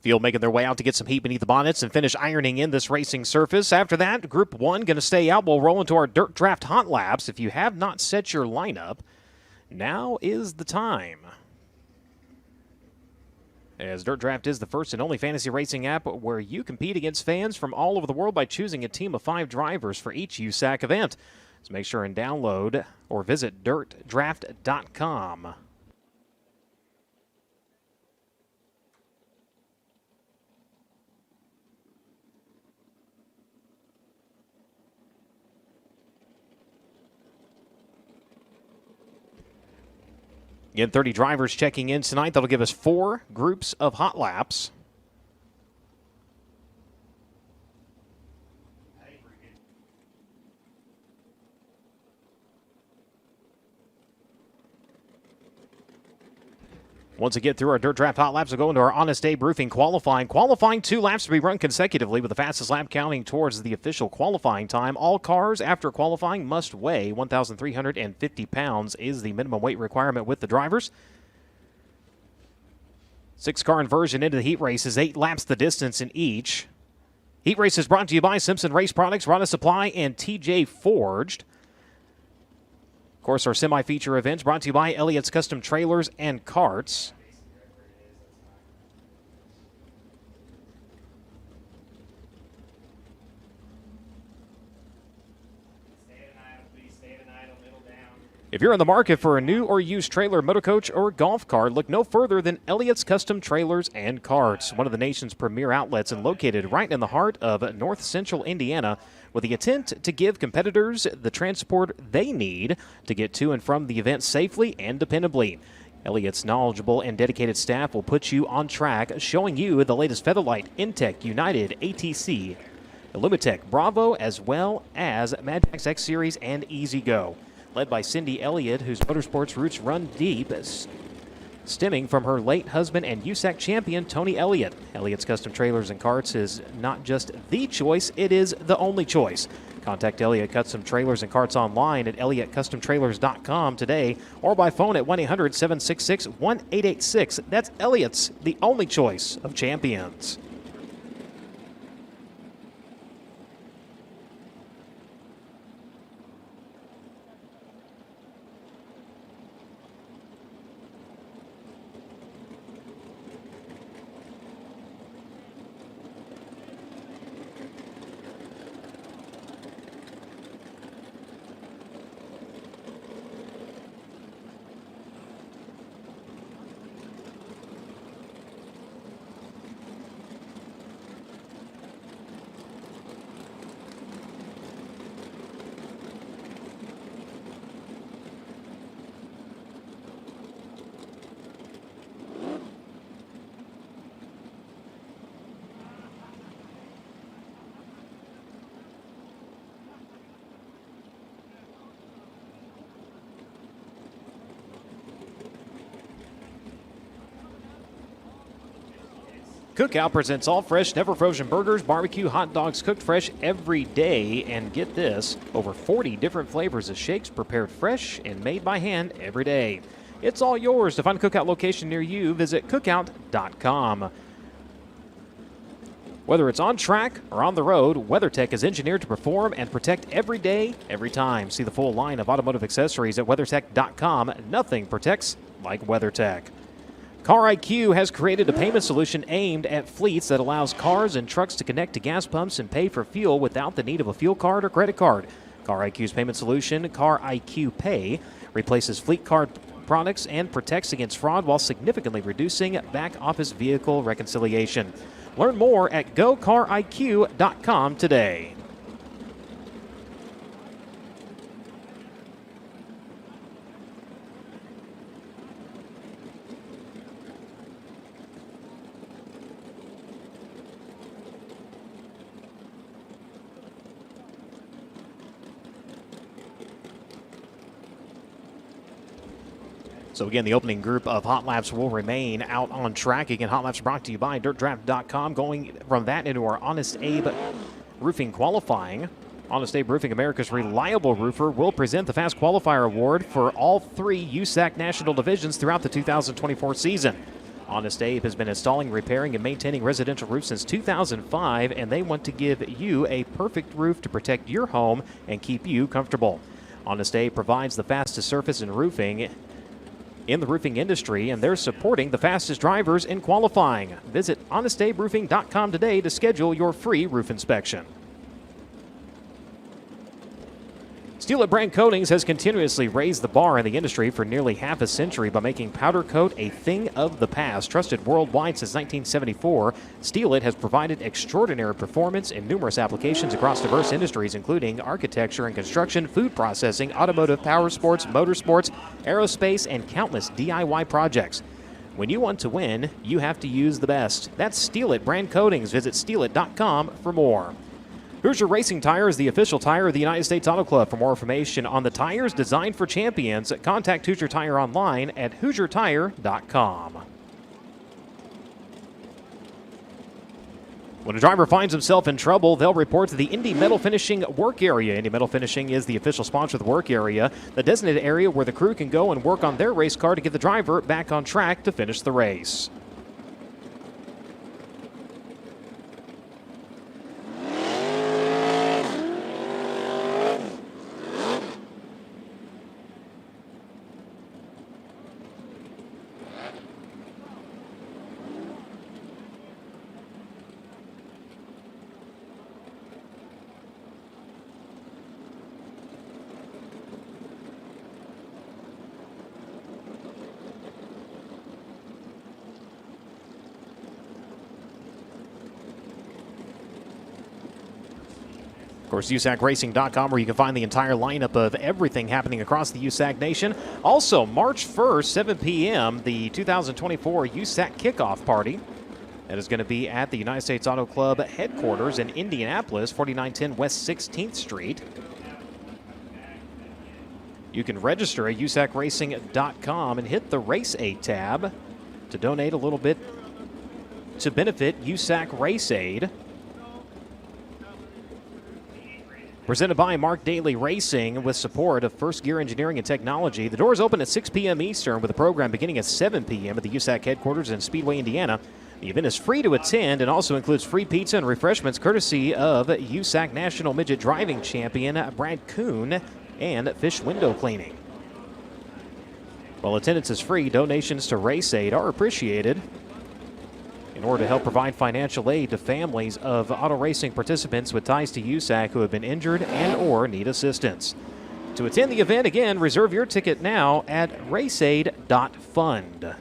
Field making their way out to get some heat beneath the bonnets and finish ironing in this racing surface. After that, Group 1 going to stay out. We'll roll into our Dirt Draft Hot Laps. If you have not set your lineup, now is the time. As Dirt Draft is the first and only fantasy racing app where you compete against fans from all over the world by choosing a team of 5 drivers for each USAC event. So make sure and download or visit dirtdraft.com. Again, 30 drivers checking in tonight. That'll give us 4 groups of hot laps. Once we get through our Dirt Draft Hot Laps, we'll go into our Honest Abe Roofing qualifying. Qualifying 2 laps to be run consecutively with the fastest lap counting towards the official qualifying time. All cars after qualifying must weigh 1,350 pounds is the minimum weight requirement with the drivers. 6-car inversion into the heat races, 8 laps the distance in each. Heat race is brought to you by Simpson Race Products, Rana Supply, and TJ Forged. Of course, our semi-feature events brought to you by Elliott's Custom Trailers and Carts. If you're in the market for a new or used trailer, motor coach, or golf cart, look no further than Elliott's Custom Trailers and Carts, one of the nation's premier outlets and located right in the heart of north central Indiana, with the intent to give competitors the transport they need to get to and from the event safely and dependably. Elliott's knowledgeable and dedicated staff will put you on track, showing you the latest Featherlight, Intech, United, ATC, Illumitech, Bravo, as well as Madmax X Series and Easy Go. Led by Cindy Elliott, whose motorsports roots run deep, stemming from her late husband and USAC champion, Tony Elliott. Elliott's Custom Trailers and Carts is not just the choice, it is the only choice. Contact Elliott Custom Trailers and Carts online at elliottcustomtrailers.com today or by phone at 1-800-766-1886. That's Elliott's, the only choice of champions. Cookout presents all fresh, never frozen burgers, barbecue, hot dogs cooked fresh every day. And get this, over 40 different flavors of shakes prepared fresh and made by hand every day. It's all yours. To find a Cookout location near you, visit cookout.com. Whether it's on track or on the road, WeatherTech is engineered to perform and protect every day, every time. See the full line of automotive accessories at WeatherTech.com. Nothing protects like WeatherTech. Car IQ has created a payment solution aimed at fleets that allows cars and trucks to connect to gas pumps and pay for fuel without the need of a fuel card or credit card. Car IQ's payment solution, Car IQ Pay, replaces fleet card products and protects against fraud while significantly reducing back-office vehicle reconciliation. Learn more at gocariq.com today. So again, the opening group of hot laps will remain out on track. Again, hot laps brought to you by dirtdraft.com. Going from that into our Honest Abe Roofing qualifying. Honest Abe Roofing, America's reliable roofer, will present the Fast Qualifier Award for all 3 USAC national divisions throughout the 2024 season. Honest Abe has been installing, repairing, and maintaining residential roofs since 2005, and they want to give you a perfect roof to protect your home and keep you comfortable. Honest Abe provides the fastest surface in roofing in the roofing industry, and they're supporting the fastest drivers in qualifying. Visit honestaberoofing.com today to schedule your free roof inspection. Steelett Brand Coatings has continuously raised the bar in the industry for nearly half a century by making powder coat a thing of the past. Trusted worldwide since 1974, Steelett has provided extraordinary performance in numerous applications across diverse industries, including architecture and construction, food processing, automotive, power sports, motorsports, aerospace, and countless DIY projects. When you want to win, you have to use the best. That's Steelett Brand Coatings. Visit steelett.com for more. Hoosier Racing Tire is the official tire of the United States Auto Club. For more information on the tires designed for champions, contact Hoosier Tire online at HoosierTire.com. When a driver finds himself in trouble, they'll report to the Indy Metal Finishing Work Area. Indy Metal Finishing is the official sponsor of the work area, the designated area where the crew can go and work on their race car to get the driver back on track to finish the race. Of course, USACRacing.com, where you can find the entire lineup of everything happening across the USAC nation. Also, March 1st, 7 p.m., the 2024 USAC kickoff party. That is going to be at the United States Auto Club headquarters in Indianapolis, 4910 West 16th Street. You can register at USACRacing.com and hit the Race Aid tab to donate a little bit to benefit USAC Race Aid. Presented by Mark Daly Racing with support of First Gear Engineering and Technology. The doors open at 6 p.m. Eastern with the program beginning at 7 p.m. at the USAC headquarters in Speedway, Indiana. The event is free to attend and also includes free pizza and refreshments courtesy of USAC National Midget Driving Champion Brad Kuhn and Fish Window Cleaning. While attendance is free, donations to Race Aid are appreciated in order to help provide financial aid to families of auto racing participants with ties to USAC who have been injured and or need assistance. To attend the event, again, reserve your ticket now at raceaid.fund.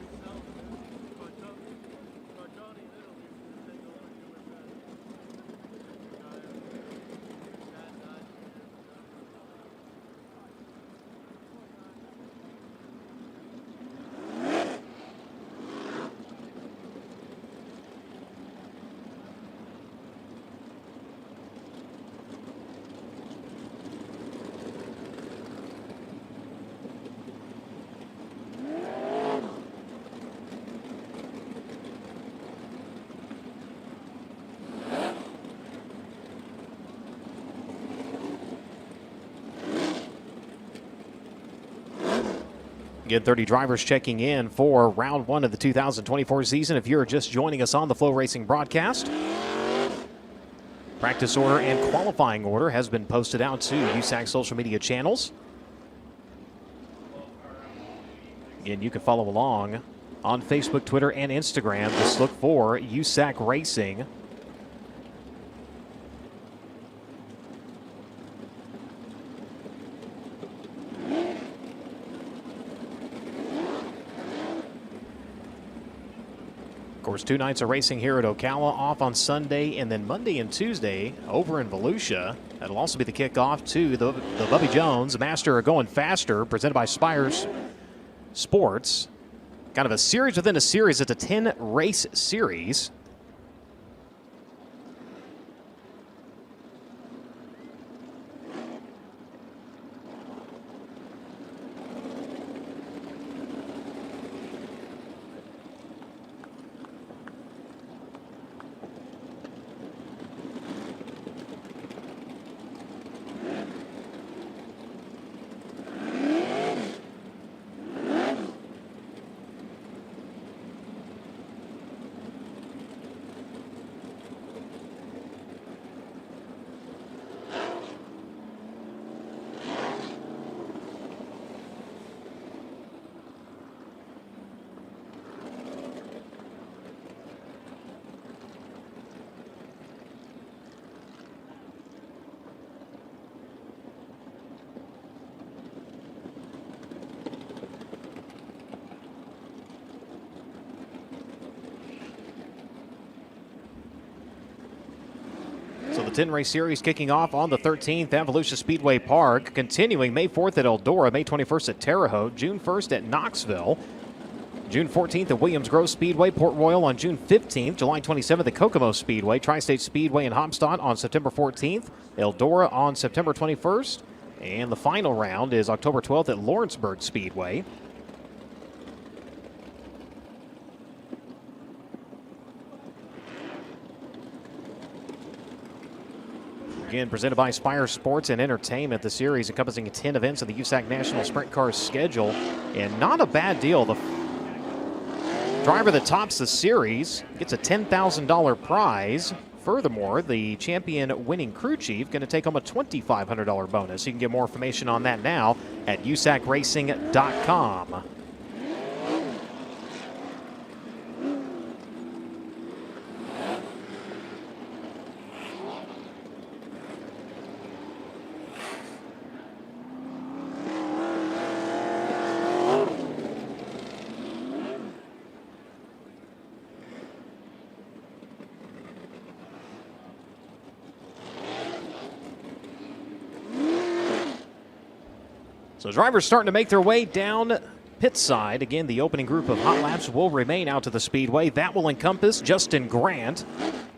Again, 30 drivers checking in for round one of the 2024 season. If you're just joining us on the FloRacing broadcast, practice order and qualifying order has been posted out to USAC social media channels. Again, you can follow along on Facebook, Twitter, and Instagram. Just look for USAC Racing. Of course, 2 nights of racing here at Ocala, off on Sunday, and then Monday and Tuesday over in Volusia. That'll also be the kickoff to the Bubby Jones Master Going Faster, presented by Spires Sports. Kind of a series within a series. It's a 10-race series. 10-race series kicking off on the 13th at Volusia Speedway Park, continuing May 4th at Eldora, May 21st at Terre Haute, June 1st at Knoxville, June 14th at Williams Grove Speedway, Port Royal on June 15th, July 27th at Kokomo Speedway, Tri-State Speedway in Hopstad on September 14th, Eldora on September 21st, and the final round is October 12th at Lawrenceburg Speedway. Again, presented by Spire Sports and Entertainment, the series encompassing 10 events in the USAC National Sprint Cars schedule. And not a bad deal. The driver that tops the series gets a $10,000 prize. Furthermore, the champion winning crew chief going to take home a $2,500 bonus. You can get more information on that now at usacracing.com. So drivers starting to make their way down pit side. Again, the opening group of hot laps will remain out to the speedway. That will encompass Justin Grant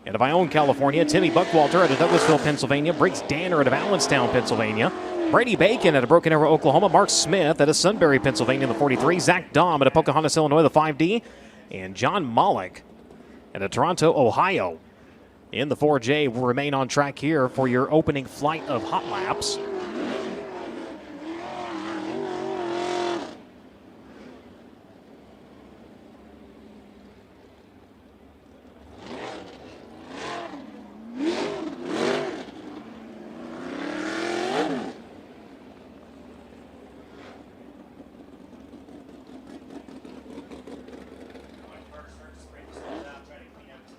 out of Ione, California, Timmy Buckwalter out of Douglasville, Pennsylvania, Briggs Danner out of Allenstown, Pennsylvania, Brady Bacon out of Broken Arrow, Oklahoma, Mark Smith out of Sunbury, Pennsylvania in the 43, Zach Dahm out of Pocahontas, Illinois, the 5D, and John Mollick out of Toronto, Ohio in the 4J will remain on track here for your opening flight of hot laps.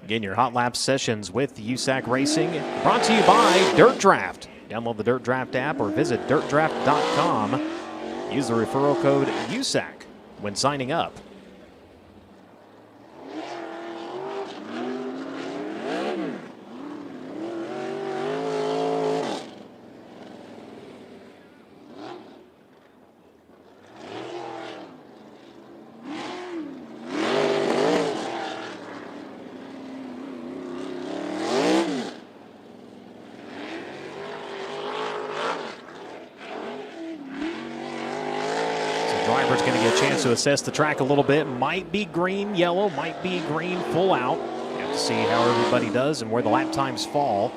Again, your hot lap sessions with USAC Racing brought to you by Dirt Draft. Download the Dirt Draft app or visit dirtdraft.com. Use the referral code USAC when signing up. Driver's going to get a chance to assess the track a little bit. Might be green, yellow, might be green, full out. Have to see how everybody does and where the lap times fall.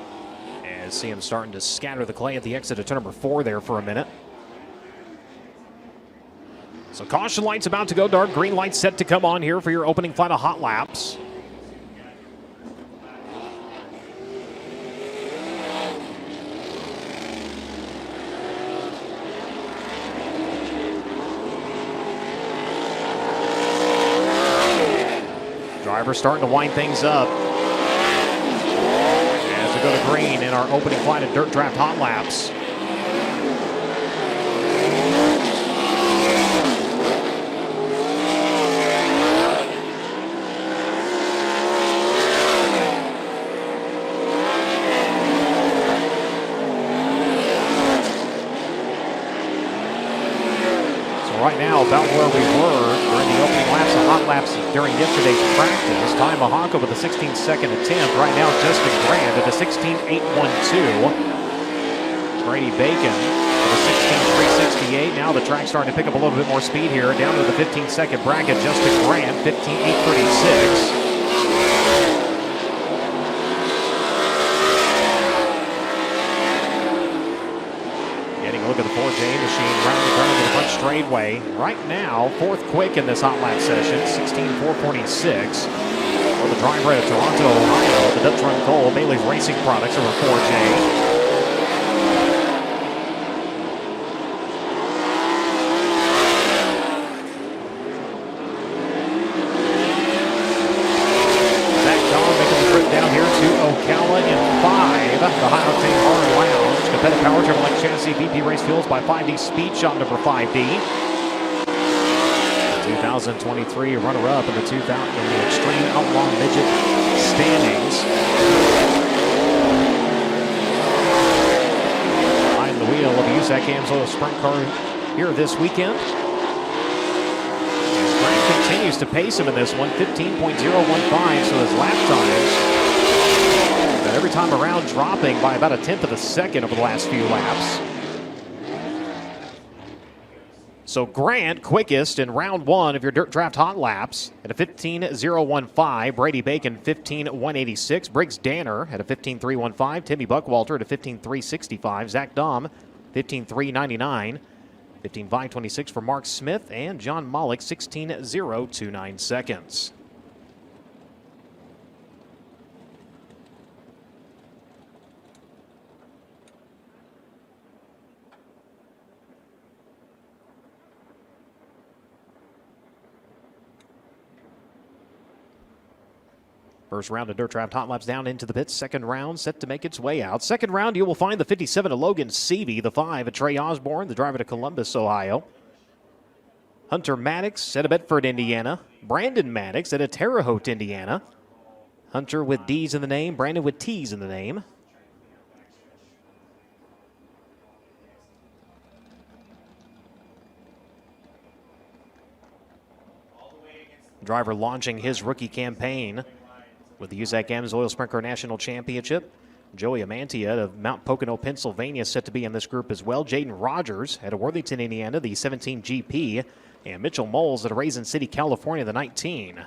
And see him starting to scatter the clay at the exit of turn number 4 there for a minute. So caution lights about to go dark. Green lights set to come on here for your opening flight of hot laps. Driver starting to wind things up as we go to green in our opening flight of Dirt Draft Hot Laps. Right now, about where we were during the opening laps of hot laps during yesterday's practice. Ty Mahaka with a 16-second attempt. Right now, Justin Grant at a 16.812. Brady Bacon with a 16.368. Now the track's starting to pick up a little bit more speed here. Down to the 15-second bracket. Justin Grant, 15.836. Look at the 4J machine round the turn to the front straightaway. Right now, 4th quick in this hot lap session, 16.446. For the driver out of Toronto, Ohio, the Dutch Run Cole, Bailey's Racing Products over 4J. Zach Dahm making the trip down here to Ocala in 5. The High Octane Bar and Lounge. Competitive powertrain like chassis, VP Race Fuels by 5D Speed Shop number 5D. The 2023 runner-up in the Extreme Outlaw Midget standings. USAC Amsoil Sprint Car here this weekend. As Grant continues to pace him in this one, 15.015, so his lap times, but every time around dropping by about 1/10 of a second over the last few laps. So Grant quickest in round one of your Dirt Draft Hot Laps at a 15.015. Brady Bacon 15.186. Briggs Danner at a 15.315. Timmy Buckwalter at a 15.365. Zach Dahm 15.399. 15.526 for Mark Smith, and John Mollick 16.029 seconds. First round of Dirt Draft Hot Laps down into the pits. Second round set to make its way out. Second round, you will find the 57 of Logan Seavey, the 5 of Trey Osborne, the driver to Columbus, Ohio. Hunter Maddox out of Bedford, Indiana. Brandon Maddox out of Terre Haute, Indiana. Hunter with D's in the name, Brandon with T's in the name. Driver launching his rookie campaign with the USAC Amsoil Sprint Car National Championship. Joey Amantia of Mount Pocono, Pennsylvania, set to be in this group as well. Jaden Rogers out of Worthington, Indiana, the 17 GP. And Mitchell Moles out of Raisin City, California, the 19.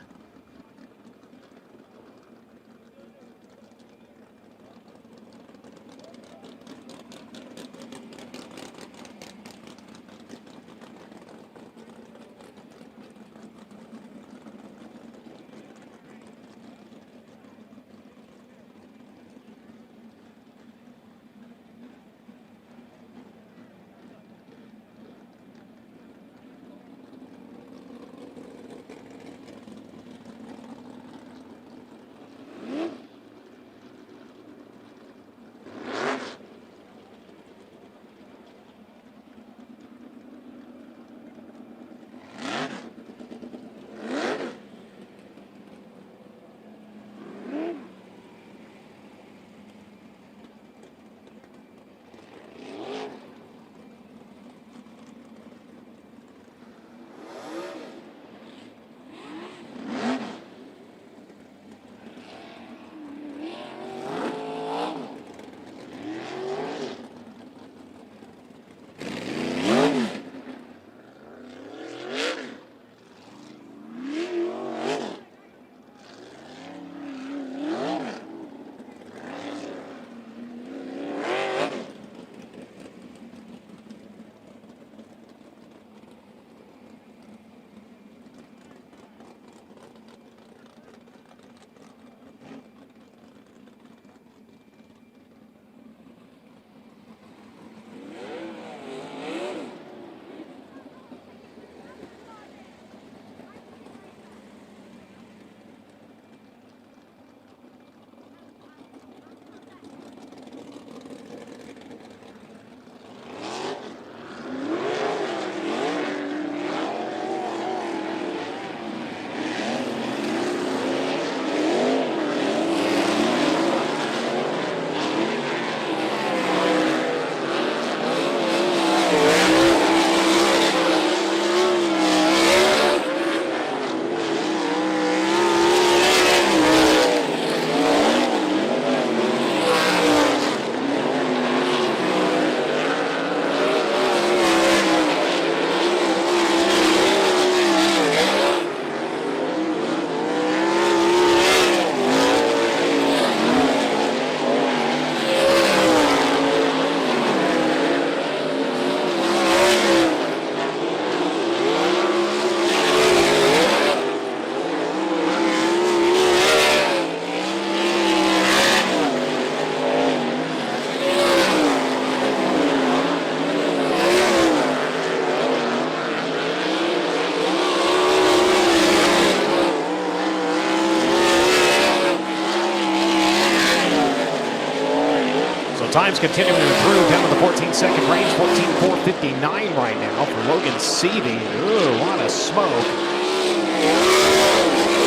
Times continuing to improve down to the 14-second range, 14.459 right now for Logan Seavey. Ooh, a lot of smoke. Looks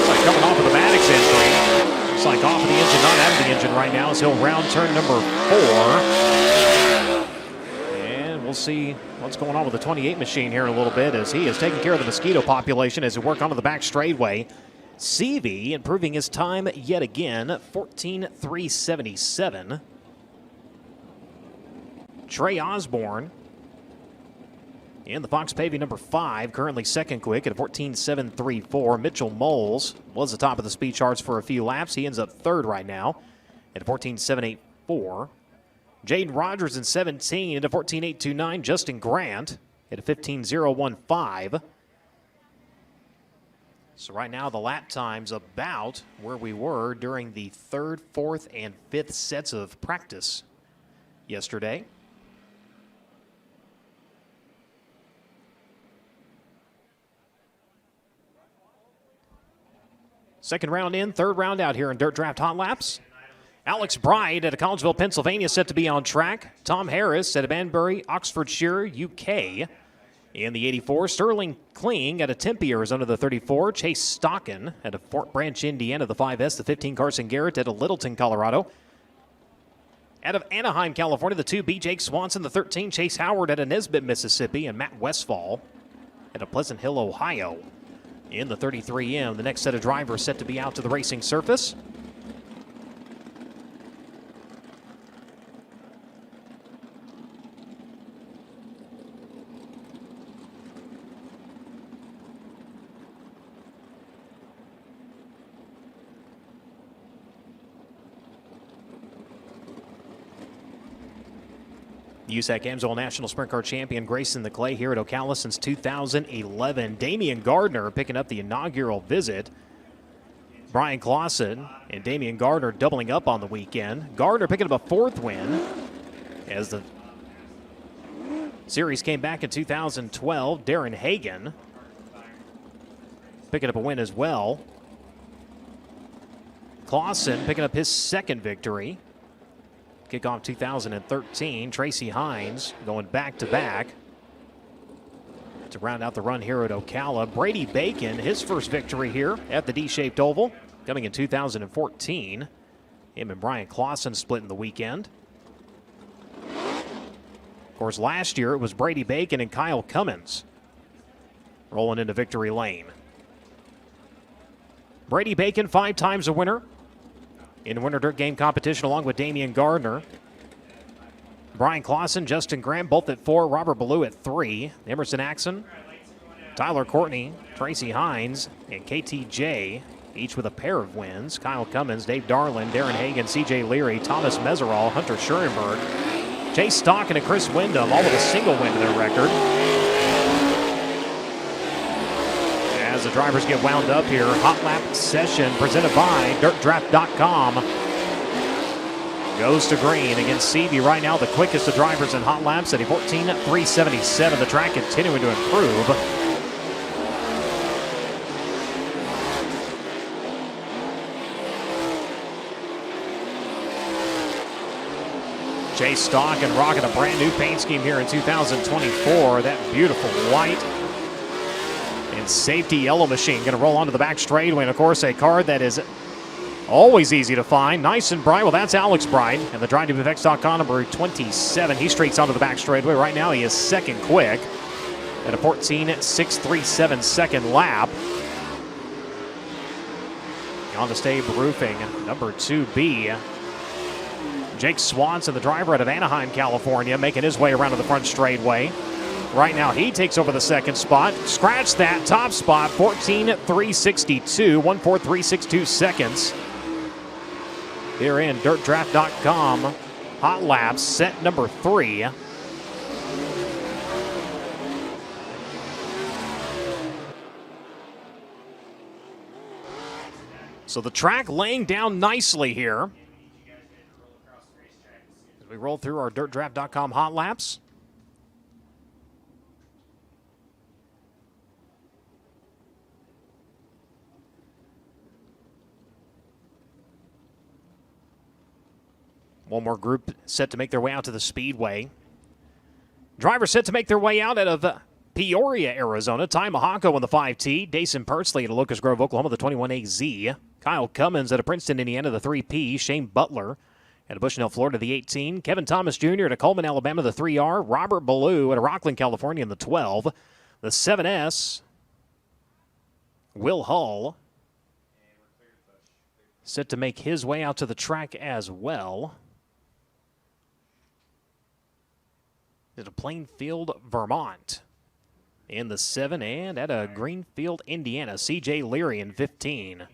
like coming off of the Maddox entry. Looks like off of the engine, not out of the engine right now as he'll round turn number 4. And we'll we'll see what's going on with the 28 machine here in a little bit as he is taking care of the mosquito population as we work onto the back straightaway. Seavey improving his time yet again, 14.377. Trey Osborne in the Fox Paving number 5, currently second quick at a 14.734. Mitchell Moles was the top of the speed charts for a few laps. He ends up third right now at a 14.784. Jaden Rogers in 17 at a 14.829. Justin Grant at a 15.015. So right now the lap time's about where we were during the 3rd, 4th, and 5th sets of practice yesterday. Second round in, third round out here in Dirt Draft Hot Laps. Alex Bride at Collegeville, Pennsylvania, set to be on track. Tom Harris at Banbury, Oxfordshire, UK. In the 84, Sterling Kling at a Tempe, Arizona, the 34. Chase Stockin at a Fort Branch, Indiana, the 5S. The 15, Carson Garrett at a Littleton, Colorado. Out of Anaheim, California, the 2, B. Jake Swanson, the 13. Chase Howard at a Nesbitt, Mississippi. And Matt Westfall at a Pleasant Hill, Ohio. In the 33M, the next set of drivers set to be out to the racing surface. USAC Amsoil National Sprint Car Champion gracing the clay here at Ocala since 2011. Damian Gardner picking up the inaugural visit. Brian Clausen and Damian Gardner doubling up on the weekend. Gardner picking up a 4th win as the series came back in 2012. Darren Hagan picking up a win as well. Clausen picking up his 2nd victory. Kickoff 2013. Tracy Hines going back-to-back to round out the run here at Ocala. Brady Bacon, his first victory here at the D-shaped oval, coming in 2014. Him and Brian Clausen splitting the weekend. Of course, last year it was Brady Bacon and Kyle Cummins rolling into victory lane. Brady Bacon, 5 times a winner in Winter Dirt Game competition, along with Damian Gardner. Brian Clausen, Justin Graham, both at 4. Robert Ballou at 3. Emerson Axon, Tyler Courtney, Tracy Hines, and KTJ, each with a pair of wins. Kyle Cummins, Dave Darlin, Darren Hagan, CJ Leary, Thomas Meserol, Hunter Schurenberg, Chase Stockin, and Chris Wyndham, all with a single win to their record. As the drivers get wound up here, hot lap session presented by DirtDraft.com. Goes to green against Seavey right now, the quickest of drivers in hot laps at a 14.377. The track continuing to improve. Chase Stockin rocking a brand new paint scheme here in 2024. That beautiful white and safety yellow machine going to roll onto the back straightaway. And of course, a car that is always easy to find. Nice and bright. Well, that's Alex Bride. And the DriveToBFX.com number 27. He streaks onto the back straightaway. Right now, he is 2nd quick at a 14.637 second lap. On the Stave Roofing, number 2B. Jake Swanson, the driver out of Anaheim, California, making his way around to the front straightaway. Right now, he takes over the 2nd spot. Scratch that top spot, 14.362, 1.4362 seconds. Here in DirtDraft.com, hot laps, set number 3. So the track laying down nicely here as we roll through our DirtDraft.com hot laps. One more group set to make their way out to the Speedway. Drivers set to make their way out of Peoria, Arizona. Ty Mahako on the 5T. Dason Persley at Locust Grove, Oklahoma, the 21AZ. Kyle Cummins at Princeton, Indiana, the 3P. Shane Butler At Bushnell, Florida, the 18. Kevin Thomas Jr. at Coleman, Alabama, the 3R. Robert Ballou at Rockland, California, in the 12. The 7S, Will Hull, set to make his way out to the track as well. At Plainfield, Vermont, in the 7. And at Greenfield, Indiana, C.J. Leary in 15.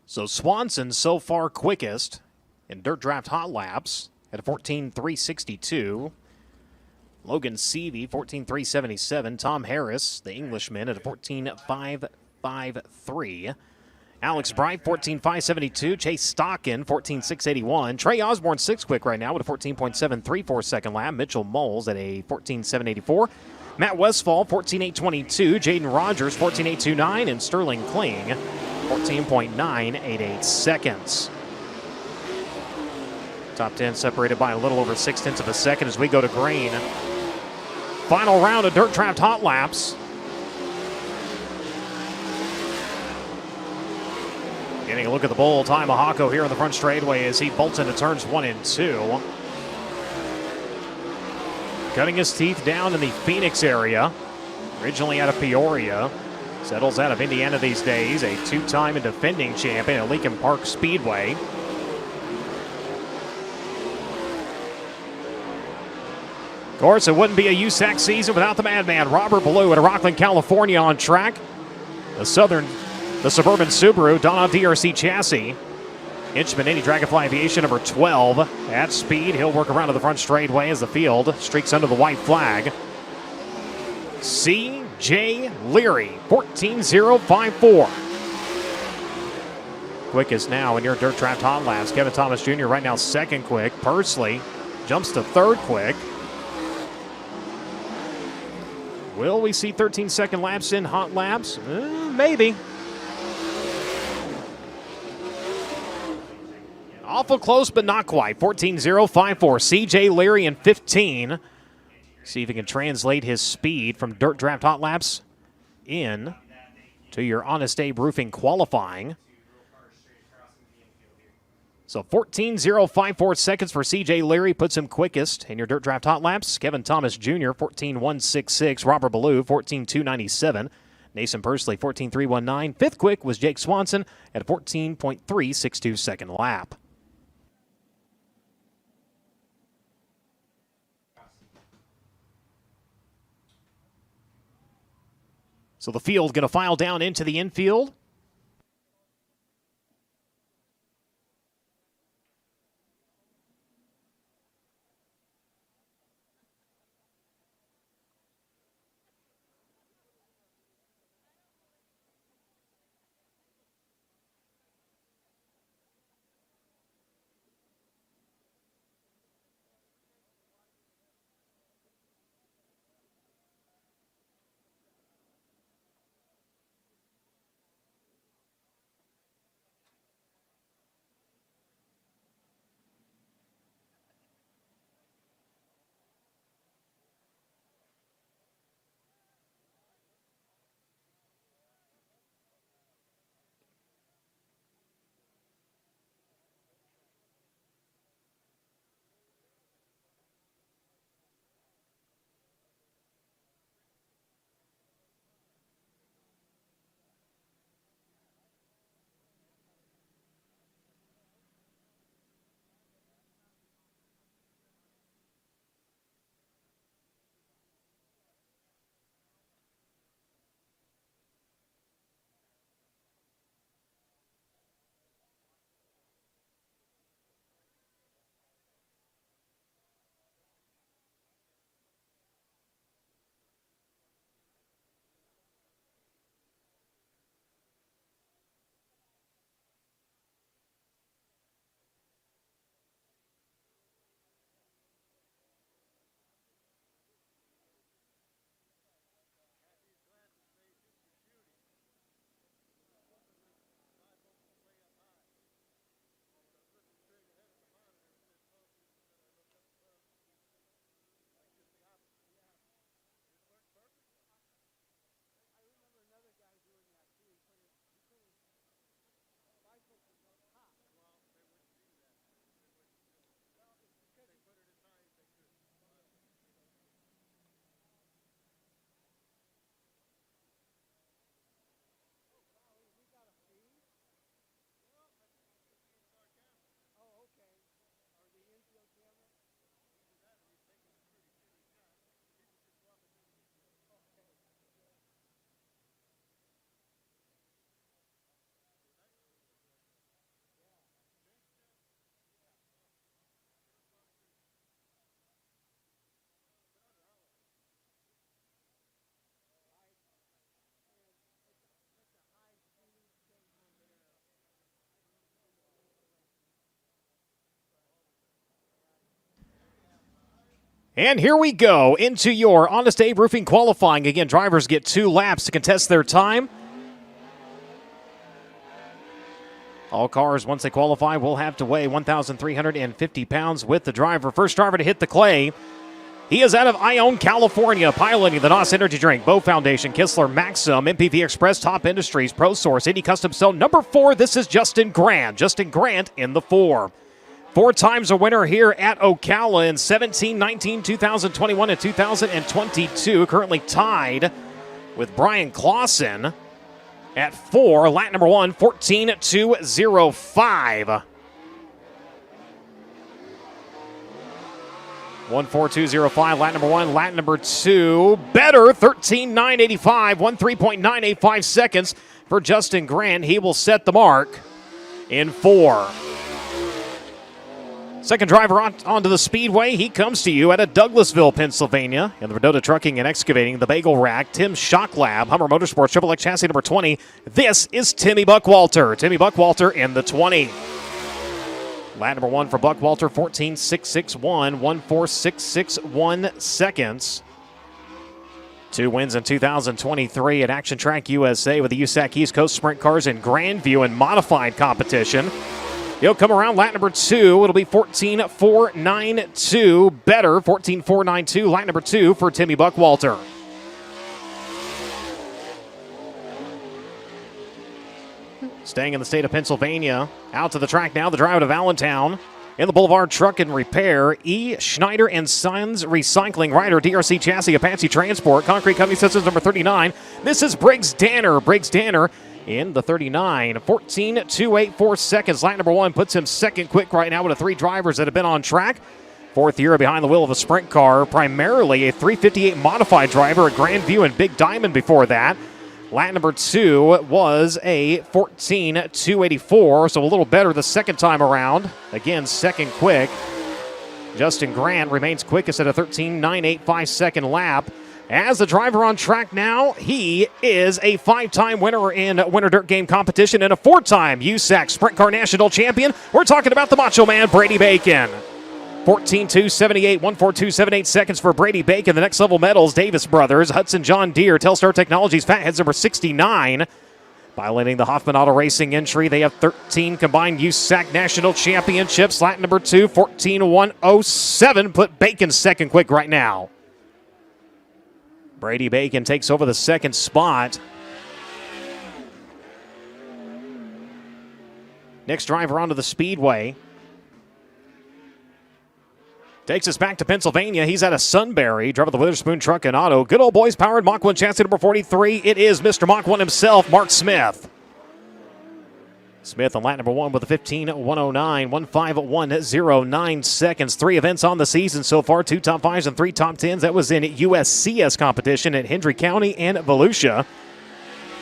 So Swanson so far quickest in Dirt Draft Hot Laps at 14.362. Logan Seavey, 14.377. Tom Harris, the Englishman, at a 14.553. Alex Bright, 14.572. Chase Stockin, 14.681. Trey Osborne, 6 quick right now with a 14.734 second lap. Mitchell Moles at a 14.784. Matt Westfall, 14.822. Jaden Rogers, 14.829. And Sterling Kling, 14.988 seconds. Top 10 separated by a little over 6/10 of a second as we go to green. Final round of Dirt Draft Hot Laps. Getting a look at the bull, Ty Mahako here on the front straightaway as he bolts into turns 1 and 2. Cutting his teeth down in the Phoenix area. Originally out of Peoria. Settles out of Indiana these days. A 2-time and defending champion at Lincoln Park Speedway. Of course, it wouldn't be a USAC season without the madman, Robert Ballou at Rockland, California on track. The suburban Subaru, Donna DRC chassis. Inchman, Indy Dragonfly Aviation, number 12. At speed, he'll work around to the front straightaway as the field streaks under the white flag. C.J. Leary, 14.054. Quickest now in your Dirt Draft Hot Laps. Kevin Thomas Jr. right now second quick. Pursley jumps to third quick. Will we see 13-second laps in hot laps? Maybe. Awful close, but not quite. 14.054. C.J. Leary in 15. See if he can translate his speed from Dirt Draft Hot Laps in to your Honest Abe Roofing qualifying. So 14.054 seconds for C.J. Leary puts him quickest in your Dirt Draft Hot Laps. Kevin Thomas Jr., 14.166. Robert Ballou, 14.297. Nason Pursley, 14.319. Fifth quick was Jake Swanson at a 14.362 second lap. So the field going to file down into the infield. And here we go into your Honest Abe Roofing qualifying. Again, drivers get 2 laps to contest their time. All cars, once they qualify, will have to weigh 1,350 pounds with the driver. First driver to hit the clay. He is out of Ione, California, piloting the NOS Energy Drink, Bow Foundation, Kistler, Maxim, MPV Express, Top Industries, ProSource, Indy Custom Cell. Number 4, this is Justin Grant. Justin Grant in the 4. 4 times a winner here at Ocala in 17, 19, 2021, and 2022. Currently tied with Brian Clausen at 4. Lap number 1, 14.205. 14205, lap number 1. Lap number 2, better, 13.985, 13.985 seconds for Justin Grant. He will set the mark in 4. Second driver onto the Speedway. He comes to you out of Douglasville, Pennsylvania. In the Redota Trucking and Excavating, the Bagel Rack, Tim Shocklab, Hummer Motorsports, Triple X Chassis number 20. This is Timmy Buckwalter. Timmy Buckwalter in the 20. Lap number 1 for Buckwalter, 14.661, 14.661 seconds. 2 wins in 2023 at Action Track USA with the USAC East Coast Sprint Cars in Grandview and modified competition. He'll come around lap number 2. It'll be 14.492. Better, 14.492. Lap number 2 for Timmy Buckwalter. Staying in the state of Pennsylvania. Out to the track now. The drive to Allentown. In the Boulevard Truck and Repair. E. Schneider and Sons Recycling. Ryder, DRC Chassis, Apache Transport. Concrete Company Systems number 39. This is Briggs Danner. Briggs Danner in the 39. 14.284 seconds. Lap number 1 puts him second quick right now with the 3 drivers that have been on track. 4th year behind the wheel of a sprint car. Primarily a 358 modified driver at Grandview and Big Diamond before that. Lap number 2 was a 14.284, so a little better the second time around. Again, second quick. Justin Grant remains quickest at a 13.985 second lap. As the driver on track now, he is a 5-time winner in Winter Dirt Game competition and a 4-time USAC Sprint Car National Champion. We're talking about the Macho Man, Brady Bacon. 14.278, 142.78 seconds for Brady Bacon. The next level medals, Davis Brothers, Hudson John Deere, Telstar Technologies, Fatheads number 69. Piloting the Hoffman Auto Racing entry, they have 13 combined USAC National Championships. Lap number 2, 14.107. Put Bacon second quick right now. Brady Bacon takes over the second spot. Next driver onto the Speedway. Takes us back to Pennsylvania. He's out of Sunbury. Driver the Witherspoon Truck and Auto. Good old boys powered Mach 1 chassis number 43. It is Mr. Mach 1 himself, Mark Smith. Smith on lap number 1 with a 15.109, 15.109 seconds. 3 events on the season so far, 2 top 5s and 3 top 10s. That was in USCS competition at Hendry County and Volusia.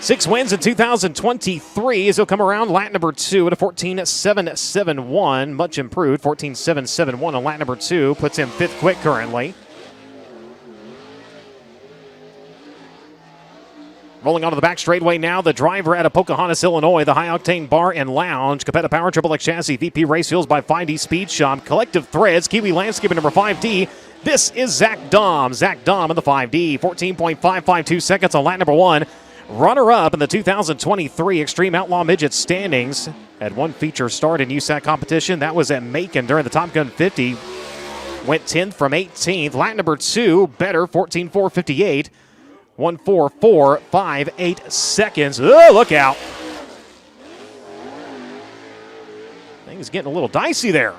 6 wins in 2023 as he'll come around lap number 2 at a 14.771. Much improved, 14.771 on lap number 2. Puts him 5th quick currently. Rolling onto the back straightaway now, the driver out of Pocahontas, Illinois, the High Octane Bar and Lounge, Capetta Power, Triple X Chassis, VP Race Fuels by 5D Speed Shop, Collective Threads, Kiwi Landscaping number 5D. This is Zach Dom. Zach Dom in the 5D, 14.552 seconds on lap number 1. Runner-up in the 2023 Extreme Outlaw Midget standings. Had 1 feature start in USAC competition. That was at Macon during the Top Gun 50. Went 10th from 18th. Lap number 2, better, 14.458. 144.58 seconds. Oh, look out. Things getting a little dicey there.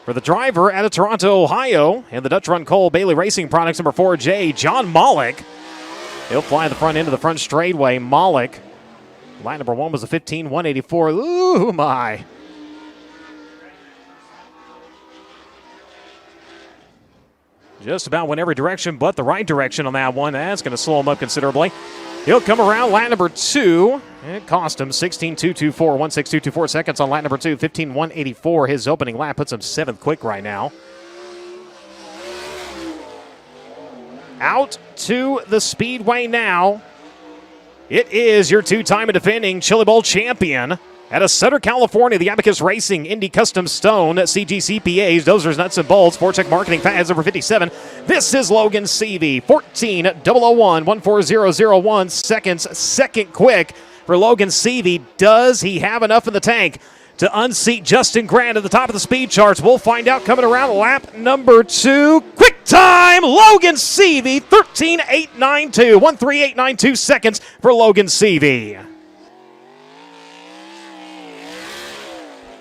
For the driver out of Toronto, Ohio, and the Dutch Run Cole Bailey Racing Products number 4J, John Mollick. He'll fly the front end of the front straightaway. Mollick. Line number 1 was a 15.184. Ooh, my. Just about went every direction but the right direction on that one. That's going to slow him up considerably. He'll come around lap number 2. It cost him 16.224, 16.224 seconds on lap number 2. 15.184. His opening lap puts him 7th quick right now. Out to the Speedway now. It is your 2-time defending Chili Bowl champion Out of Sutter, California, the Abacus Racing, Indy Custom Stone, CGCPAs, Dozers, Nuts and Bolts, Vortech Marketing Pads, number 57. This is Logan Seavey, 14.001 seconds, second quick for Logan Seavey. Does he have enough in the tank to unseat Justin Grant at the top of the speed charts? We'll find out coming around lap number 2. Quick time, Logan Seavey, 13.892, 13.892 seconds for Logan Seavey.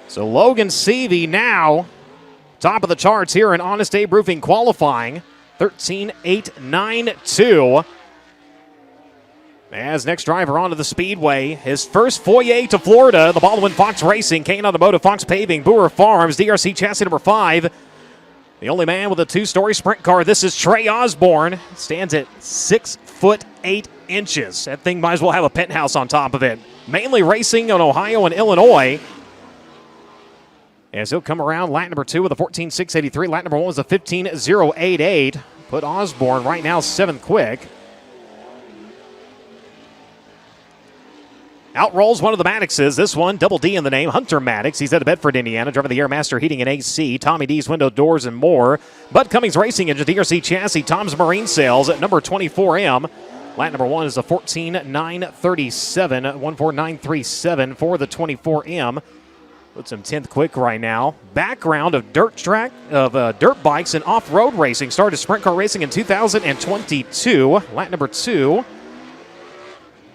So Logan Seavey now top of the charts here in Honest Abe Roofing qualifying, 13.892. As next driver onto the Speedway, his first foyer to Florida, the Baldwin Fox Racing, Kane Automotive, Fox Paving, Boer Farms, DRC chassis number 5. The only man with a 2-story sprint car, this is Trey Osborne, stands at 6'8". That thing might as well have a penthouse on top of it. Mainly racing in Ohio and Illinois. As he'll come around lap number 2 with a 14.683. Lap number 1 was a 15.088. Put Osborne right now 7th quick. Out rolls one of the Maddoxes. This one, double D in the name, Hunter Maddox. He's out of Bedford, Indiana, driving the Airmaster Heating and AC, Tommy D's Window Doors and more. Bud Cummings Racing Engine, DRC Chassis, Tom's Marine Sales at number 24M. Lap number 1 is a 14.937, 14937 for the 24M. Puts him 10th quick right now. Background of dirt bikes and off-road racing. Started sprint car racing in 2022. Lap number 2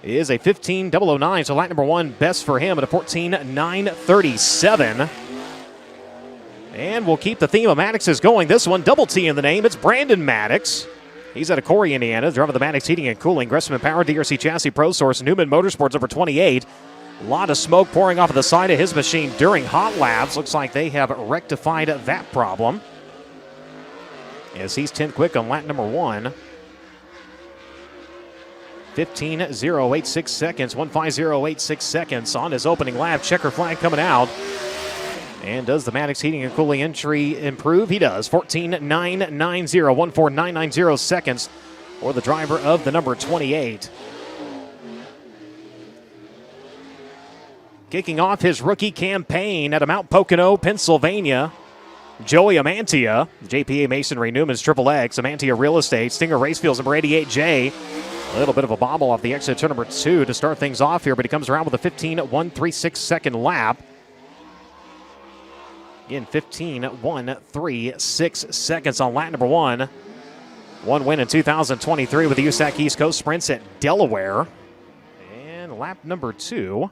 is a 15.009, so lap number 1 best for him at a 14.937. And we'll keep the theme of Maddoxes going. This one, double T in the name. It's Brandon Maddox. He's out of Corey, Indiana, driving the Maddox Heating and Cooling, Gressman Power, DRC Chassis, Pro Source, Newman Motorsports number 28. A lot of smoke pouring off of the side of his machine during hot laps. Looks like they have rectified that problem, as he's 10th quick on lap number 1. 15.086 seconds, 15086 seconds on his opening lap. Checker flag coming out. And does the Maddox Heating and Cooling entry improve? He does. 14.990, 14990 seconds for the driver of the number 28. Kicking off his rookie campaign out of Mount Pocono, Pennsylvania, Joey Amantia, JPA Masonry, Newman's Triple X, Amantia Real Estate, Stinger Racefields number 88J. A little bit of a bobble off the exit turn number 2 to start things off here, but he comes around with a 15.136 second lap. Again, 15.136 seconds on lap number 1. One win in 2023 with the USAC East Coast Sprints at Delaware. And lap number 2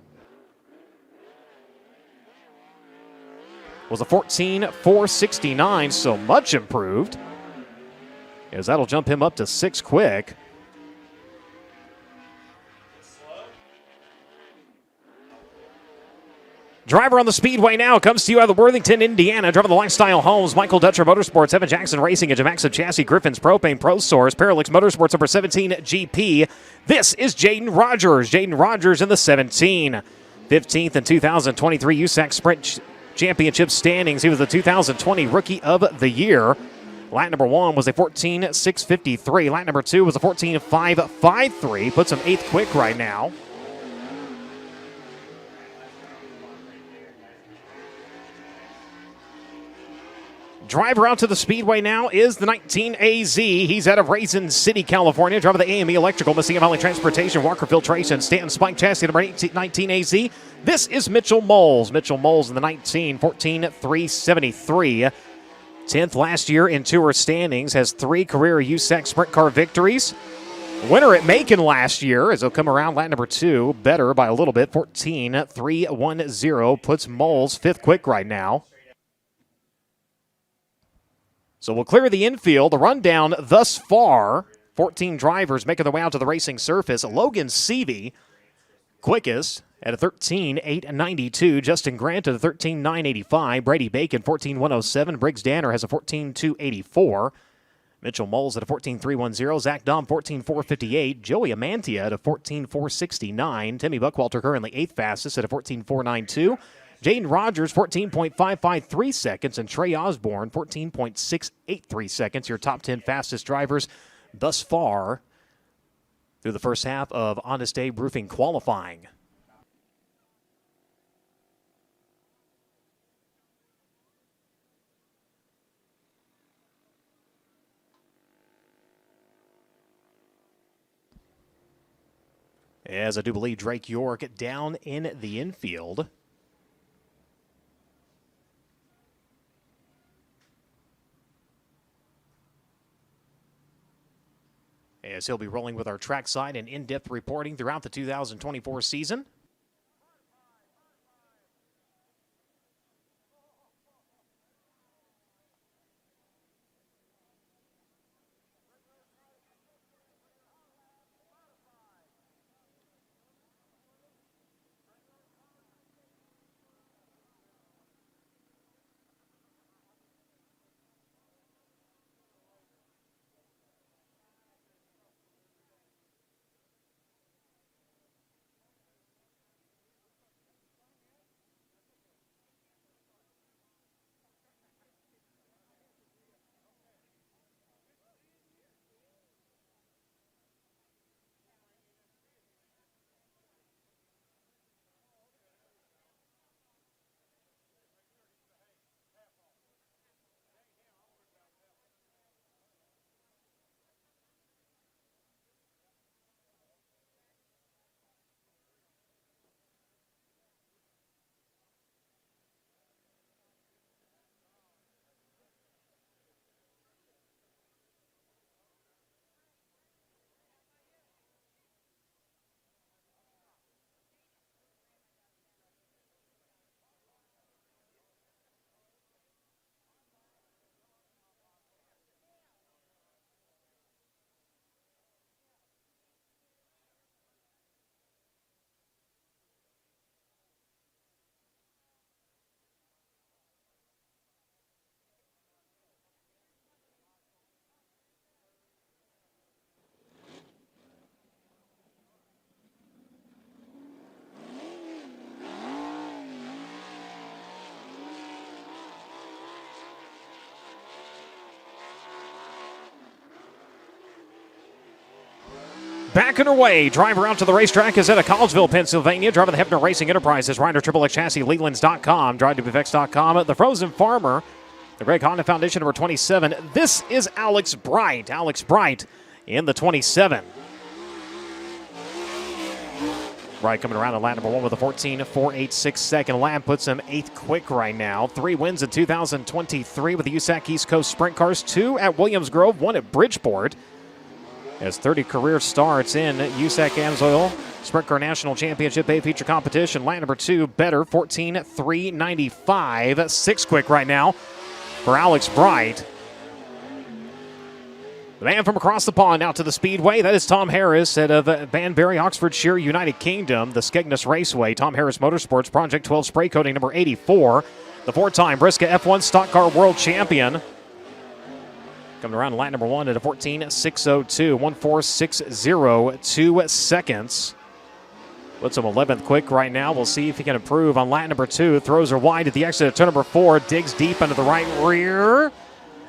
was a 14.469, so much improved, as that'll jump him up to 6 quick. Driver on the Speedway now comes to you out of Worthington, Indiana. Driving the Lifestyle Homes, Michael Dutcher Motorsports, Evan Jackson Racing, and Jamaxa Chassis, Griffin's Propane Pro Source, Paralix Motorsports number 17 GP. This is Jaden Rogers. Jaden Rogers in the 17. 15th in 2023 USAC Sprint Championship standings. He was the 2020 Rookie of the Year. Lap number 1 was a 14.653. Lap number 2 was a 14.553. Puts him 8th quick right now. Driver out to the Speedway now is the 19 AZ. He's out of Raisin City, California. Driver of the AME Electrical, Mississippi Valley Transportation, Walker Filtration, Stanton Spike Chassis, number 19 AZ. This is Mitchell Moles. Mitchell Moles in the 19, 14.373. 10th last year in Tour standings, has 3 career USAC Sprint Car victories. Winner at Macon last year, as he'll come around lap number 2, better by a little bit, 14.310. Puts Moles 5th quick right now. So we'll clear the infield. The rundown thus far, 14 drivers making their way out to the racing surface. Logan Seavey, quickest at a 13.892. Justin Grant at a 13.985. Brady Bacon, 14.107. Briggs Danner has a 14.284. Mitchell Moles at a 14.310. Zach Dahm, 14.458. Joey Amantia at a 14.469. Timmy Buckwalter currently 8th fastest at a 14.492. Jaden Rogers, 14.553 seconds, and Trey Osborne, 14.683 seconds. Your top 10 fastest drivers thus far through the first half of Honest Abe Roofing qualifying. as I do believe Drake York down in the infield. As he'll be rolling with our trackside and in-depth reporting throughout the 2024 season. Back underway. Driver out to the racetrack is out of Collegeville, Pennsylvania. Driver the Hefner Racing Enterprises. Rider XXX Chassis, Lelands.com. DriveToBFX.com. The Frozen Farmer. The Greg Honda Foundation, number 27. This is Alex Bright. Alex Bright in the 27. Bright coming around in lap number 1 with a 14.486 second lap. Puts him 8th quick right now. 3 wins in 2023 with the USAC East Coast Sprint Cars. 2 at Williams Grove. 1 at Bridgeport. Has 30 career starts in USAC Amsoil Sprint Car National Championship A feature competition. Lap number 2, better, 14.395. 6 quick right now for Alex Bright. The man from across the pond out to the Speedway. That is Tom Harris out of Banbury, Oxfordshire, United Kingdom. The Skegness Raceway. Tom Harris Motorsports, Project 12 spray coating number 84. The 4-time Brisca F1 Stock Car World Champion. Coming around lap number 1 at a 14.602, 1.4602 seconds. Puts him 11th quick right now. We'll see if he can improve on lap number 2. Throws her wide at the exit of turn number 4. Digs deep into the right rear.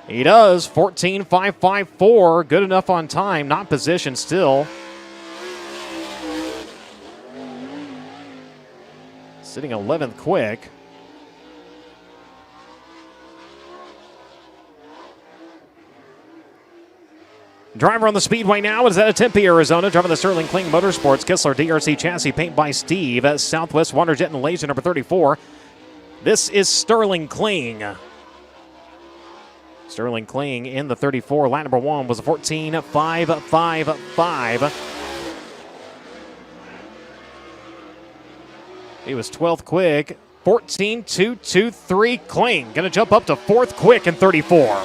He does. 14.554. Good enough on time. Not positioned still. Sitting 11th quick. Driver on the Speedway now is out of Tempe, Arizona. Driving the Sterling Kling Motorsports Kistler DRC chassis, paint by Steve. Southwest Waterjet and Laser number 34. This is Sterling Kling. Sterling Kling in the 34. Lap number 1 was a 14.555. He was 12th quick. 14.223 Kling. Going to jump up to 4th quick in 34.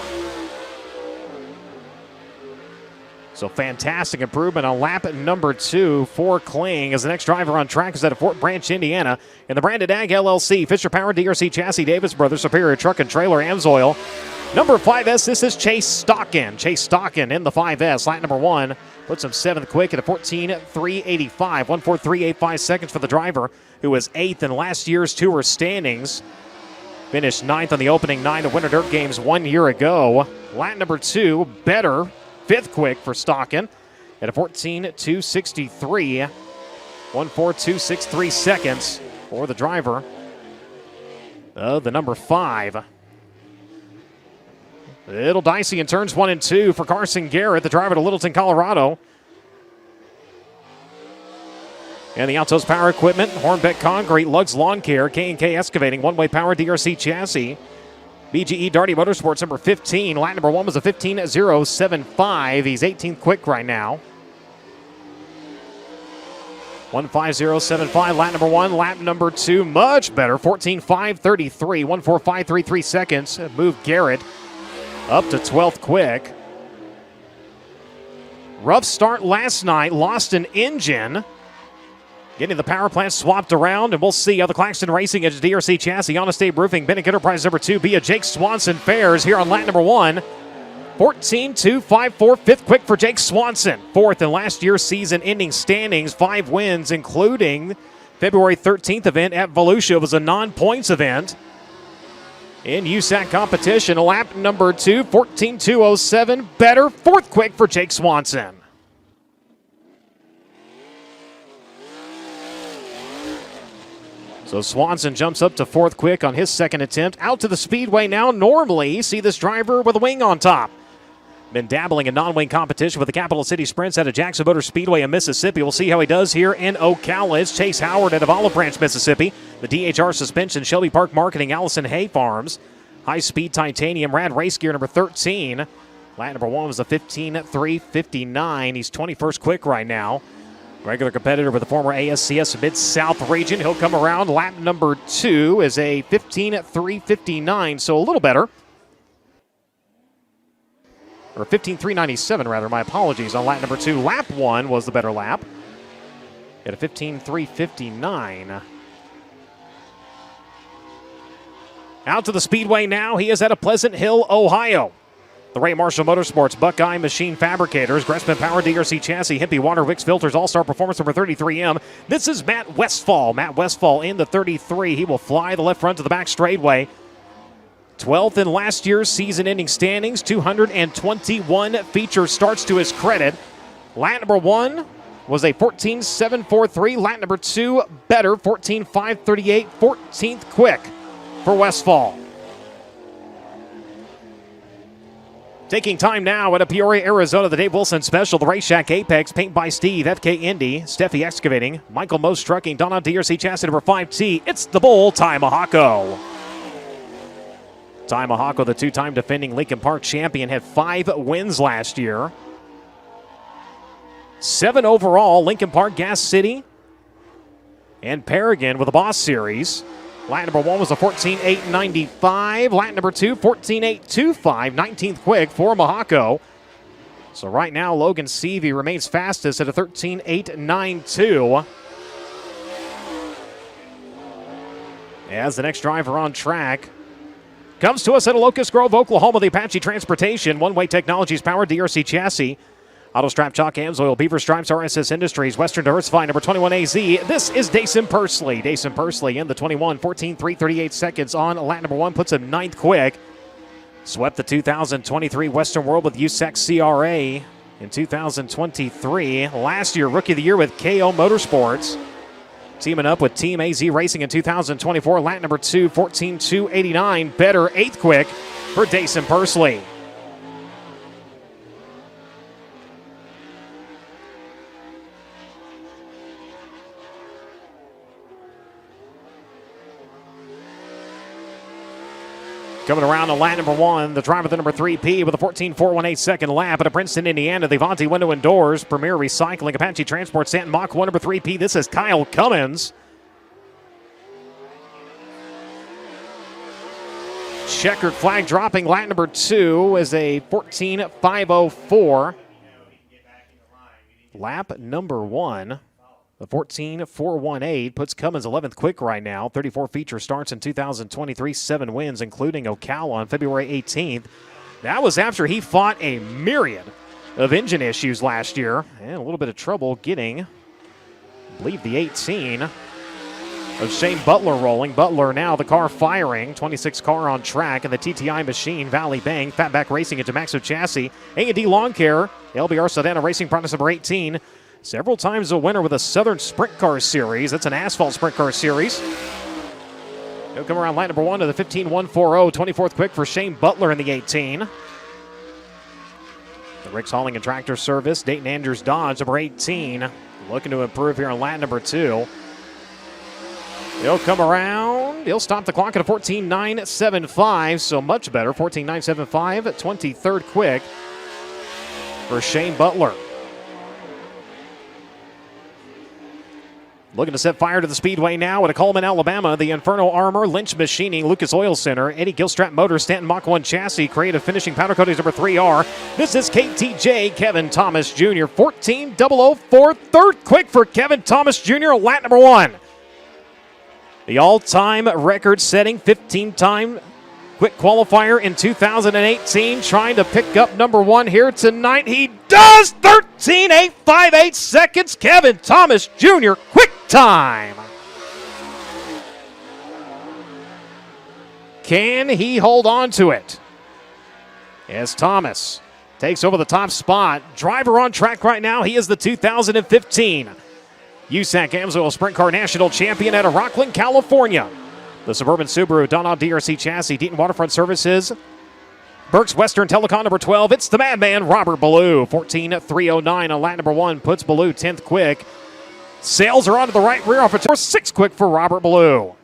So fantastic improvement on lap number 2 for Kling as the next driver on track is out of Fort Branch, Indiana. In the Branded Ag LLC, Fisher Power DRC Chassis, Davis Brothers, Superior Truck and Trailer, Amsoil. Number 5S, this is Chase Stockin. Chase Stockin in the 5S. Lap number 1 puts him 7th quick at a 14.385. 1.4385 seconds for the driver, who was 8th in last year's Tour standings. Finished 9th on the opening 9 of Winter Dirt Games 1 year ago. Lap number 2, better. 5th quick for Stockin at a 14.263. 1.4263 seconds for the driver of the number 5. A little dicey in turns 1 and 2 for Carson Garrett, the driver to Littleton, Colorado. And the Altos Power Equipment, Hornbeck Concrete, Lugs Lawn Care, K&K Excavating, One Way Power, DRC Chassis, BGE Darty Motorsports, number 15. Lap number 1 was a 15.075. He's 18th quick right now. 150.75, lap number 1. Lap number 2, much better, 14.533, 14533 seconds. Moved Garrett up to 12th quick. Rough start last night, lost an engine. Getting the power plant swapped around, and we'll see how the Claxton Racing Edge DRC Chassis, Honest Abe Roofing, Bennick Enterprise number 2, via Jake Swanson fares here on lap number 1. 14.254, fifth quick for Jake Swanson. Fourth in last year's season-ending standings, 5 wins, including February 13th event at Volusia. It was a non-points event. In USAC competition, lap number 2, 14.207, better. Fourth quick for Jake Swanson. So Swanson jumps up to 4th quick on his second attempt. Out to the Speedway now. Normally, see this driver with a wing on top. Been dabbling in non-wing competition with the Capital City Sprints out of Jackson Motor Speedway in Mississippi. We'll see how he does here in Ocala. It's Chase Howard out of Olive Branch, Mississippi. The DHR Suspension, Shelby Park Marketing, Allison Hay Farms. High-speed titanium, Rad Race Gear number 13. Lap number 1 was a 15.359. He's 21st quick right now. Regular competitor with the former ASCS Mid-South region. He'll come around. Lap number 2 is a 15.359, so a little better. Or 15.397, rather. My apologies on lap number 2. Lap 1 was the better lap. At a 15.359. Out to the Speedway now. He is at a Pleasant Hill, Ohio. The Ray Marshall Motorsports, Buckeye Machine Fabricators, Gressman Power, DRC Chassis, Hempy Water, Wicks Filters, All-Star Performance number 33M. This is Matt Westfall. Matt Westfall in the 33. He will fly the left front to the back straightaway. 12th in last year's season-ending standings, 221 feature starts to his credit. Lap number 1 was a 14.743. Lap number 2, better, 14.538, 14th quick for Westfall. Taking time now at a Peoria, Arizona, the Dave Wilson Special, the Race Shack Apex, Paint by Steve, FK Indy, Steffi Excavating, Michael Most Trucking, Donna DRC Chassis number 5T. It's the bull, Ty Mahako. Ty Mahako, the 2-time defending Lincoln Park champion, had 5 wins last year. 7 overall, Lincoln Park, Gas City, and Paragon with the Boss Series. Lap number 1 was a 14.895. Lap number 2, 14.825. 19th quick for Mahako. So right now, Logan Seavey remains fastest at a 13.892. As the next driver on track comes to us at Locust Grove, Oklahoma, the Apache Transportation, One Way Technologies Power, DRC Chassis, Auto Strap, Chalk, Amsoil, Beaver Stripes, RSS Industries, Western Diversify, number 21 AZ. This is Dason Pursley. Dason Pursley in the 21, 14.338 seconds on lap number 1, puts him 9th quick. Swept the 2023 Western World with USAC CRA in 2023. Last year, Rookie of the Year with KO Motorsports. Teaming up with Team AZ Racing in 2024. Lap number 2, 14.289. Better, 8th quick for Dason Pursley. Coming around on lap number 1, the driver, the number 3P with a 14.418 second lap at Princeton, Indiana. The Avanti Window and Doors, Premier Recycling, Apache Transport, Stanton Mach 1, number 3P. This is Kyle Cummins. Checkered flag dropping. Lap number 2 is a 14.504. Lap number 1. The 14.418 puts Cummins 11th quick right now. 34 feature starts in 2023, 7 wins, including Ocala on February 18th. That was after he fought a myriad of engine issues last year and a little bit of trouble getting, I believe, the 18 of Shane Butler rolling. Butler now the car firing. 26 car on track, and the TTI machine, Valley Bang, Fatback Racing into Maxo Chassis, A&D Lawn Care, LBR Sedana Racing Partners number 18. Several times a winner with a Southern Sprint Car Series. That's an asphalt Sprint Car Series. He'll come around lap number 1 to the 15.140. 24th quick for Shane Butler in the 18. The Rick's Hauling and Tractor Service, Dayton Andrews Dodge, number 18. looking to improve here on lap number 2. He'll come around. He'll stop the clock at a 14.975, so much better. 14.975, 23rd quick for Shane Butler. Looking to set fire to the Speedway now at Ocala, Alabama. The Inferno Armor, Lynch Machining, Lucas Oil Center, Eddie Gilstrap Motors, Stanton Mach 1 Chassis, Creative Finishing, Powder Coatings number 3R. This is KTJ Kevin Thomas Jr. 14.004, third quick for Kevin Thomas Jr. lap number 1. The all-time record-setting 15-time quick qualifier in 2018, trying to pick up number 1 here tonight. He does! 13.858 seconds. Kevin Thomas Jr. quick time. Can he hold on to it? As Thomas takes over the top spot. Driver on track right now. He is the 2015 USAC Amsoil Sprint Car National Champion out of Rockland, California. The Suburban Subaru, Donald DRC Chassis, Deaton Waterfront Services, Burke's Western Telecom number 12. It's the madman, Robert Ballou. 14.309 on lap number 1. Puts Ballou 10th quick. Sails are onto the right rear off a 6th quick for Robert Ballou.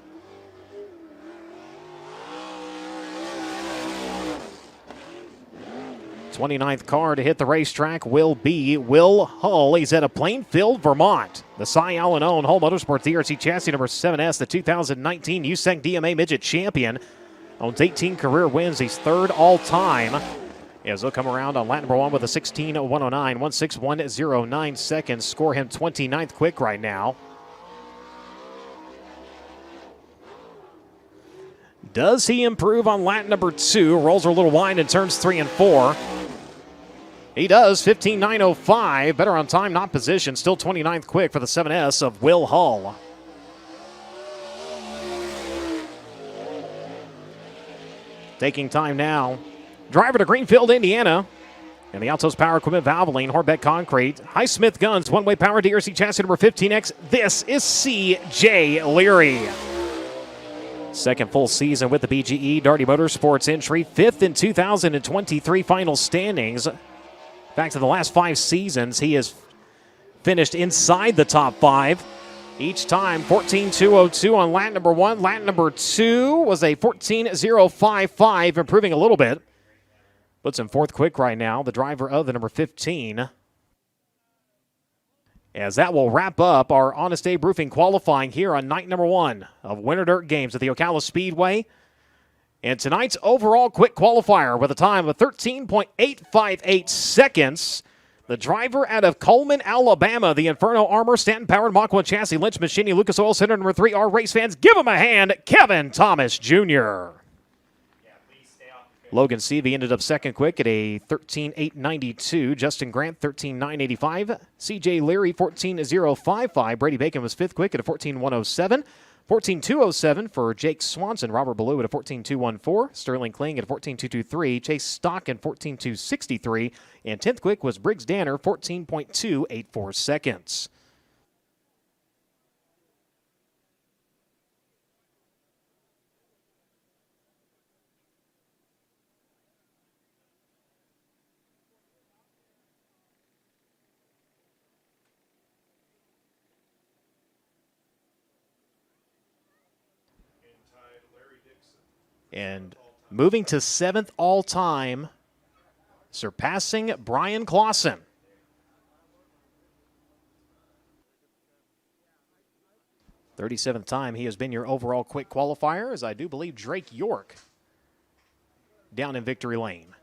The 29th car to hit the racetrack will be Will Hull. He's out of Plainfield, Vermont. The Cy Allen-owned Hull Motorsports DRC Chassis number 7S, the 2019 USAC DMA Midget Champion. Owns 18 career wins. He's third all-time. As he'll come around on lap number 1 with a 16.109, 161.09 seconds. Score him 29th quick right now. Does he improve on lap number 2? Rolls a little wide in turns 3 and 4. He does. 15.905. Better on time, not position. Still 29th quick for the 7S of Will Hull. Taking time now. Driver to Greenfield, Indiana. And the Altos Power Equipment, Valvoline, Horbeck Concrete, Highsmith Guns, one-way power DRC chassis number 15X. This is C.J. Leary. Second full season with the BGE. Darty Motorsports entry. 5th in 2023 final standings. Back to the last 5 seasons, he has finished inside the top 5. Each time, 14.202 on lap number 1. Lap number 2 was a 14.055, improving a little bit. Puts him 4th quick right now, the driver of the number 15. As that will wrap up our Honest Abe Roofing qualifying here on night number 1 of Winter Dirt Games at the Ocala Speedway. And tonight's overall quick qualifier with a time of 13.858 seconds. The driver out of Coleman, Alabama, the Inferno Armor, Stanton-powered Mach 1 chassis, Lynch Machining, Lucas Oil Center, number 3R. Race fans, give him a hand, Kevin Thomas Jr. Logan Seavey ended up second quick at a 13.892. Justin Grant, 13.985. C.J. Leary, 14.055. Brady Bacon was 5th quick at a 14.107. 14.207 for Jake Swanson. Robert Ballou at a 14.214. Sterling Kling at a 14.223. Chase Stockton, 14.263. And 10th quick was Briggs Danner, 14.284 seconds. And moving to 7th all-time, surpassing Brian Clausen. "37th time he has been your overall quick qualifier, as I do believe Drake York down in victory lane.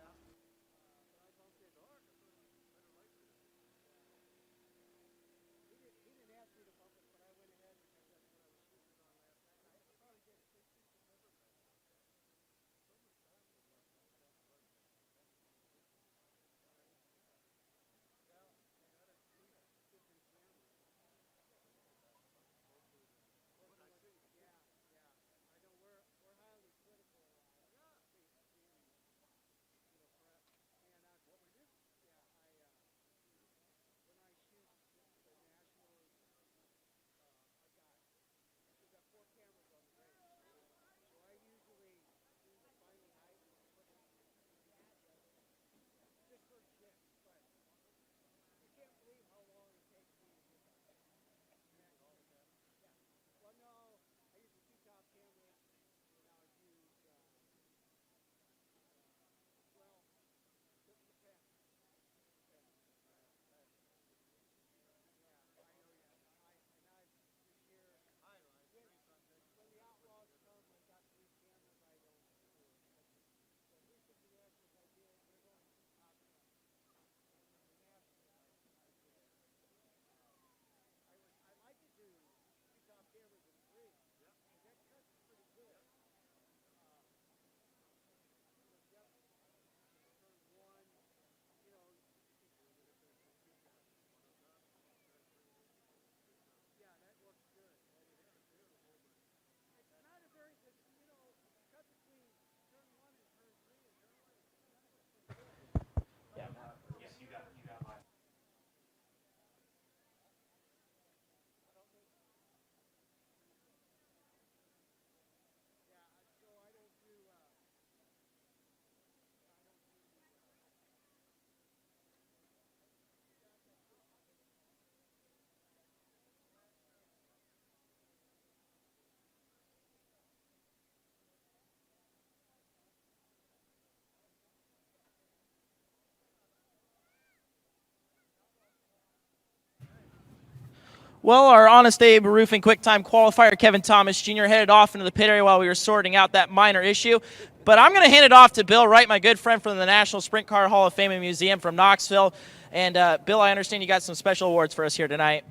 Well, our Honest Abe Roofing QuickTime qualifier, Kevin Thomas Jr., headed off into the pit area while we were sorting out that minor issue. But I'm going to hand it off to Bill Wright, my good friend from the National Sprint Car Hall of Fame and Museum from Knoxville. And Bill, I understand you got some special awards for us here tonight.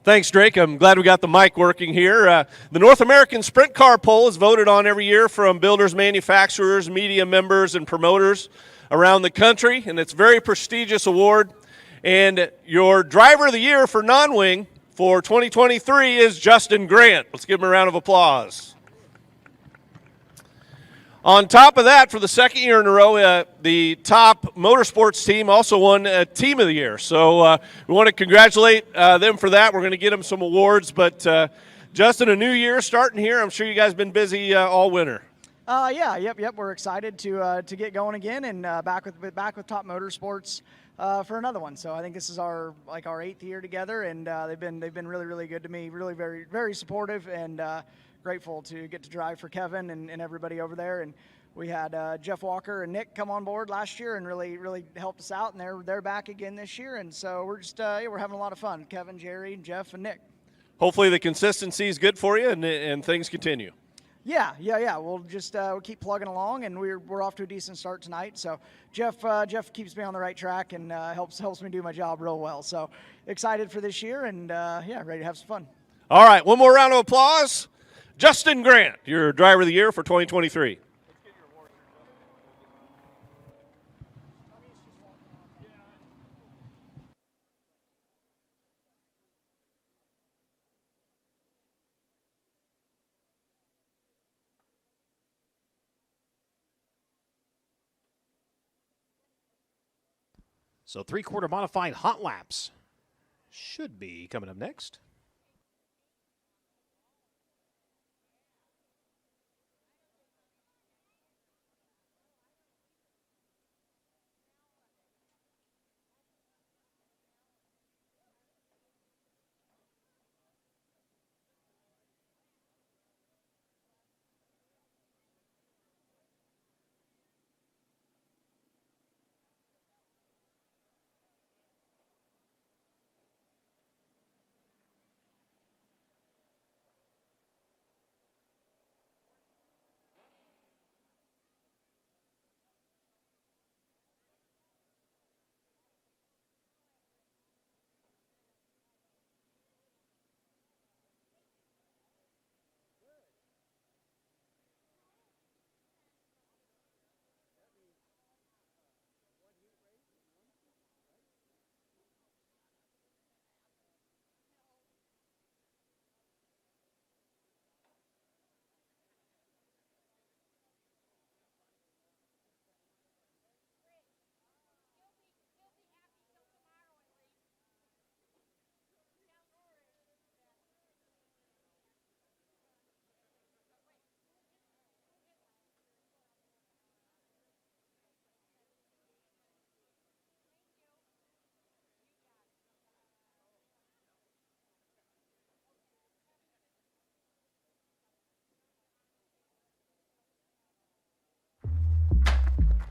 Thanks, Drake. I'm glad we got the mic working here. The North American Sprint Car Poll is voted on every year from builders, manufacturers, media members, and promoters around the country, and it's a very prestigious award. And your driver of the year for non-wing for 2023 is Justin Grant. Let's give him a round of applause. On top of that, for the second year in a row, the top motorsports team also won Team of the Year. So we want to congratulate them for that. We're going to get them some awards. But Justin, a new year starting here. I'm sure you guys have been busy all winter. Yep. We're excited to get going again and back with Top Motorsports for another one. So I think this is our 8th year together, and they've been really good to me. Really very very supportive, and grateful to get to drive for Kevin and everybody over there. And we had Jeff Walker and Nick come on board last year and really helped us out, and they're back again this year. And so we're just we're having a lot of fun. Kevin, Jerry, Jeff, and Nick. Hopefully the consistency is good for you and things continue. Yeah. We'll just we'll keep plugging along, and we're off to a decent start tonight. So Jeff keeps me on the right track and helps me do my job real well. So excited for this year, and ready to have some fun. All right, one more round of applause. Justin Grant, your driver of the year for 2023. So 3/4 modified hot laps should be coming up next.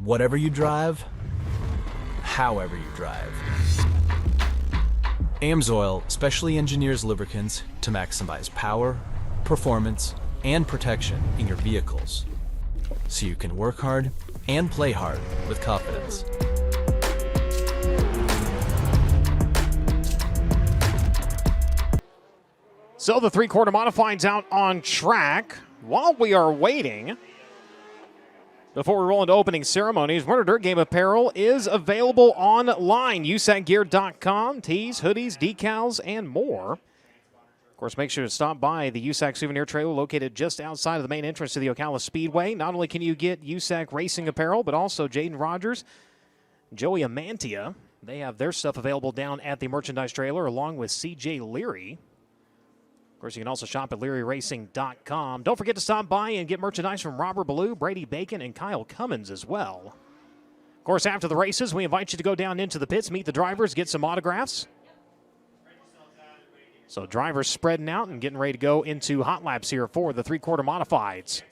Whatever you drive, however you drive. AMSOIL specially engineers lubricants to maximize power, performance, and protection in your vehicles, so you can work hard and play hard with confidence. So the 3/4 modifieds out on track. While we are waiting, before we roll into opening ceremonies, Winter Dirt Game apparel is available online. USACgear.com, tees, hoodies, decals, and more. Of course, make sure to stop by the USAC souvenir trailer located just outside of the main entrance to the Ocala Speedway. Not only can you get USAC racing apparel, but also Jaden Rogers, Joey Amantia. They have their stuff available down at the merchandise trailer, along with CJ Leary. Of course, you can also shop at LearyRacing.com. Don't forget to stop by and get merchandise from Robert Ballou, Brady Bacon, and Kyle Cummins as well. Of course, after the races, we invite you to go down into the pits, meet the drivers, get some autographs. So drivers spreading out and getting ready to go into hot laps here for the 3/4 modifieds.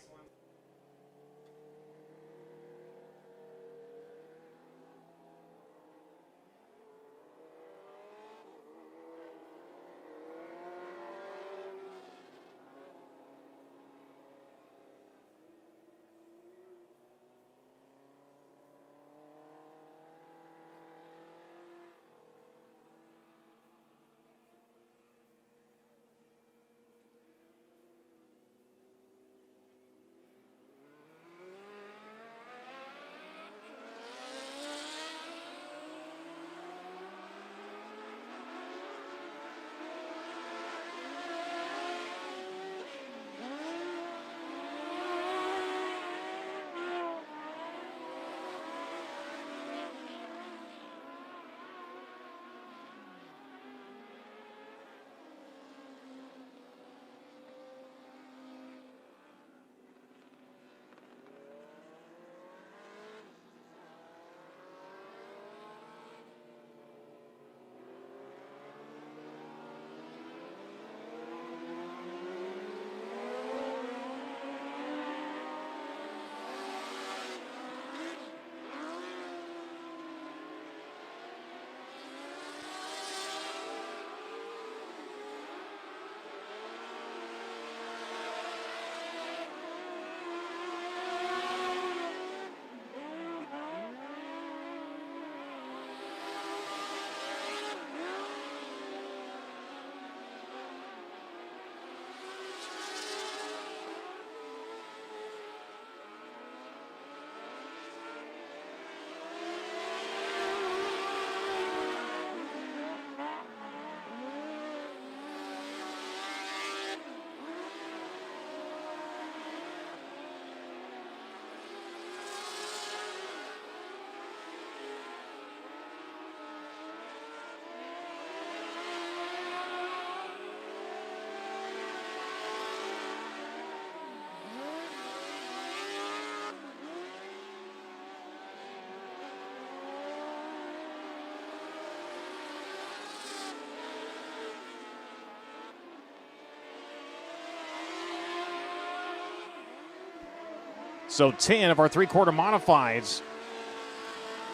So 10 of our three-quarter modifieds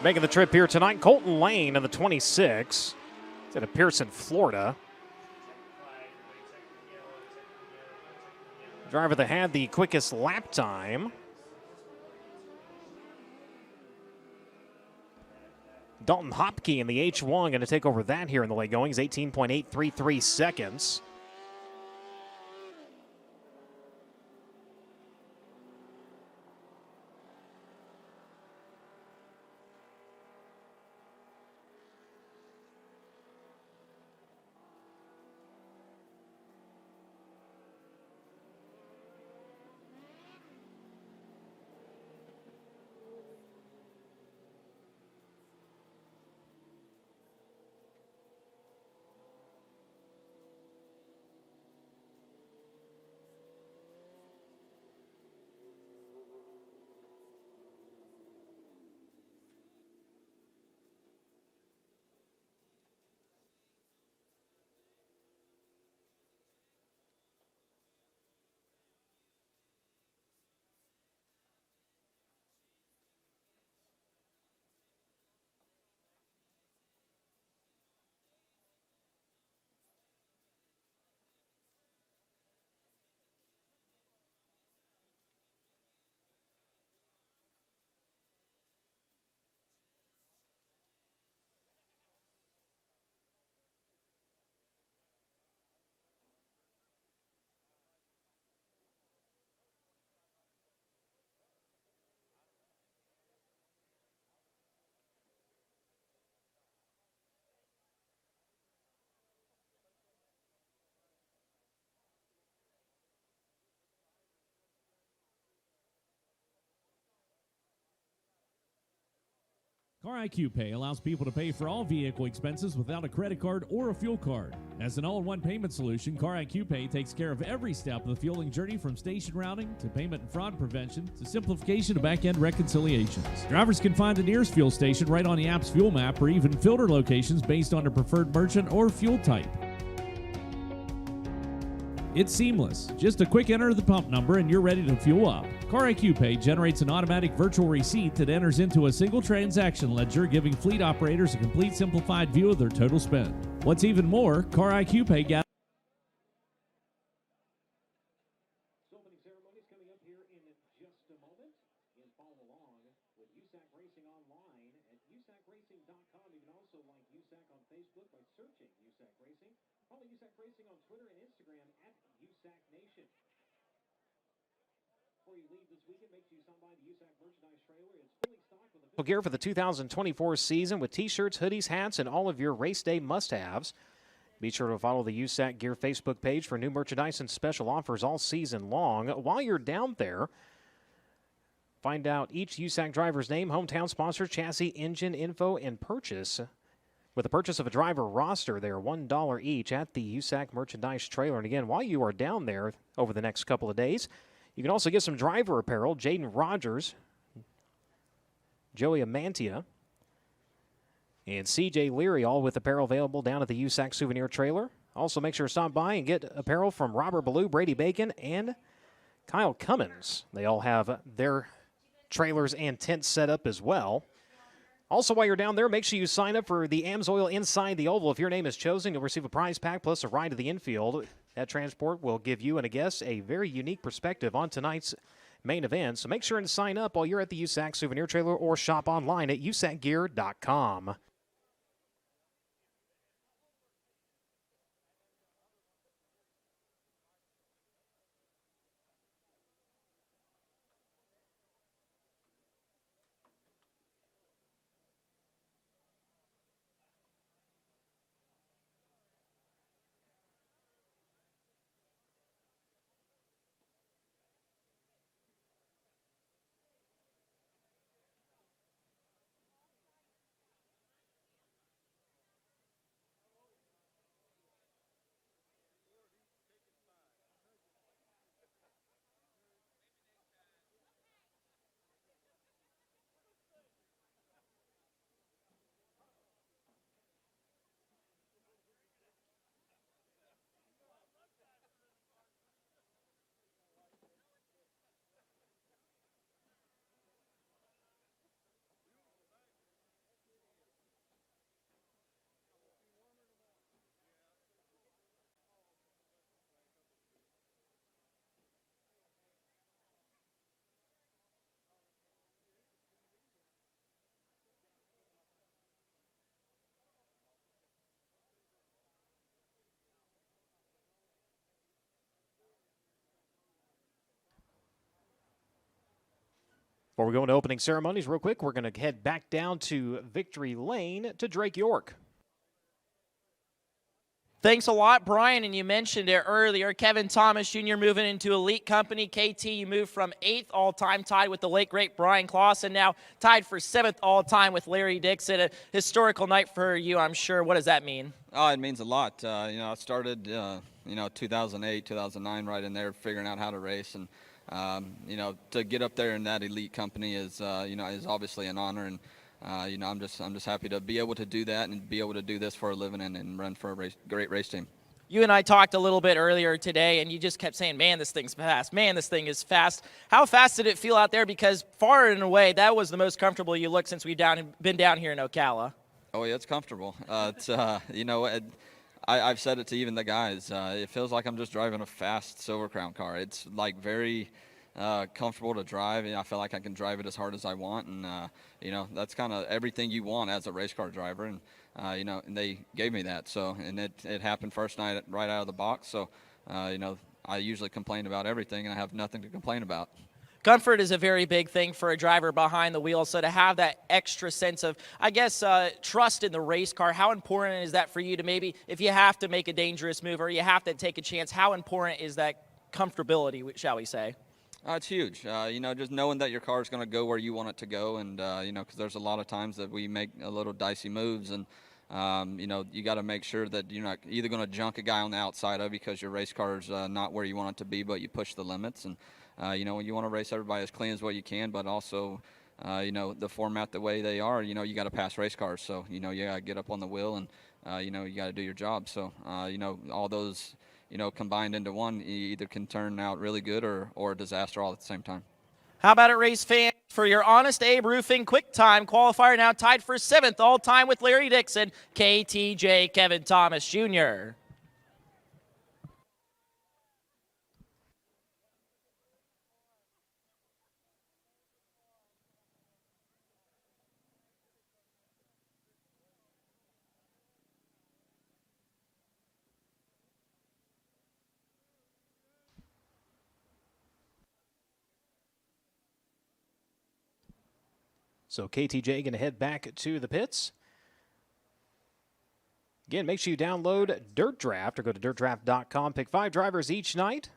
making the trip here tonight. Colton Lane in the 26. It's out of Pearson, Florida. Driver that had the quickest lap time. Dalton Hopke in the H1 going to take over that here in the late goings. 18.833 seconds. Car IQ Pay allows people to pay for all vehicle expenses without a credit card or a fuel card. As an all-in-one payment solution, Car IQ Pay takes care of every step of the fueling journey, from station routing to payment and fraud prevention to simplification to back-end reconciliations. Drivers can find the nearest fuel station right on the app's fuel map, or even filter locations based on their preferred merchant or fuel type. It's seamless. Just a quick enter of the pump number and you're ready to fuel up. Car IQ Pay generates an automatic virtual receipt that enters into a single transaction ledger, giving fleet operators a complete simplified view of their total spend. What's even more, Car IQ Pay got Opening ceremonies coming up here in just a moment. And follow along with USAC Racing online at USACRacing.com. You can also like USAC on Facebook by searching USAC Racing. Follow USAC Racing on Twitter and Instagram at USAC Nation. Before you leave this weekend, make sure you stop by the USAC merchandise trailer. It's fully stocked with gear for the 2024 season with t-shirts, hoodies, hats, and all of your race day must-haves. Be sure to follow the USAC Gear Facebook page for new merchandise and special offers all season long. While you're down there, find out each USAC driver's name, hometown sponsor, chassis, engine info, and purchase. With the purchase of a driver roster, they are $1 each at the USAC merchandise trailer. And again, while you are down there over the next couple of days, you can also get some driver apparel. Jaden Rogers, Joey Amantia, and C.J. Leary, all with apparel available down at the USAC souvenir trailer. Also, make sure to stop by and get apparel from Robert Ballou, Brady Bacon, and Kyle Cummins. They all have their trailers and tents set up as well. Also, while you're down there, make sure you sign up for the AMSOIL Inside the Oval. If your name is chosen, you'll receive a prize pack plus a ride to the infield. That transport will give you and a guest a very unique perspective on tonight's main event. So make sure to sign up while you're at the USAC souvenir trailer or shop online at usacgear.com. Before we go into opening ceremonies, real quick, we're going to head back down to Victory Lane to Drake York. Thanks a lot, Brian, and you mentioned it earlier. Kevin Thomas Jr. moving into elite company. KT, you moved from 8th all-time, tied with the late, great Brian Clausen, now tied for 7th all-time with Larry Dixon. A historical night for you, I'm sure. What does that mean? Oh, it means a lot. I started, 2008, 2009, right in there, figuring out how to race, and to get up there in that elite company is obviously an honor, and I'm just happy to be able to do that and be able to do this for a living and run for a great race team. You and I talked a little bit earlier today, and you just kept saying, man, this thing's fast. Man, this thing is fast. How fast did it feel out there? Because far and away, that was the most comfortable you looked since we've been down here in Ocala. Oh, yeah, it's comfortable. I've said it to even the guys. It feels like I'm just driving a fast Silver Crown car. It's like very comfortable to drive. I feel like I can drive it as hard as I want, and that's kind of everything you want as a race car driver. And and they gave me that. So, and it happened first night right out of the box. So, I usually complain about everything, and I have nothing to complain about. Comfort is a very big thing for a driver behind the wheel, so to have that extra sense of, I guess, trust in the race car, how important is that for you to maybe, if you have to make a dangerous move or you have to take a chance, how important is that comfortability, shall we say? It's huge. Just knowing that your car is going to go where you want it to go, and because there's a lot of times that we make a little dicey moves, and you got to make sure that you're not either going to junk a guy on the outside of because your race car is not where you want it to be, but you push the limits, and you want to race everybody as clean as what you can, but also the format the way they are, you got to pass race cars, so you got to get up on the wheel, and you got to do your job. So all those combined into one, either can turn out really good or a disaster all at the same time. How about it, race fans? For your Honest Abe Roofing Quick Time qualifier, now tied for 7th all-time with Larry Dixon, KTJ Kevin Thomas Jr. So KTJ going to head back to the pits. Again, make sure you download Dirt Draft or go to dirtdraft.com. Pick 5 drivers each night.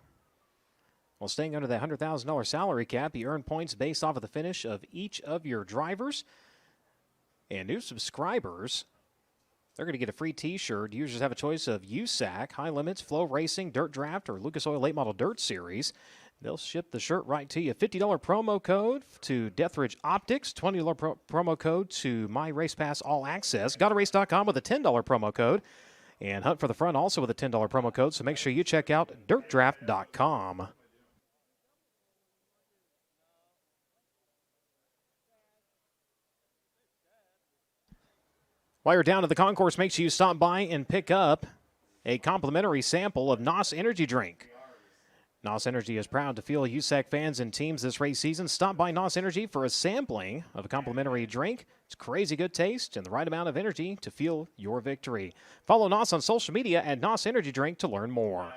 While staying under that $100,000 salary cap, you earn points based off of the finish of each of your drivers. And new subscribers, they're going to get a free T-shirt. Users have a choice of USAC, High Limits, FloRacing, Dirt Draft, or Lucas Oil Late Model Dirt Series. They'll ship the shirt right to you. $50 promo code to Deathridge Optics, $20 promo code to My Race Pass All Access. GottaRace.com with a $10 promo code. And Hunt for the Front also with a $10 promo code. So make sure you check out dirtdraft.com. While you're down at the concourse, make sure you stop by and pick up a complimentary sample of NOS Energy Drink. NOS Energy is proud to fuel USAC fans and teams this race season. Stop by NOS Energy for a sampling of a complimentary drink. It's crazy good taste and the right amount of energy to fuel your victory. Follow NOS on social media at NOS Energy Drink to learn more.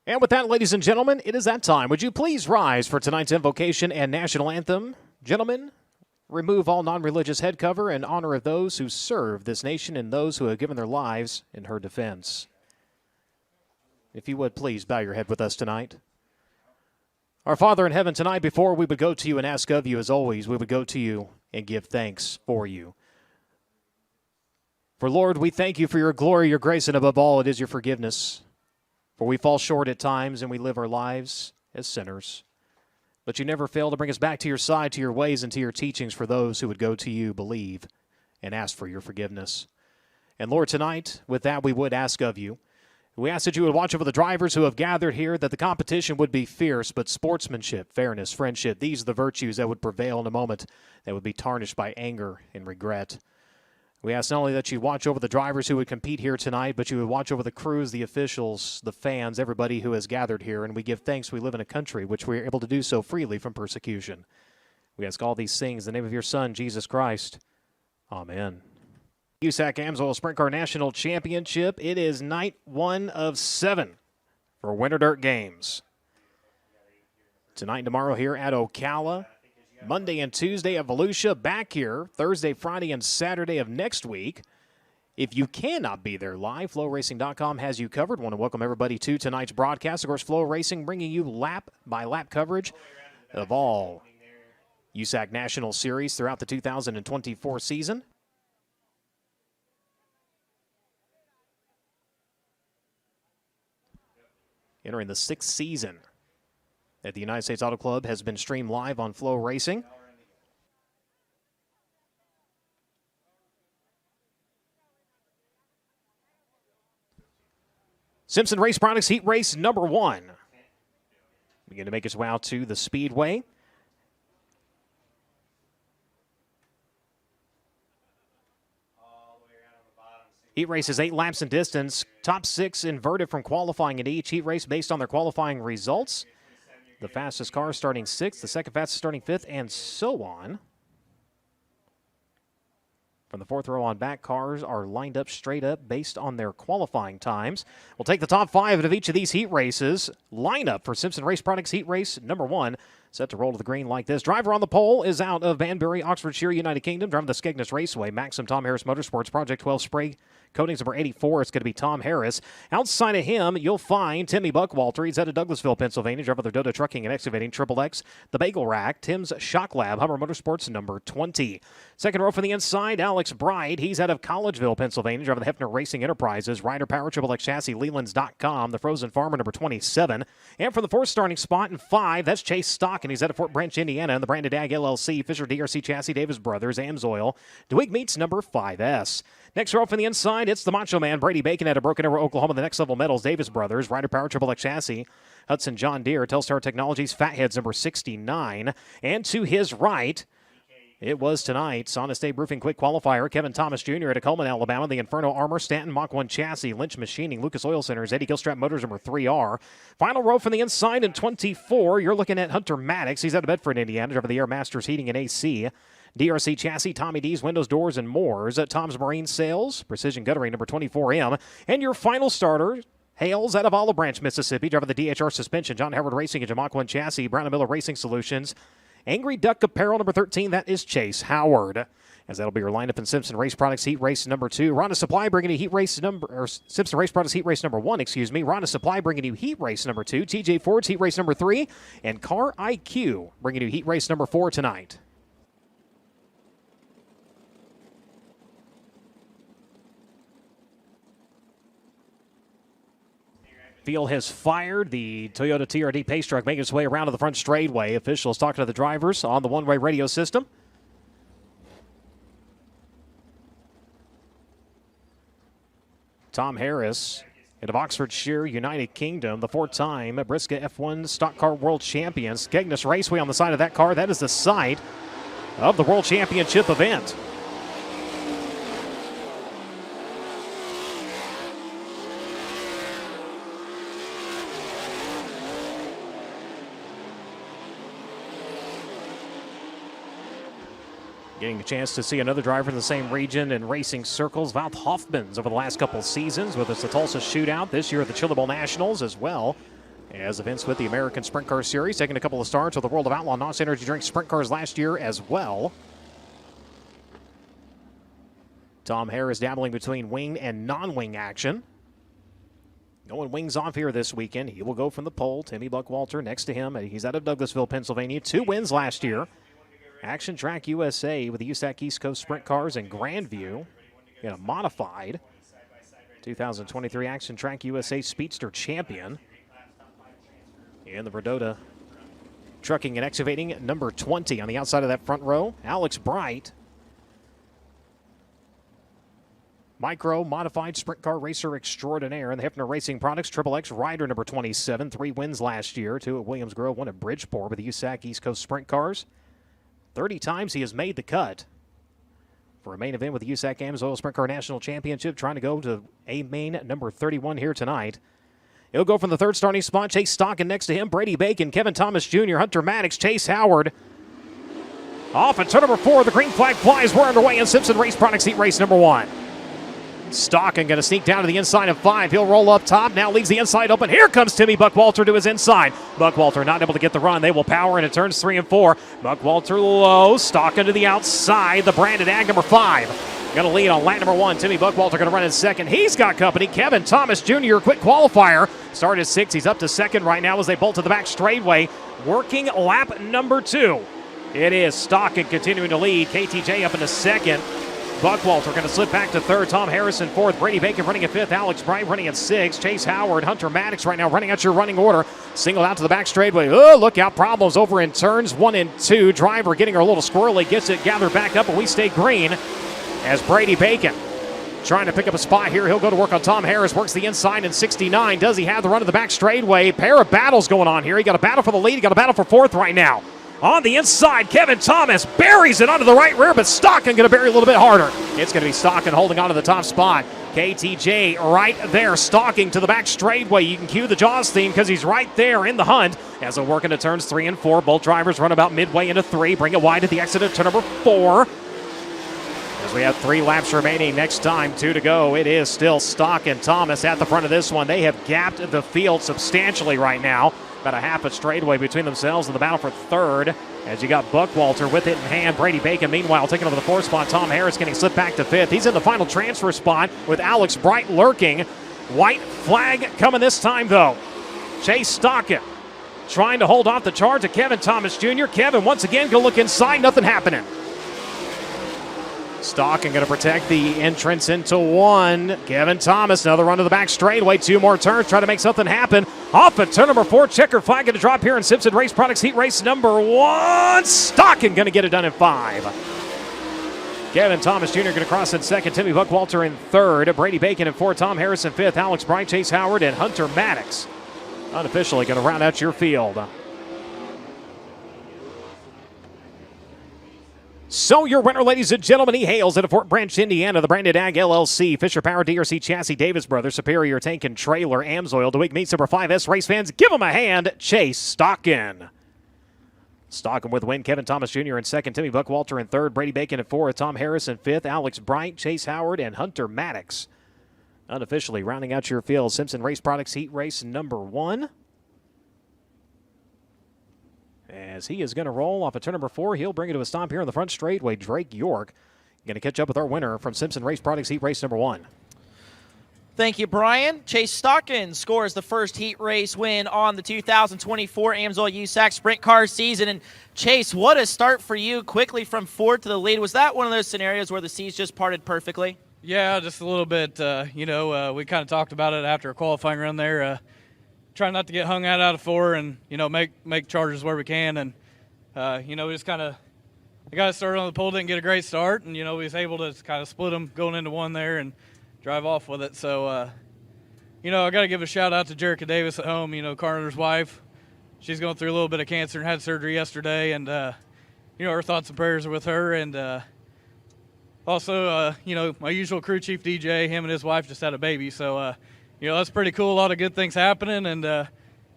And with that, ladies and gentlemen, it is that time. Would you please rise for tonight's invocation and national anthem? Gentlemen, remove all non-religious head cover in honor of those who serve this nation and those who have given their lives in her defense. If you would, please bow your head with us tonight. Our Father in heaven, tonight, before we would go to you and ask of you, as always, we would go to you and give thanks for you. For, Lord, we thank you for your glory, your grace, and above all, it is your forgiveness. For we fall short at times and we live our lives as sinners. But you never fail to bring us back to your side, to your ways, and to your teachings for those who would go to you, believe, and ask for your forgiveness. And Lord, tonight, with that, we would ask of you. We ask that you would watch over the drivers who have gathered here, that the competition would be fierce, but sportsmanship, fairness, friendship, these are the virtues that would prevail in a moment that would be tarnished by anger and regret. We ask not only that you watch over the drivers who would compete here tonight, but you would watch over the crews, the officials, the fans, everybody who has gathered here. And we give thanks we live in a country which we are able to do so freely from persecution. We ask all these things in the name of your Son, Jesus Christ. Amen. USAC AMSOIL Sprint Car National Championship. It is night 1 of 7 for Winter Dirt Games. Tonight and tomorrow here at Ocala. Monday and Tuesday at Volusia, back here Thursday, Friday, and Saturday of next week. If you cannot be there live, FloRacing.com has you covered. Want to welcome everybody to tonight's broadcast. Of course, FloRacing bringing you lap-by-lap coverage of all USAC National Series throughout the 2024 season. Entering the 6th season at the United States Auto Club has been streamed live on FloRacing. Simpson Race Products Heat Race number 1. Begin to make its way out to the Speedway. Heat race is 8 laps in distance. Top 6 inverted from qualifying in each heat race based on their qualifying results. The fastest car starting 6th, the second fastest starting 5th, and so on. From the 4th row on back, cars are lined up straight up based on their qualifying times. We'll take the top 5 of each of these heat races. Lineup for Simpson Race Products Heat Race number 1. Set to roll to the green like this. Driver on the pole is out of Banbury, Oxfordshire, United Kingdom. Driving the Skegness Raceway, Maxim Tom Harris Motorsports, Project 12 Spray Coatings number 84. It's going to be Tom Harris. Outside of him, you'll find Timmy Buckwalter. He's out of Douglasville, Pennsylvania. Driving the Dota Trucking and Excavating, Triple X, the Bagel Rack, Tim's Shock Lab, Hummer Motorsports number 20. Second row from the inside, Alex Bride. He's out of Collegeville, Pennsylvania. Driving the Hefner Racing Enterprises, Rider Power, Triple X Chassis, Lelands.com, the Frozen Farmer number 27. And for the 4th starting spot in 5, that's Chase Stock, and he's out of Fort Branch, Indiana. And the Branded Ag LLC, Fisher DRC Chassis, Davis Brothers, AMSOIL, Dwig Meats number 5S. Next row from the inside, it's the Macho Man, Brady Bacon out of Broken Arrow, Oklahoma. The Next Level Metals, Davis Brothers, Rider Power, Triple X Chassis, Hudson John Deere, Telstar Technologies, Fatheads number 69. And to his right, it was tonight's Honest Abe Roofing Quick Qualifier, Kevin Thomas Jr. at Coleman, Alabama. The Inferno Armor, Stanton Mach 1 Chassis, Lynch Machining, Lucas Oil Centers, Eddie Gilstrap Motors number 3R. Final row from the inside in 24, you're looking at Hunter Maddox. He's out of Bedford, Indiana, driving the Air Masters Heating and AC. DRC Chassis, Tommy D's Windows, Doors, and More's. Tom's Marine Sales, Precision Guttering number 24M. And your final starter, Hales out of Olive Branch, Mississippi, driving the DHR Suspension, John Howard Racing, and Mach 1 Chassis, Brown & Miller Racing Solutions. Angry Duck Apparel number 13, that is Chase Howard. As that'll be your lineup in Simpson Race Products Heat Race number 2. Ronda Supply bringing you Heat Race number, or Simpson Race Products Heat Race number 1, Ronda Supply bringing you Heat Race number 2. TJ Ford's Heat Race number 3. And Car IQ bringing you Heat Race number 4 tonight. Field has fired. The Toyota TRD pace truck making its way around to the front straightaway. Officials talking to the drivers on the one-way radio system. Tom Harris out of Oxfordshire, United Kingdom, the 4-time Briska F1 Stock Car World Champion. Skegness Raceway on the side of that car. That is the site of the World Championship event. Getting a chance to see another driver in the same region in racing circles, Wout Hoffmans, over the last couple of seasons, with us the Tulsa Shootout, this year at the Chili Bowl Nationals, as well as events with the American Sprint Car Series, taking a couple of starts with the World of Outlaw NOS Energy Drink Sprint Cars last year as well. Tom Harris dabbling between wing and non-wing action. Going wings off here this weekend. He will go from the pole. Timmy Buckwalter next to him. He's out of Douglasville, Pennsylvania. 2 wins last year. Action Track USA with the USAC East Coast Sprint Cars in Grandview in a modified 2023 Action Track USA Speedster Champion. And the Verdota Trucking and Excavating number 20 on the outside of that front row. Alex Bright, Micro Modified Sprint Car Racer Extraordinaire, and the Hefner Racing Products Triple X Rider number 27. 3 wins last year, 2 at Williams Grove, 1 at Bridgeport with the USAC East Coast Sprint Cars. 30 times he has made the cut. for a main event with the USAC AMSOIL Sprint Car National Championship, trying to go to a main number 31 here tonight. He'll go from the third starting spot. Chase Stockin next to him. Brady Bacon, Kevin Thomas Jr., Hunter Maddox, Chase Howard. Off at turn number 4, the green flag flies. We're underway in Simpson Race Products Heat Race number 1. Stockin going to sneak down to the inside of 5. He'll roll up top. Now leaves the inside open. Here comes Timmy Buckwalter to his inside. Buckwalter not able to get the run. They will power into turns 3 and 4. Buckwalter low. Stockin to the outside. The branded ag number 5. Going to lead on lap number 1. Timmy Buckwalter going to run in second. He's got company. Kevin Thomas Jr., quick qualifier. Started 6. He's up to second right now as they bolt to the back straightway. Working lap number 2. It is Stockin continuing to lead. KTJ up into second. Buckwalter going to slip back to third. Tom Harrison fourth. Brady Bacon running at fifth. Alex Bright running at sixth. Chase Howard, Hunter Maddox right now running out your running order. Singled out to the back straightaway. Oh, look out. Problems over in turns 1 and 2. Driver getting her a little squirrely. Gets it gathered back up, and we stay green as Brady Bacon trying to pick up a spot here. He'll go to work on Tom Harris. Works the inside in 69. Does he have the run to the back straightaway? Pair of battles going on here. He got a battle for the lead. He got a battle for fourth right now. On the inside, Kevin Thomas buries it onto the right rear, but Stockin going to bury a little bit harder. It's going to be Stockin holding on to the top spot. KTJ right there, stalking to the back straightaway. You can cue the Jaws theme because he's right there in the hunt. As they work into turns 3 and 4, both drivers run about midway into 3. Bring it wide at the exit of turn number 4. As we have 3 laps remaining, next time 2 to go. It is still Stockin Thomas at the front of this one. They have gapped the field substantially right now. About a half a straightaway between themselves in the battle for third. As you got Buckwalter with it in hand. Brady Bacon, meanwhile, taking over the 4th spot. Tom Harris getting slipped back to 5th. He's in the final transfer spot with Alex Bright lurking. White flag coming this time, though. Chase Stockin trying to hold off the charge of Kevin Thomas Jr. Kevin, once again, go look inside. Nothing happening. Stockin going to protect the entrance into 1. Kevin Thomas, another run to the back straightaway. 2 more turns, try to make something happen. Off at turn number 4, checker flag going to drop here in Simpson Race Products Heat Race number 1. Stockin going to get it done in 5. Kevin Thomas Jr. going to cross in second. Timmy Buckwalter in third. Brady Bacon in 4th. Tom Harris in 5th. Alex Bright, Chase Howard, and Hunter Maddox unofficially going to round out your field. So your winner, ladies and gentlemen, he hails out of Fort Branch, Indiana, the Branded Ag LLC, Fisher Power DRC Chassis, Davis Brothers, Superior Tank and Trailer, AMSOIL, DeWitt Meats number 5S. Race fans, give him a hand. Chase Stockin. Stockin with the win. Kevin Thomas Jr. in second. Timmy Buckwalter in third. Brady Bacon in 4th. Tom Harris in 5th. Alex Bright, Chase Howard, and Hunter Maddox unofficially rounding out your field. Simpson Race Products Heat Race number 1. As he is going to roll off of turn number 4, he'll bring it to a stop here in the front straightaway. Drake York going to catch up with our winner from Simpson Race Products Heat Race number 1. Thank you, Brian. Chase Stockin scores the first heat race win on the 2024 AMSOIL USAC Sprint Car season. And Chase, what a start for you, quickly from 4th to the lead. Was that one of those scenarios where the seas just parted perfectly? Yeah, just a little bit. We kind of talked about it after a qualifying run there. Trying not to get hung out of 4 and, make charges where we can. And, we just kind of got started on the pole, didn't get a great start. And, we was able to kind of split them going into 1 there and drive off with it. So, I got to give a shout out to Jerica Davis at home, Carter's wife. She's going through a little bit of cancer and had surgery yesterday. And, her thoughts and prayers are with her. And also, my usual crew chief, DJ, him and his wife just had a baby. So, that's pretty cool. A lot of good things happening, and,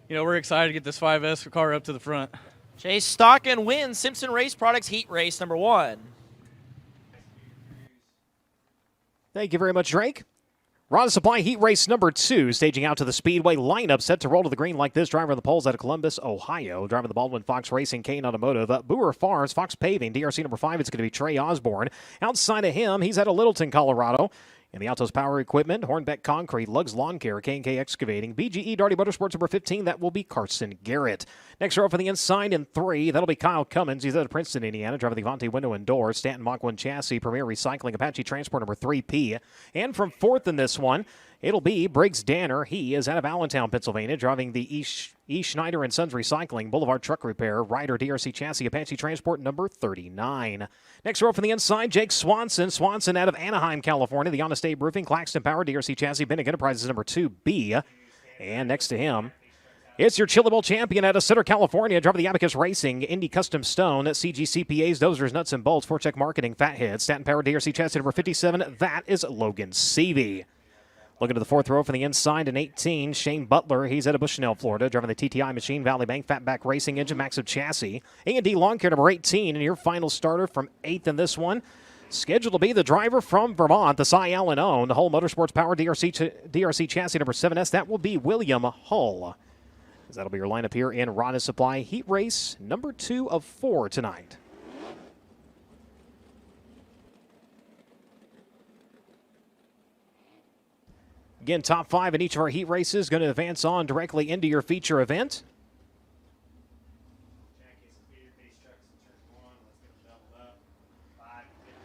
we're excited to get this 5S car up to the front. Chase Stockin wins Simpson Race Products Heat Race number 1. Thank you very much, Drake. Ron Supply Heat Race number 2, staging out to the Speedway. Lineup set to roll to the green like this. Driver on the poles out of Columbus, Ohio. Driving the Baldwin Fox Racing, Kane Automotive. Boer Farms, Fox Paving, DRC number 5. It's going to be Trey Osborne. Outside of him, he's out of Littleton, Colorado. And the Altos Power Equipment, Hornbeck Concrete, Lugs Lawn Care, K&K Excavating, BGE Darty Motorsports number 15, that will be Carson Garrett. Next row for the inside in 3, that'll be Kyle Cummins. He's out of Princeton, Indiana, driving the Avante Window and Doors, Stanton Mach 1 Chassis, Premier Recycling, Apache Transport number 3P. And from 4th in this one, it'll be Briggs Danner. He is out of Allentown, Pennsylvania, driving the E. Schneider and Sons Recycling, Boulevard Truck Repair, Ryder DRC Chassis, Apache Transport number 39. Next row from the inside, Jake Swanson. Swanson out of Anaheim, California, the Honest Abe Roofing, Claxton Power, DRC Chassis, Bennick Enterprises number 2B. And next to him, It's your Chili Bowl champion out of Center, California. Driver of the Abacus Racing, Indy Custom Stone, CG CPAs, Dozers, Nuts and Bolts, Forecheck Marketing, Fathead, Statin Power, DRC chassis number 57. That is Logan Seavey. Looking to the fourth row from the inside in 18, Shane Butler. He's out of Bushnell, Florida, driving the TTI machine, Valley Bank, Fatback Racing Engine, Maxim chassis. A&D Lawn Care number 18, and your final starter from 8th in this one. Scheduled to be the driver from Vermont, the Cy Allen owned, the Hull Motorsports Power DRC chassis number 7S. That will be William Hull. That'll be your lineup here in Rod & Supply Heat Race number 2 of 4 tonight. Again, top 5 in each of our heat races going to advance on directly into your feature event.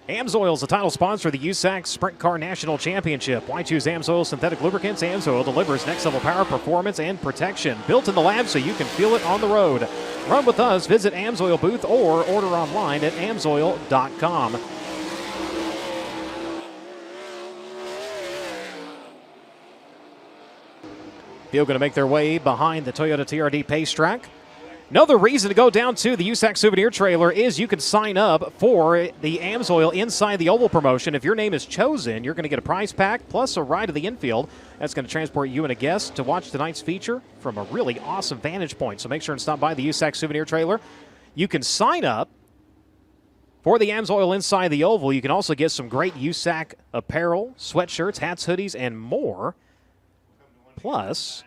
AMSOIL is the title sponsor of the USAC Sprint Car National Championship. Why choose AMSOIL synthetic lubricants? AMSOIL delivers next-level power, performance, and protection. Built in the lab so you can feel it on the road. Run with us. Visit AMSOIL booth or order online at amsoil.com. Field going to make their way behind the Toyota TRD Pace Track. Another reason to go down to the USAC Souvenir Trailer is you can sign up for the AMSOIL Inside the Oval promotion. If your name is chosen, you're going to get a prize pack plus a ride to the infield. That's going to transport you and a guest to watch tonight's feature from a really awesome vantage point. So make sure and stop by the USAC Souvenir Trailer. You can sign up for the AMSOIL Inside the Oval. You can also get some great USAC apparel, sweatshirts, hats, hoodies, and more. Plus,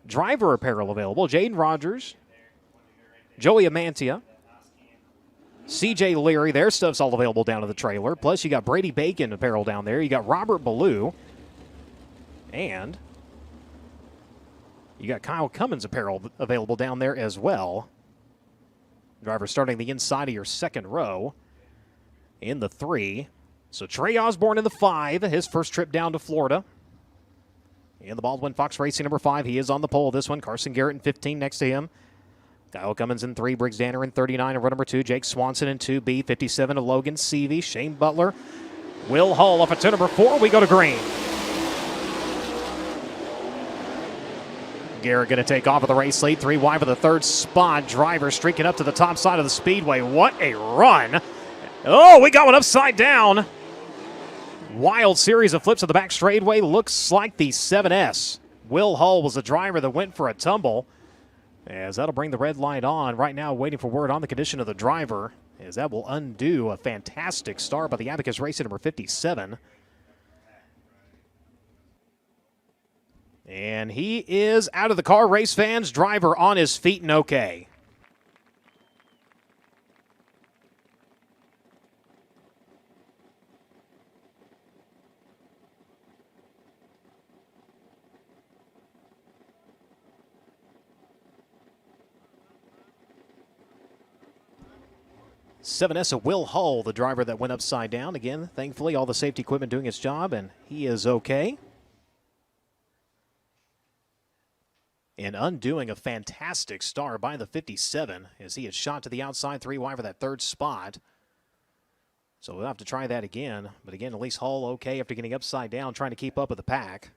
driver apparel available. Jaden Rogers, Joey Amantia, CJ Leary. Their stuff's all available down to the trailer. Plus, you got Brady Bacon apparel down there. You got Robert Ballou. And you got Kyle Cummins apparel available down there as well. Driver starting the inside of your second row in the 3. So Trey Osborne in the 5, his first trip down to Florida. And the Baldwin Fox Racing number 5, he is on the pole. This one, Carson Garrett in 15 next to him. Kyle Cummins in 3, Briggs Danner in 39 in row number 2, Jake Swanson in 2B, 57 of Logan Seavey, Shane Butler, Will Hull off at turn number 4. We go to green. Garrett going to take off of the race lead, 3 wide for the third spot. Driver streaking up to the top side of the speedway. What a run. Oh, we got one upside down. Wild series of flips of the back straightaway. Looks like the 7S. Will Hull was the driver that went for a tumble. As that'll bring the red light on. Right now waiting for word on the condition of the driver. As that will undo a fantastic start by the Abacus Racing number 57. And he is out of the car. Race fans, driver on his feet and okay. Seven S of Will Hull, the driver that went upside down. Again, thankfully, all the safety equipment doing its job, and he is okay. And undoing a fantastic start by the 57 as he is shot to the outside, 3 wide for that third spot. So we'll have to try that again. But again, at least Hull okay after getting upside down, trying to keep up with the pack.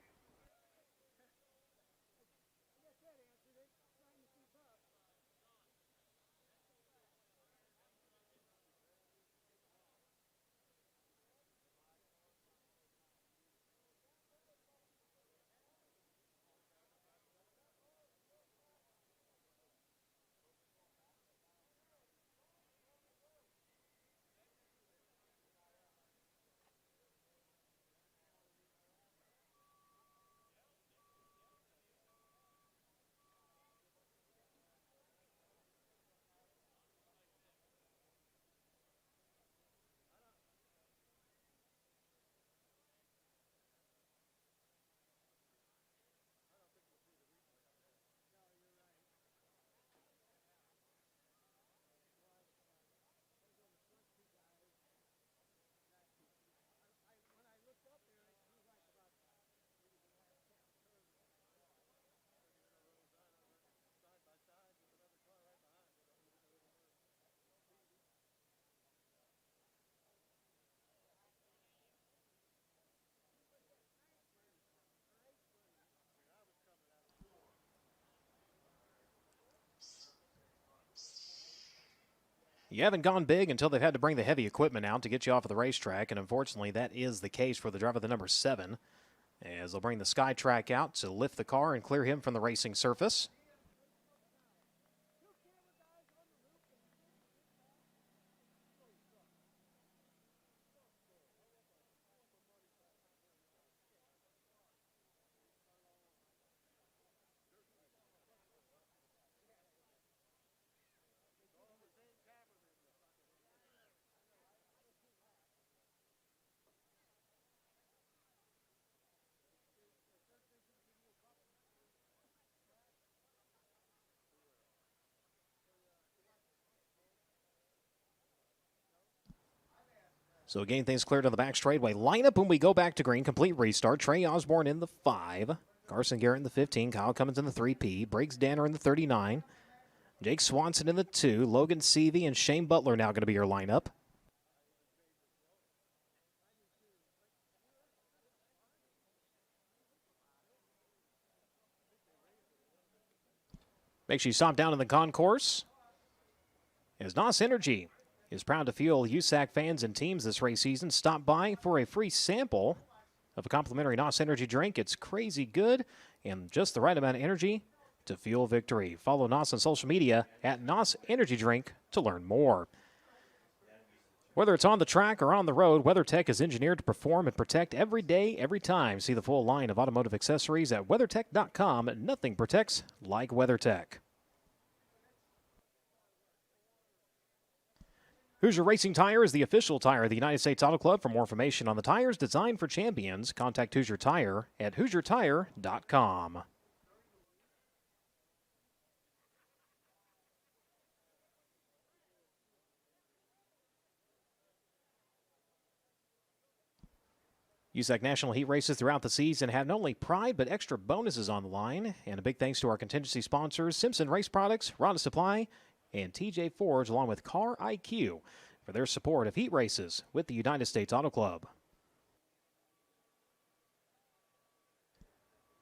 You haven't gone big until they've had to bring the heavy equipment out to get you off of the racetrack, and unfortunately that is the case for the driver, the number 7, as they'll bring the SkyTrack out to lift the car and clear him from the racing surface. So again, things cleared on the back straightaway. Lineup when we go back to green. Complete restart. Trey Osborne in the 5. Carson Garrett in the 15. Kyle Cummins in the 3P. Briggs Danner in the 39. Jake Swanson in the 2. Logan Seavey and Shane Butler now going to be your lineup. Make sure you stop down in the concourse, as NOS Energy is proud to fuel USAC fans and teams this race season. Stop by for a free sample of a complimentary NOS Energy drink. It's crazy good and just the right amount of energy to fuel victory. Follow NOS on social media at NOS Energy Drink to learn more. Whether it's on the track or on the road, WeatherTech is engineered to perform and protect every day, every time. See the full line of automotive accessories at WeatherTech.com. Nothing protects like WeatherTech. Hoosier Racing Tire is the official tire of the United States Auto Club. For more information on the tires designed for champions, contact Hoosier Tire at HoosierTire.com. USAC National Heat races throughout the season have not only pride but extra bonuses on the line. And a big thanks to our contingency sponsors, Simpson Race Products, Rada Supply, and TJ Forge, along with Car IQ, for their support of heat races with the United States Auto Club.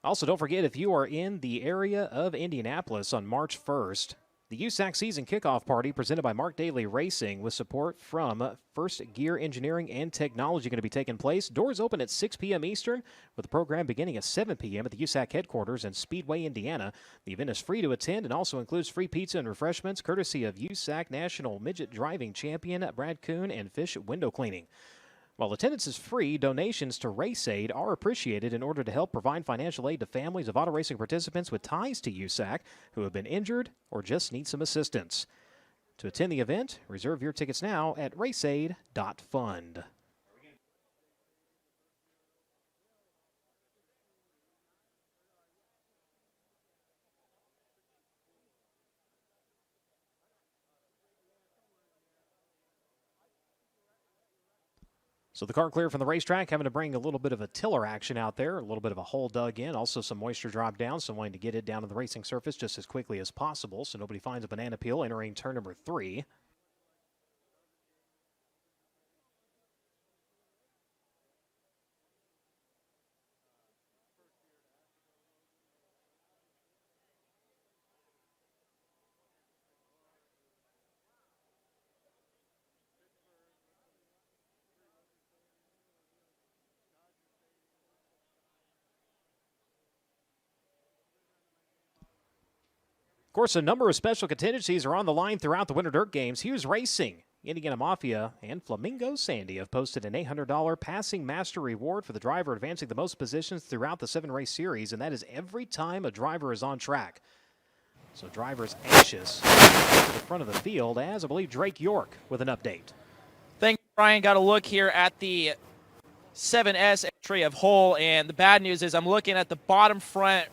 Also, don't forget, if you are in the area of Indianapolis on March 1st, the USAC season kickoff party presented by Mark Daly Racing with support from First Gear Engineering and Technology going to be taking place. Doors open at 6 p.m. Eastern, with the program beginning at 7 p.m. at the USAC headquarters in Speedway, Indiana. The event is free to attend and also includes free pizza and refreshments courtesy of USAC National Midget Driving Champion Brad Kuhn and Fish Window Cleaning. While attendance is free, donations to Race Aid are appreciated in order to help provide financial aid to families of auto racing participants with ties to USAC who have been injured or just need some assistance. To attend the event, reserve your tickets now at raceaid.fund. So the car clear from the racetrack, having to bring a little bit of a tiller action out there, a little bit of a hole dug in, also some moisture drop down, so wanting to get it down to the racing surface just as quickly as possible so nobody finds a banana peel entering turn number 3. Of course, a number of special contingencies are on the line throughout the Winter Dirt Games. Hughes Racing, Indiana Mafia, and Flamingo Sandy have posted an $800 passing master reward for the driver advancing the most positions throughout the 7-race series, and that is every time a driver is on track. So drivers anxious to the front of the field, as I believe Drake York with an update. Thanks, Brian. Got a look here at the 7S entry of Hull, and the bad news is I'm looking at the bottom front,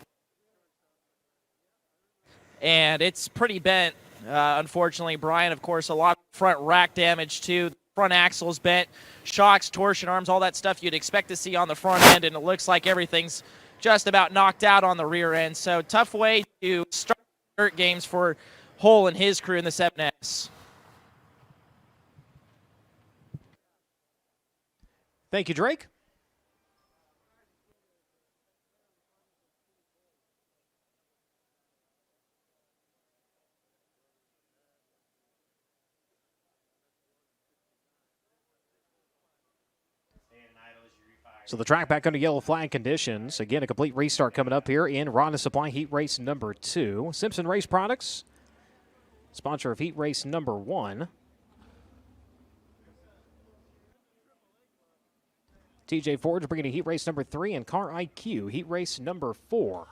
and it's pretty bent, unfortunately. Brian, of course, a lot of front rack damage too. The front axle's bent, shocks, torsion arms, all that stuff you'd expect to see on the front end, and it looks like everything's just about knocked out on the rear end. So tough way to start dirt games for Hull and his crew in the 7S. Thank you, Drake. So the track back under yellow flag conditions. Again, a complete restart coming up here in Ronda Supply Heat Race number 2. Simpson Race Products, sponsor of Heat Race number 1. TJ Ford's bringing to Heat Race number 3, and Car IQ Heat Race number 4.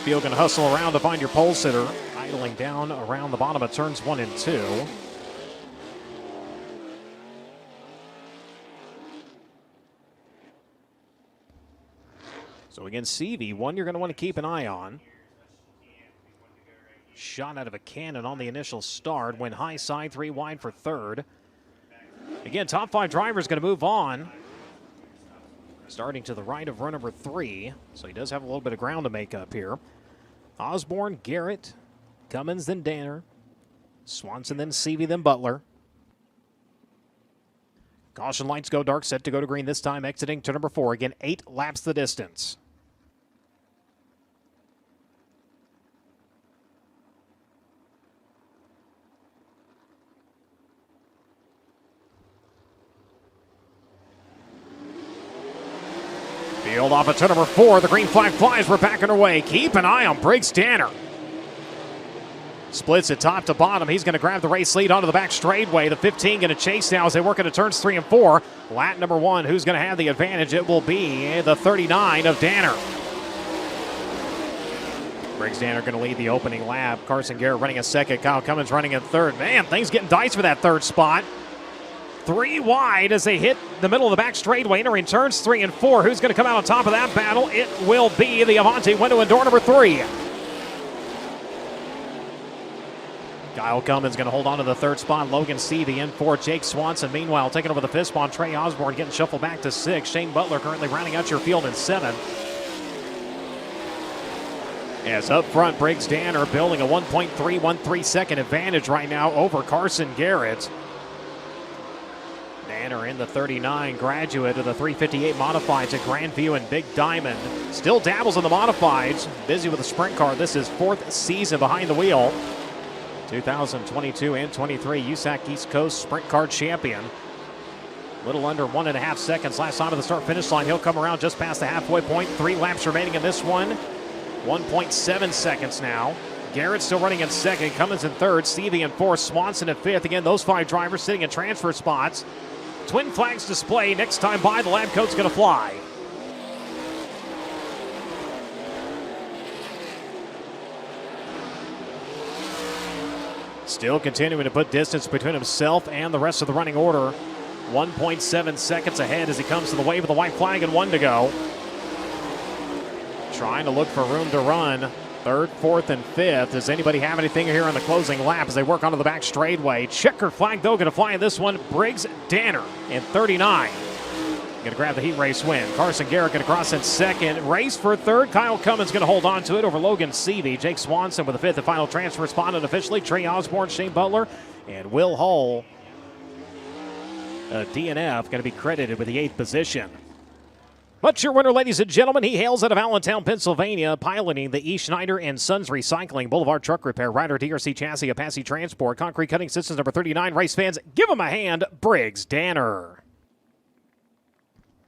Field going to hustle around to find your pole sitter, idling down around the bottom of turns 1 and 2. So again, CV, one you're going to want to keep an eye on. Shot out of a cannon on the initial start, went high side, 3 wide for third. Again, top 5 drivers going to move on. Starting to the right of row number 3, so he does have a little bit of ground to make up here. Osborne, Garrett, Cummins, then Danner. Swanson, then Seavey, then Butler. Caution lights go dark, set to go to green this time, exiting to number 4. Again, 8 laps the distance. Field off at turn number 4. The green flag flies. We're back underway. Keep an eye on Briggs Danner. Splits it top to bottom. He's going to grab the race lead onto the back straightaway. The 15 going to chase now as they work into turns 3 and 4. Lap number 1. Who's going to have the advantage? It will be the 39 of Danner. Briggs Danner going to lead the opening lap. Carson Garrett running a second. Kyle Cummins running in third. Man, things getting diced for that third spot. 3 wide as they hit the middle of the back straightaway, entering turns 3 and 4. Who's going to come out on top of that battle? It will be the Avanti window in door number 3. Kyle Cummins going to hold on to the third spot. Logan Seavey in 4. Jake Swanson, meanwhile, taking over the 5th spot. Trey Osborne getting shuffled back to 6. Shane Butler currently rounding out your field in 7. As up front, Briggs Danner building a 1.313 second advantage right now over Carson Garrett. Danner in the 39, graduate of the 358 Modifieds at Grandview and Big Diamond. Still dabbles in the Modifieds, busy with a sprint car. This is 4th season behind the wheel. 2022 and 23 USAC East Coast Sprint Car Champion. Little under 1.5 seconds last time of the start-finish line. He'll come around just past the halfway point. 3 laps remaining in this one. 1.7 seconds now. Garrett still running in second. Cummins in third. Stevie in fourth. Swanson in fifth. Again, those 5 drivers sitting in transfer spots. Twin flags display. Next time by, the lab coat's going to fly. Still continuing to put distance between himself and the rest of the running order. 1.7 seconds ahead as he comes to the wave of the white flag and 1 to go. Trying to look for room to run. 3rd, 4th, and 5th. Does anybody have anything here on the closing lap as they work onto the back straightaway? Checker flag, though, going to fly in this one. Briggs Danner in 39. Going to grab the heat race win. Carson Garrett going to cross in second. Race for 3rd. Kyle Cummins going to hold on to it over Logan Seavey. Jake Swanson with the 5th and final transfer spot unofficially. Trey Osborne, Shane Butler, and Will Hull. DNF going to be credited with the 8th position. But your winner, ladies and gentlemen, he hails out of Allentown, Pennsylvania, piloting the E. Schneider and Sons Recycling, Boulevard Truck Repair, Ryder DRC Chassis, Apache Transport, Concrete Cutting Systems, number 39. Race fans, give him a hand, Briggs Danner.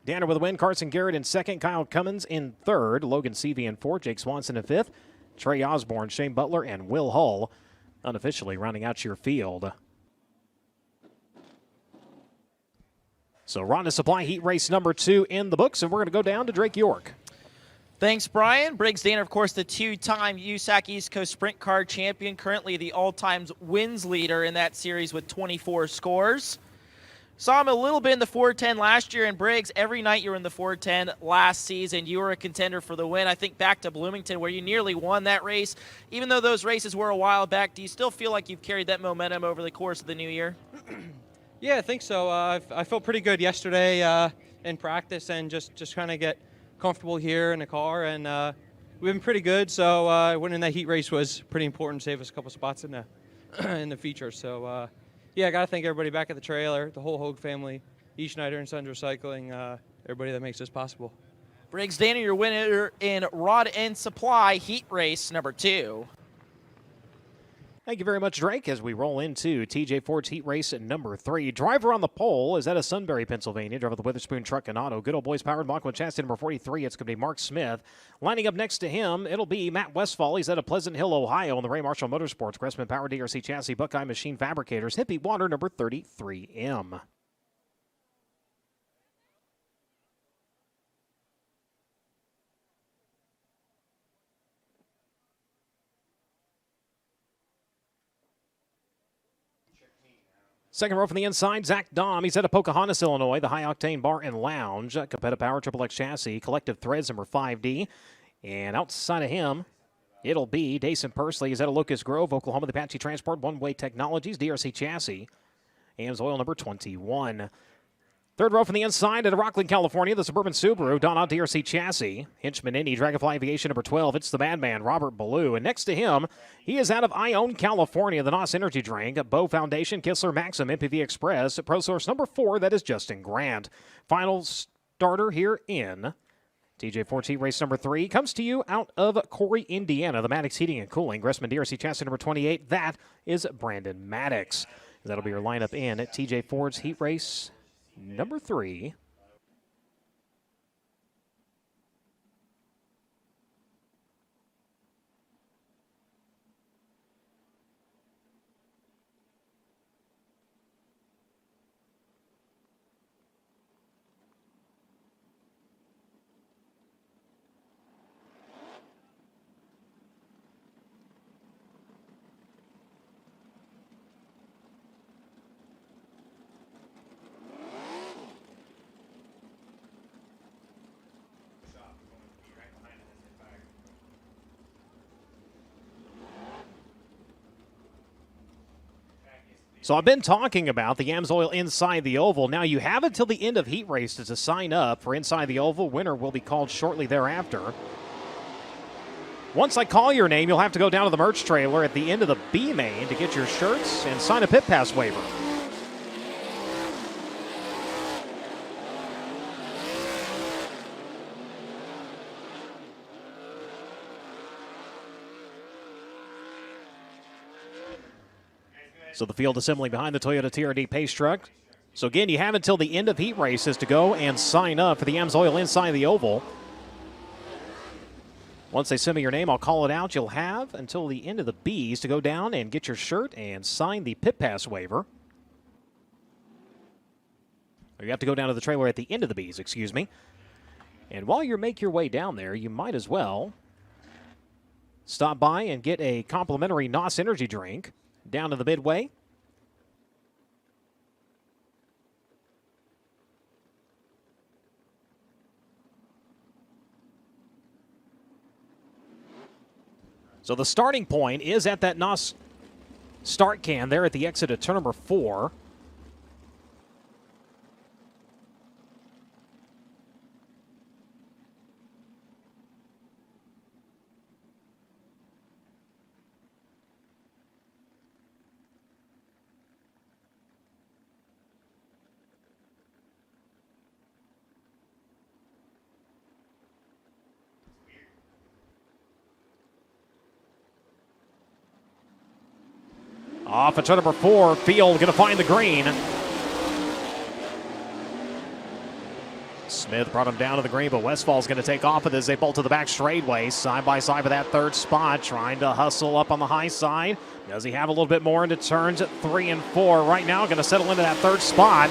Danner with a win, Carson Garrett in second, Kyle Cummins in third, Logan Seavey in fourth, Jake Swanson in fifth, Trey Osborne, Shane Butler, and Will Hull unofficially rounding out your field. So Ronda Supply Heat Race number 2 in the books, and we're going to go down to Drake York. Thanks, Brian. Briggs Danner, of course, the two-time USAC East Coast Sprint Car champion, currently the all-time wins leader in that series with 24 scores. Saw him a little bit in the 410 last year, and Briggs, every night you were in the 410 last season, you were a contender for the win. I think back to Bloomington where you nearly won that race. Even though those races were a while back, do you still feel like you've carried that momentum over the course of the new year? Yeah, I think so. I felt pretty good yesterday in practice and just kind of get comfortable here in the car, and we've been pretty good. So winning that heat race was pretty important, save us a couple spots in the in the feature. So yeah, I got to thank everybody back at the trailer, the whole Hogue family, E. Schneider and Sons Recycling, everybody that makes this possible. Briggs Danner, your winner in Rod End Supply heat race number 2. Thank you very much, Drake, as we roll into TJ Ford's heat race at number 3. Driver on the pole is out of Sunbury, Pennsylvania. Driver of the Witherspoon Truck and Auto. Good Old Boys powered Mach 1 chassis number 43. It's going to be Mark Smith. Lining up next to him, it'll be Matt Westfall. He's out of Pleasant Hill, Ohio, on the Ray Marshall Motorsports. Cressman Power DRC chassis, Buckeye Machine Fabricators. Hippie Water number 33M. Second row from the inside, Zach Dahm. He's out of Pocahontas, Illinois, the High Octane Bar and Lounge. Capetta Power Triple X chassis, Collective Threads number 5D. And outside of him, it'll be Dason Pursley. He's out of Locust Grove, Oklahoma, the Apache Transport, One Way Technologies, DRC chassis, AMS Oil number 21. Third row from the inside at Rockland, California, the Suburban Subaru, Donna DRC chassis, Hinchman Indy, Dragonfly Aviation number 12. It's the Madman, Robert Ballou. And next to him, he is out of Ione, California, the NOS Energy Drink, Bow Foundation, Kistler Maxim, MPV Express, Pro Source number 4. That is Justin Grant. Final starter here in TJ Ford's heat race number 3 comes to you out of Corey, Indiana, the Maddox Heating and Cooling, Gressman DRC chassis number 28. That is Brandon Maddox. That'll be your lineup in at TJ Ford's heat race number 3. So I've been talking about the AMSOIL Inside the Oval. Now you have until the end of heat races to sign up for Inside the Oval. Winner will be called shortly thereafter. Once I call your name, you'll have to go down to the merch trailer at the end of the B main to get your shirts and sign a pit pass waiver. So the field assembling behind the Toyota TRD Pace truck. So again, you have until the end of heat races to go and sign up for the AMSOIL Inside the Oval. Once they send me your name, I'll call it out. You'll have until the end of the B's to go down and get your shirt and sign the pit pass waiver. Or you have to go down to the trailer at the end of the B's, excuse me. And while you make your way down there, you might as well stop by and get a complimentary NOS energy drink down to the midway. So the starting point is at that NOS start can there at the exit of turn number 4. Off at turn number 4, Field going to find the green. Smith brought him down to the green, but Westfall's going to take off with as they bolt to the back straightaway. Side by side with that third spot, trying to hustle up on the high side. Does he have a little bit more into turns at 3 and 4? Right now, going to settle into that third spot.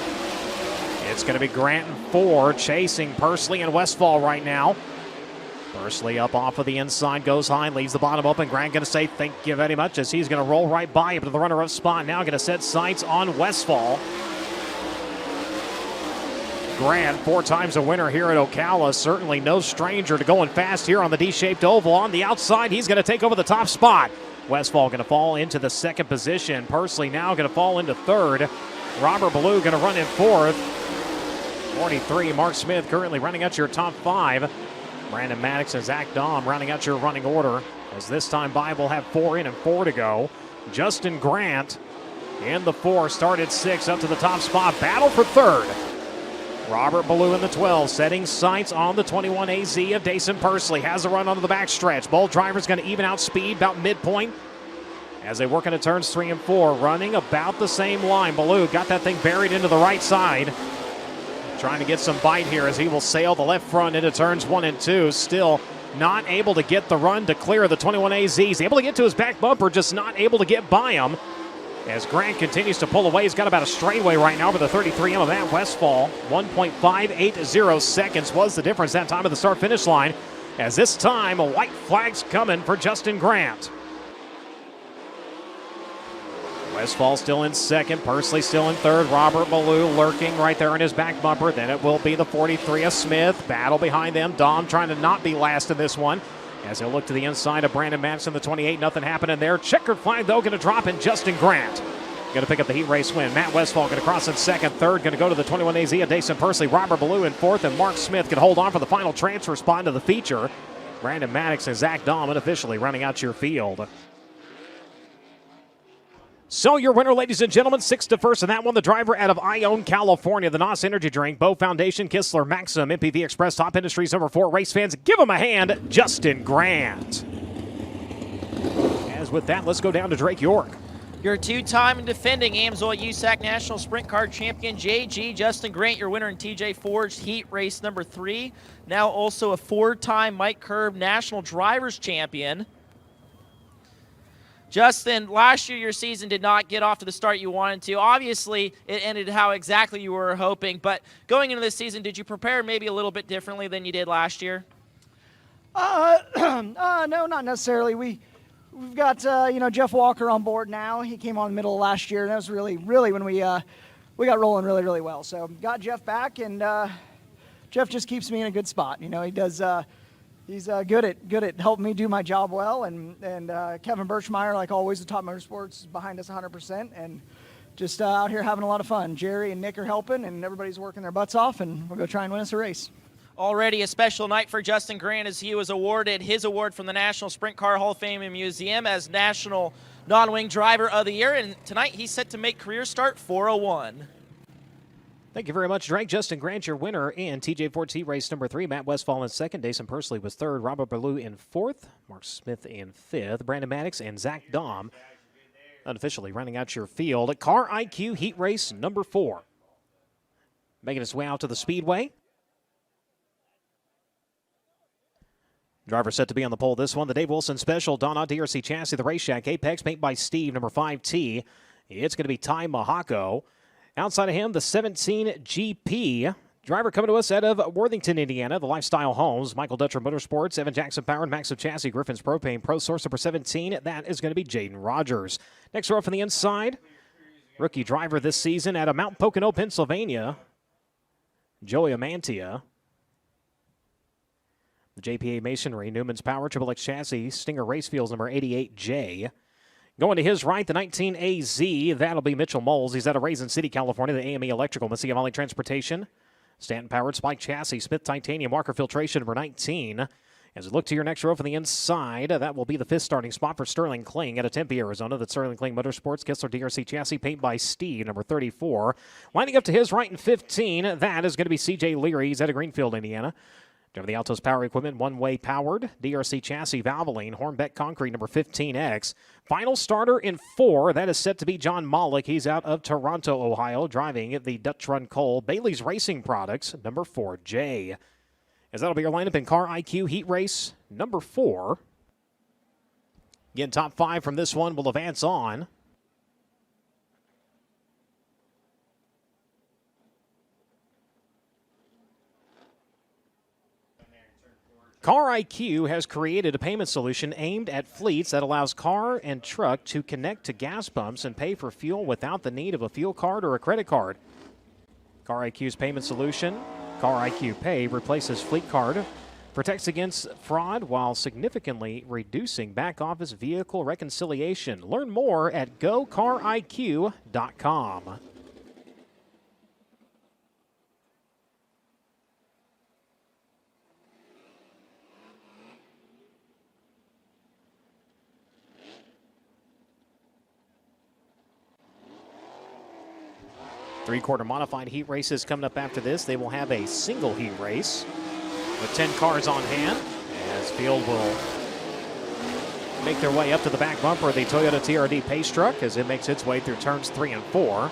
It's going to be Grant and 4 chasing Pursley and Westfall right now. Bursley up off of the inside, goes high, leaves the bottom open. Grant going to say thank you very much as he's going to roll right by him to the runner-up spot. Now going to set sights on Westfall. Grant, 4 times a winner here at Ocala, certainly no stranger to going fast here on the D-shaped oval. On the outside, he's going to take over the top spot. Westfall going to fall into the second position. Pursley now going to fall into third. Robert Ballou going to run in fourth. 43, Mark Smith currently running out your top 5. Brandon Maddox and Zach Dahm rounding out your running order, as this time Bible have 4 in and 4 to go. Justin Grant in the 4, started 6 up to the top spot. Battle for third. Robert Ballou in the 12, setting sights on the 21 AZ of Dason Pursley. Has a run onto the backstretch. Both drivers going to even out speed about midpoint as they work into turns 3 and 4. Running about the same line. Ballou got that thing buried into the right side. Trying to get some bite here as he will sail the left front into turns 1 and 2. Still not able to get the run to clear the 21 AZ. He's able to get to his back bumper, just not able to get by him. As Grant continues to pull away, he's got about a straightaway right now over the 33M of Matt Westfall. 1.580 seconds was the difference that time of the start-finish line. As this time, a white flag's coming for Justin Grant. Westfall still in second, Pursley still in third. Robert Ballou lurking right there in his back bumper. Then it will be the 43 of Smith. Battle behind them. Dom trying to not be last in this one. As he'll look to the inside of Brandon Madison, the 28, nothing happening there. Checkered flag, though, going to drop in Justin Grant. Going to pick up the heat race win. Matt Westfall going to cross in second. Third going to go to the 21 AZ of Dason Pursley. Robert Ballou in fourth, and Mark Smith can hold on for the final transfer spot into the feature. Brandon Maddox and Zach Dahm officially running out your field. So your winner, ladies and gentlemen, 6th to 1st, and that one, the driver out of Ione, California, the NOS Energy Drink, Bow Foundation, Kistler, Maxim, MPV Express, Top Industries, number 4, race fans, give him a hand, Justin Grant. As with that, let's go down to Drake York. Your 2-time and defending AMSOIL USAC National Sprint Car Champion, JG Justin Grant, your winner in TJ Ford's heat race number 3. Now also a 4-time Mike Curb National Drivers Champion. Justin, last year your season did not get off to the start you wanted to. Obviously, it ended how exactly you were hoping, but going into this season, did you prepare maybe a little bit differently than you did last year? No, not necessarily. We've got Jeff Walker on board now. He came on the middle of last year, and that was really when we got rolling really well. So got Jeff back, and Jeff just keeps me in a good spot. He does. He's good at helping me do my job well, and Kevin Birchmeyer, like always, the Top Motorsports is behind us 100%, and just out here having a lot of fun. Jerry and Nick are helping, and everybody's working their butts off, and we're going to try and win us a race. Already a special night for Justin Grant as he was awarded his award from the National Sprint Car Hall of Fame and Museum as National Non-Wing Driver of the Year, and tonight he's set to make career start 401. Thank you very much, Drake. Justin Grant, your winner in TJ Ford's heat race number 3. Matt Westfall in second. Dason Pursley was third. Robert Ballou in fourth. Mark Smith in fifth. Brandon Maddox and Zach Dahm unofficially running out your field. Car IQ heat race number 4. Making its way out to the Speedway. Driver set to be on the pole this one. The Dave Wilson Special, Donna DRC Chassis, the Race Shack Apex, made by Steve, number 5T. It's going to be Ty Mahako. Outside of him, the 17 GP. Driver coming to us out of Worthington, Indiana, the Lifestyle Homes. Michael Dutcher Motorsports, Evan Jackson Powered, Maxim Chassis, Griffin's Propane, Pro Source number 17. That is going to be Jaden Rogers. Next row from the inside, rookie driver this season out of Mount Pocono, Pennsylvania, Joey Amantia. The JPA Masonry, Newman's Power, Triple X Chassis, Stinger Racefields number 88J. Going to his right, the 19 AZ, that'll be Mitchell Moles. He's out of Raisin City, California, the AME Electrical, Messiah Valley Transportation. Stanton Powered, Spike Chassis, Smith Titanium, Walker Filtration, number 19. As we look to your next row from the inside, that will be the 5th starting spot for Sterling Kling out of Tempe, Arizona. That's Sterling Kling Motorsports, Kistler DRC Chassis, paint by Steve, number 34. Lining up to his right in 15, that is going to be CJ Leary. He's out of Greenfield, Indiana. Over the Altos Power Equipment, one-way powered. DRC Chassis, Valvoline, Hornbeck Concrete, number 15X. Final starter in 4. That is set to be John Mollick. He's out of Toronto, Ohio, driving the Dutch Run Cole. Bailey's Racing Products, number 4J. As that'll be your lineup in Car IQ Heat Race number 4. Again, top 5 from this one will advance on. Car IQ has created a payment solution aimed at fleets that allows car and truck to connect to gas pumps and pay for fuel without the need of a fuel card or a credit card. Car IQ's payment solution, Car IQ Pay, replaces fleet card, protects against fraud while significantly reducing back-office vehicle reconciliation. Learn more at gocariq.com. Three-quarter modified heat races coming up after this. They will have a single heat race with 10 cars on hand, as field will make their way up to the back bumper of the Toyota TRD Pace Truck as it makes its way through turns 3 and 4.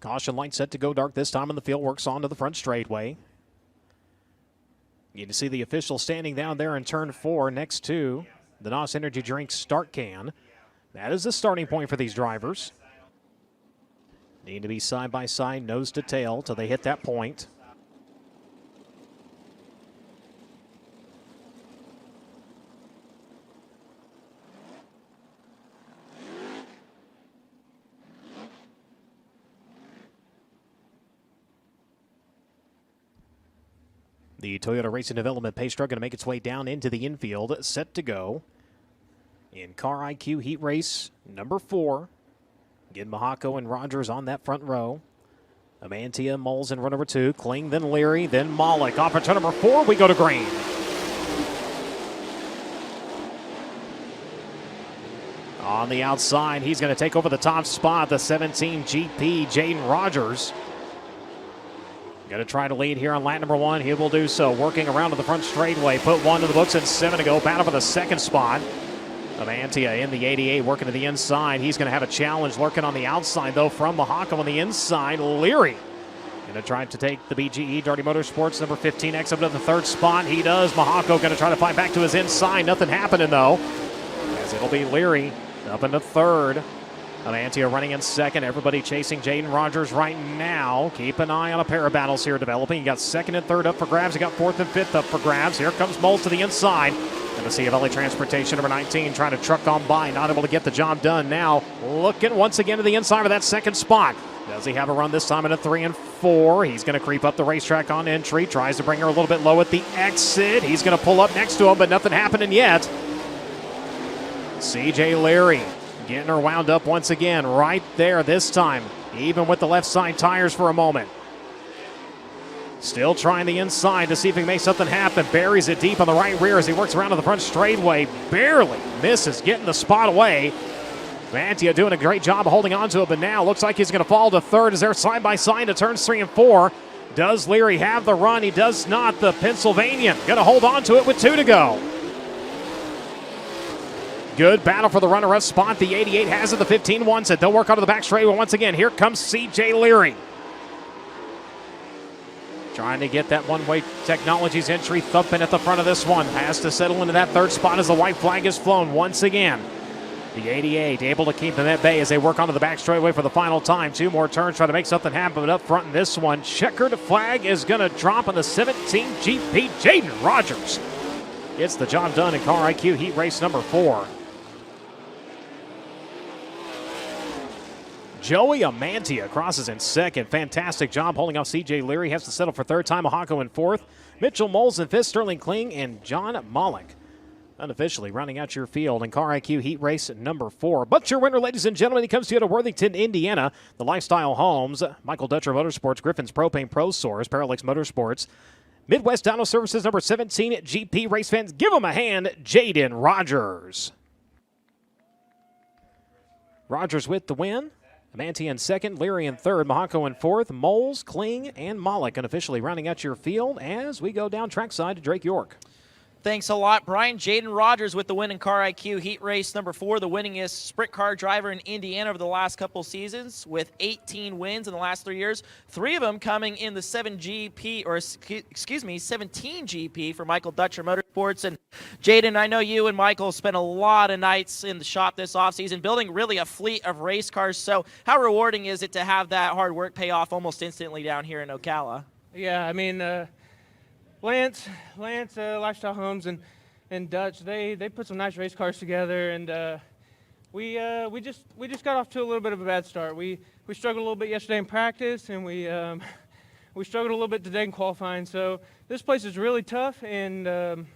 Caution light set to go dark this time, and the field works on to the front straightaway. You can see the official standing down there in turn 4 next to the NOS Energy Drink start can. That is the starting point for these drivers. Need to be side by side, nose to tail, till they hit that point. The Toyota Racing Development Pace Truck going to make its way down into the infield, set to go. In Car IQ Heat Race number 4. Again, Mahako and Rogers on that front row. Amantia, Moles in run number 2. Kling, then Leary, then Malik. Off at turn number 4, we go to green. On the outside, he's going to take over the top spot, the 17 GP, Jaden Rogers. Going to try to lead here on lap number 1. He will do so. Working around to the front straightaway. Put 1 to the books and 7 to go. Battle for the second spot. Amantia in the 88 working to the inside. He's going to have a challenge lurking on the outside, though, from Mahako on the inside. Leary going to try to take the BGE Dirty Motorsports number 15X up to the third spot. He does. Mahako going to try to fight back to his inside. Nothing happening, though, as it'll be Leary up into third. Amantia running in second. Everybody chasing Jaden Rogers right now. Keep an eye on a pair of battles here developing. You got second and third up for grabs. You got fourth and fifth up for grabs. Here comes Moles to the inside. And the Valley Transportation number 19 trying to truck on by. Not able to get the job done now. Looking once again to the inside of that second spot. Does he have a run this time in a 3 and 4? He's going to creep up the racetrack on entry. Tries to bring her a little bit low at the exit. He's going to pull up next to him, but nothing happening yet. CJ Leary getting her wound up once again right there this time, even with the left side tires for a moment. Still trying the inside to see if he can make something happen. Buries it deep on the right rear as he works around to the front straightaway. Barely misses getting the spot away. Mantia doing a great job of holding on to it, but now looks like he's going to fall to third as they're side by side to turns 3 and 4. Does Leary have the run? He does not. The Pennsylvanian going to hold on to it with 2 to go. Good battle for the runner-up spot. The 88 has it. The 15 wants it. They'll work onto the back straightaway once again. Here comes C.J. Leary. Trying to get that one-way technologies entry thumping at the front of this one. Has to settle into that third spot as the white flag is flown once again. The 88 able to keep them at bay as they work onto the back straightaway for the final time. 2 more turns, try to make something happen, but up front in this one, checkered flag is going to drop on the 17 GP, Jaden Rogers. Gets the job done in Car IQ Heat Race number 4. Joey Amantia crosses in second. Fantastic job holding off C.J. Leary. Has to settle for third. Time Mahako in fourth. Mitchell Moles in fifth. Sterling Kling and John Malik unofficially rounding out your field in Car IQ Heat Race number 4. But your winner, ladies and gentlemen, he comes to you to Worthington, Indiana. The Lifestyle Homes, Michael Dutcher Motorsports, Griffin's Propane Pro Source, Parallax Motorsports, Midwest Dyno Services number 17 GP. Race fans, give him a hand, Jaden Rogers. Rogers with the win. Amantia in second, Leary in third, Mahako in fourth, Moles, Kling, and Malik unofficially rounding out your field as we go down trackside to Drake York. Thanks a lot, Brian. Jaden Rogers with the win in Car IQ Heat Race number 4, the winningest sprint car driver in Indiana over the last couple seasons with 18 wins in the last 3 years. 3 of them coming in the 17 GP for Michael Dutcher Motorsports. And Jaden, I know you and Michael spent a lot of nights in the shop this offseason building really a fleet of race cars. So how rewarding is it to have that hard work pay off almost instantly down here in Ocala? Yeah, I mean, Lance, Lifestyle Homes, and Dutch, they put some nice race cars together, and we just got off to a little bit of a bad start. We struggled a little bit yesterday in practice, and we struggled a little bit today in qualifying. So this place is really tough, and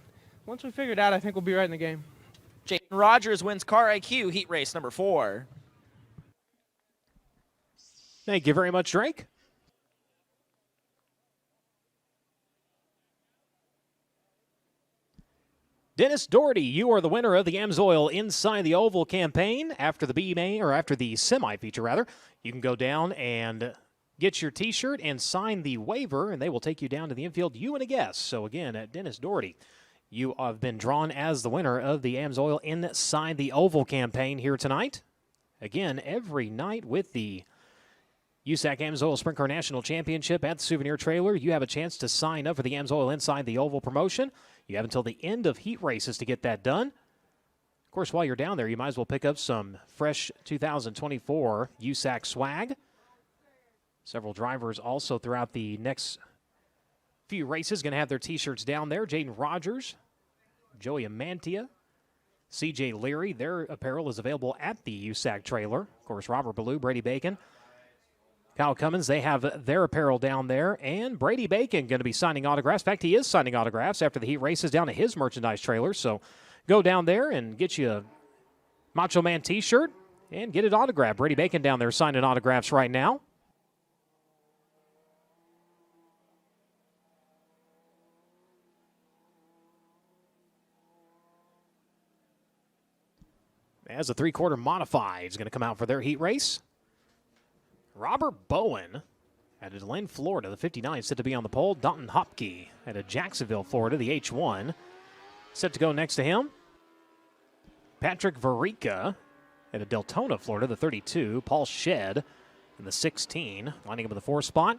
once we figure it out, I think we'll be right in the game. Jaden Rogers wins Car IQ Heat Race number 4. Thank you very much, Drake. Dennis Doherty, you are the winner of the AMSOIL Inside the Oval campaign. After the semi-feature rather, you can go down and get your T-shirt and sign the waiver, and they will take you down to the infield, you and a guest. So again, Dennis Doherty, you have been drawn as the winner of the AMSOIL Inside the Oval campaign here tonight. Again, every night with the USAC AMSOIL Sprint Car National Championship at the Souvenir Trailer, you have a chance to sign up for the AMSOIL Inside the Oval promotion. You have until the end of heat races to get that done. Of course, while you're down there, you might as well pick up some fresh 2024 USAC swag. Several drivers also throughout the next few races going to have their T-shirts down there. Jaden Rogers, Joey Amantia, CJ Leary, their apparel is available at the USAC trailer. Of course, Robert Ballou, Brady Bacon, Kyle Cummins, they have their apparel down there. And Brady Bacon going to be signing autographs. In fact, he is signing autographs after the heat races down at his merchandise trailer. So go down there and get you a Macho Man T-shirt and get it autographed. Brady Bacon down there signing autographs right now. As a 3/4 modified is going to come out for their heat race. Robert Bowen out of DeLand, Florida, the 59 set to be on the pole. Dalton Hopke out of Jacksonville, Florida, the H1 set to go next to him. Patrick Varica out of Deltona, Florida, the 32. Paul Shedd in the 16, lining up in the 4th spot.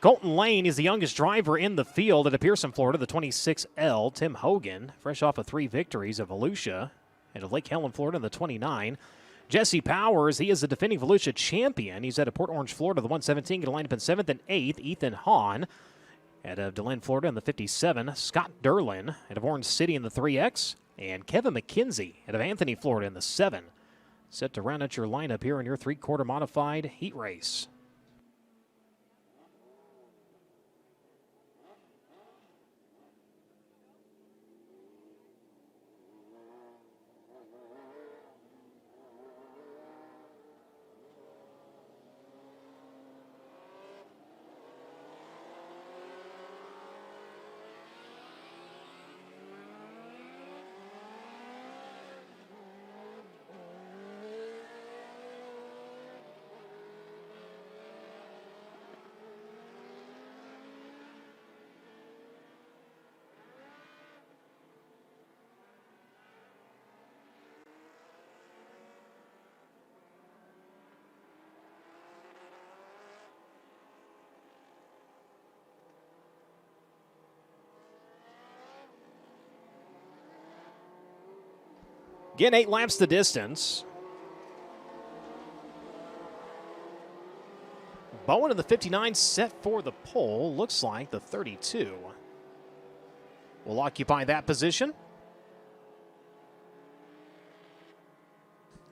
Colton Lane is the youngest driver in the field at Pearson, Florida, the 26L. Tim Hogan, fresh off of 3 victories of Volusia and of Lake Helen, Florida, in the 29. Jesse Powers, he is the defending Volusia champion. He's out of Port Orange, Florida, the 117, going to line up in 7th and 8th. Ethan Hahn out of DeLand, Florida, in the 57. Scott Derlin out of Orange City in the 3X. And Kevin McKenzie out of Anthony, Florida, in the 7. Set to round out your lineup here in your 3/4 modified heat race. Again, 8 laps the distance. Bowen in the 59 set for the pole. Looks like the 32 will occupy that position.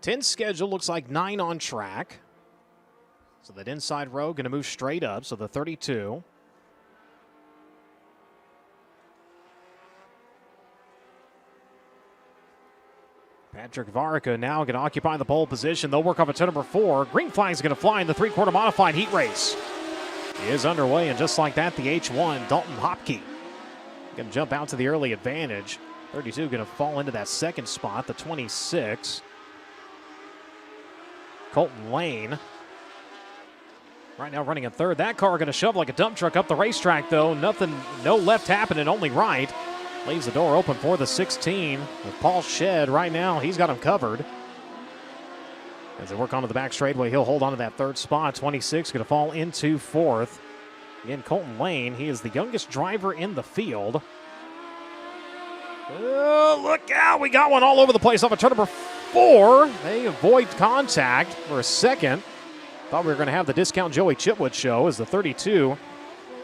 10 schedule, looks like 9 on track. So that inside row going to move straight up. So the 32. Patrick Varica now going to occupy the pole position. They'll work off a turn number 4. Green flag is going to fly in the 3/4 modified heat race. He is underway, and just like that, the H1, Dalton Hopke, going to jump out to the early advantage. 32 going to fall into that 2nd spot, the 26. Colton Lane right now running in 3rd. That car going to shove like a dump truck up the racetrack, though. No left happening, only right. Leaves the door open for the 16. With Paul Shedd right now, he's got him covered. As they work onto the back straightaway, he'll hold on to that third spot. 26 going to fall into fourth. Again, Colton Lane, he is the youngest driver in the field. Look out, we got one all over the place off of turn number 4. They avoid contact for a second. Thought we were going to have the Discount Joey Chitwood show as the 32.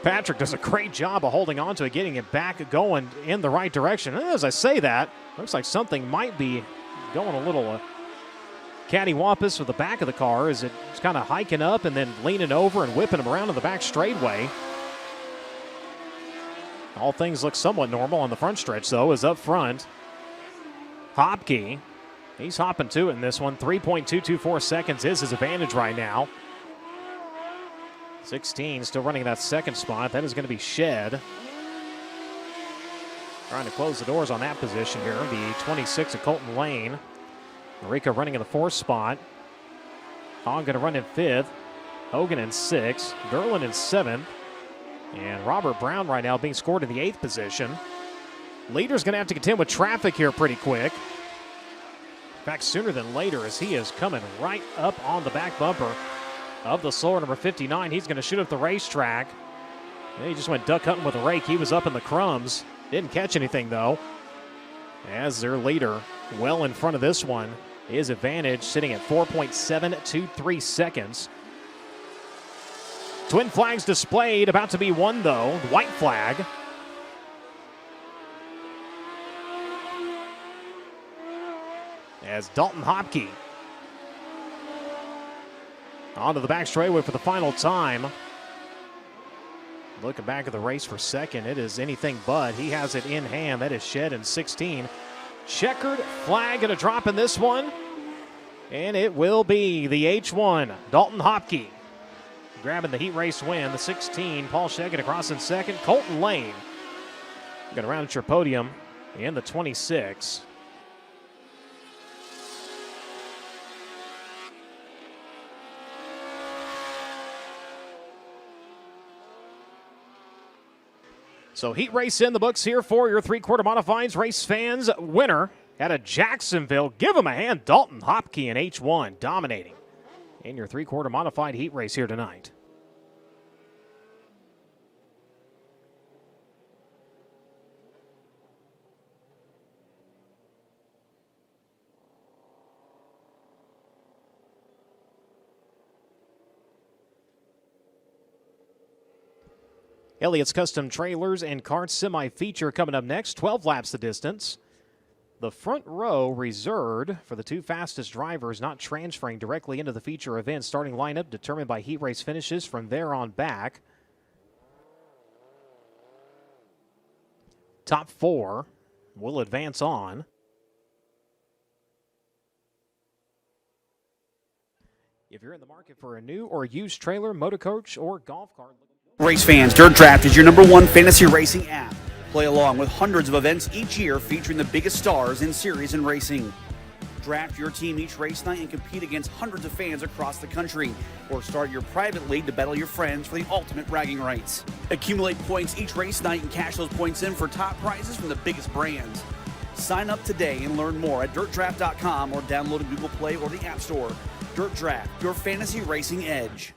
Patrick does a great job of holding on to it, getting it back going in the right direction. And as I say that, looks like something might be going a little cattywampus with the back of the car as it's kind of hiking up and then leaning over and whipping him around in the back straightaway. All things look somewhat normal on the front stretch, though, as up front, Hopke, he's hopping to it in this one. 3.224 seconds is his advantage right now. 16 still running that second spot. That is going to be Shedd. Trying to close the doors on that position here. The 26 of Colton Lane. Marika running in the 4th spot. Hogg going to run in 5th. Hogan in 6th. Derlin in 7th. And Robert Brown right now being scored in the 8th position. Leader's going to have to contend with traffic here pretty quick. In fact, sooner than later, as he is coming right up on the back bumper of the slower number 59. He's going to shoot up the racetrack. And he just went duck hunting with a rake. He was up in the crumbs. Didn't catch anything, though. As their leader, well in front of this one, his advantage sitting at 4.723 seconds. Twin flags displayed, about to be won, though. White flag. As Dalton Hopke onto the back straightaway for the final time. Looking back at the race for second, it is anything but. He has it in hand. That is Shedd in 16. Checkered flag going to drop in this one. And it will be the H1, Dalton Hopke, grabbing the heat race win. The 16, Paul Shedd going to cross in second. Colton Lane going to round at your podium in the 26. So heat race in the books here for your 3/4 modifieds. Race fans, winner out of Jacksonville. Give him a hand. Dalton Hopke in H1, dominating in your 3/4 modified heat race here tonight. Elliott's Custom Trailers and Karts Semi-Feature coming up next. 12 laps the distance. The front row reserved for the 2 fastest drivers, not transferring directly into the feature event. Starting lineup determined by heat race finishes from there on back. Top 4 will advance on. If you're in the market for a new or used trailer, motor coach, or golf cart, Race fans, Dirt Draft is your #1 fantasy racing app. Play along with hundreds of events each year featuring the biggest stars in series and racing. Draft your team each race night and compete against hundreds of fans across the country. Or start your private league to battle your friends for the ultimate bragging rights. Accumulate points each race night and cash those points in for top prizes from the biggest brands. Sign up today and learn more at dirtdraft.com or download in Google Play or the App Store. Dirt Draft, your fantasy racing edge.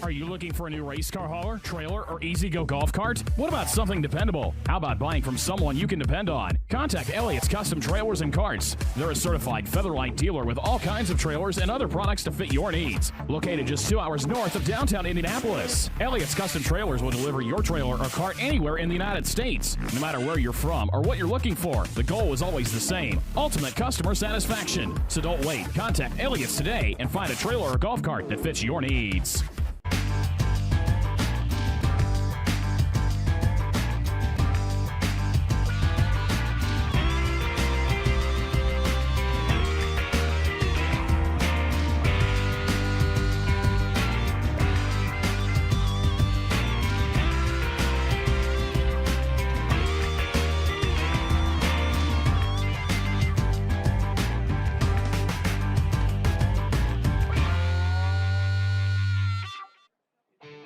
Are you looking for a new race car hauler, trailer, or easy-go golf cart? What about something dependable? How about buying from someone you can depend on? Contact Elliott's Custom Trailers and Carts. They're a certified Featherlight dealer with all kinds of trailers and other products to fit your needs. Located just 2 hours north of downtown Indianapolis, Elliott's Custom Trailers will deliver your trailer or cart anywhere in the United States. No matter where you're from or what you're looking for, the goal is always the same: ultimate customer satisfaction. So don't wait. Contact Elliott's today and find a trailer or golf cart that fits your needs.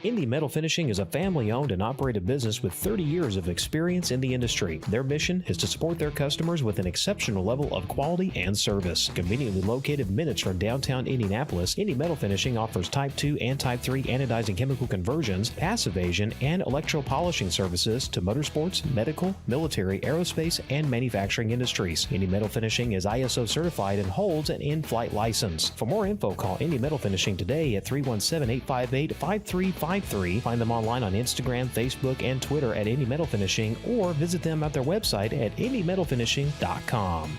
Indy Metal Finishing is a family-owned and operated business with 30 years of experience in the industry. Their mission is to support their customers with an exceptional level of quality and service. Conveniently located minutes from downtown Indianapolis, Indy Metal Finishing offers Type 2 and Type 3 anodizing chemical conversions, pass evasion, and electro-polishing services to motorsports, medical, military, aerospace, and manufacturing industries. Indy Metal Finishing is ISO certified and holds an in-flight license. For more info, call Indy Metal Finishing today at 317-858-5353. Find them online on Instagram, Facebook, and Twitter at Indy Metal Finishing, or visit them at their website at indymetalfinishing.com.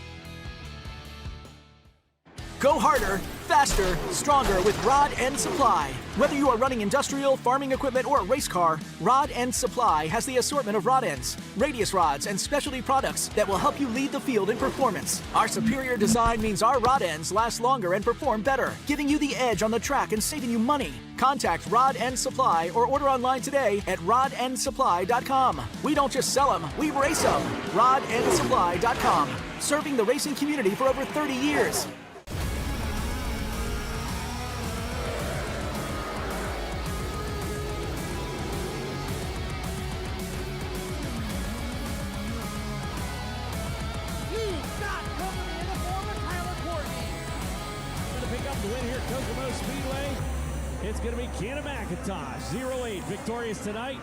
Go harder, faster, stronger with Rod End Supply. Whether you are running industrial, farming equipment, or a race car, Rod End Supply has the assortment of rod ends, radius rods, and specialty products that will help you lead the field in performance. Our superior design means our rod ends last longer and perform better, giving you the edge on the track and saving you money. Contact Rod End Supply or order online today at rodendsupply.com. We don't just sell them, we race them. rodendsupply.com. Serving the racing community for over 30 years. The win here at Kokomo Speedway. It's going to be Kenna McIntosh, 08, victorious tonight.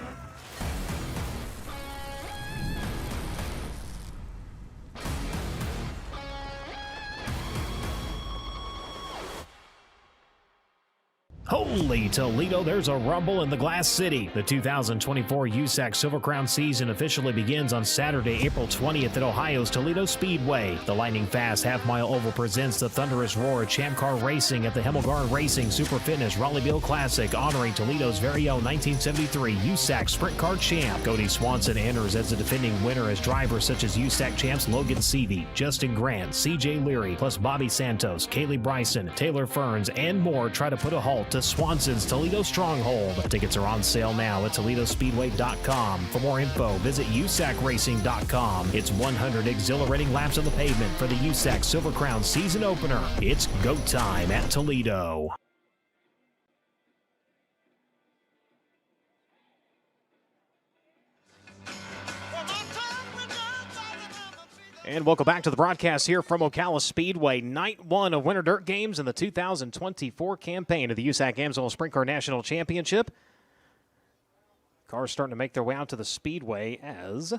Holy Toledo, there's a rumble in the Glass City. The 2024 USAC Silver Crown season officially begins on Saturday, April 20th at Ohio's Toledo Speedway. The lightning fast half-mile oval presents the thunderous roar of Champ Car Racing at the Hemmelgarn Racing Super Fitness Raleigh-Beal Classic, honoring Toledo's very own 1973 USAC Sprint Car champ. Cody Swanson enters as the defending winner as drivers such as USAC champs Logan Seavey, Justin Grant, CJ Leary, plus Bobby Santos, Kaylee Bryson, Taylor Ferns, and more try to put a halt to Swanson's Toledo stronghold. Tickets are on sale now at ToledoSpeedway.com. For more info, visit USACRacing.com. It's 100 exhilarating laps on the pavement for the USAC Silver Crown season opener. It's go time at Toledo. And welcome back to the broadcast here from Ocala Speedway. Night one of Winter Dirt Games in the 2024 campaign of the USAC Amsoil Sprint Car National Championship. Cars starting to make their way out to the Speedway as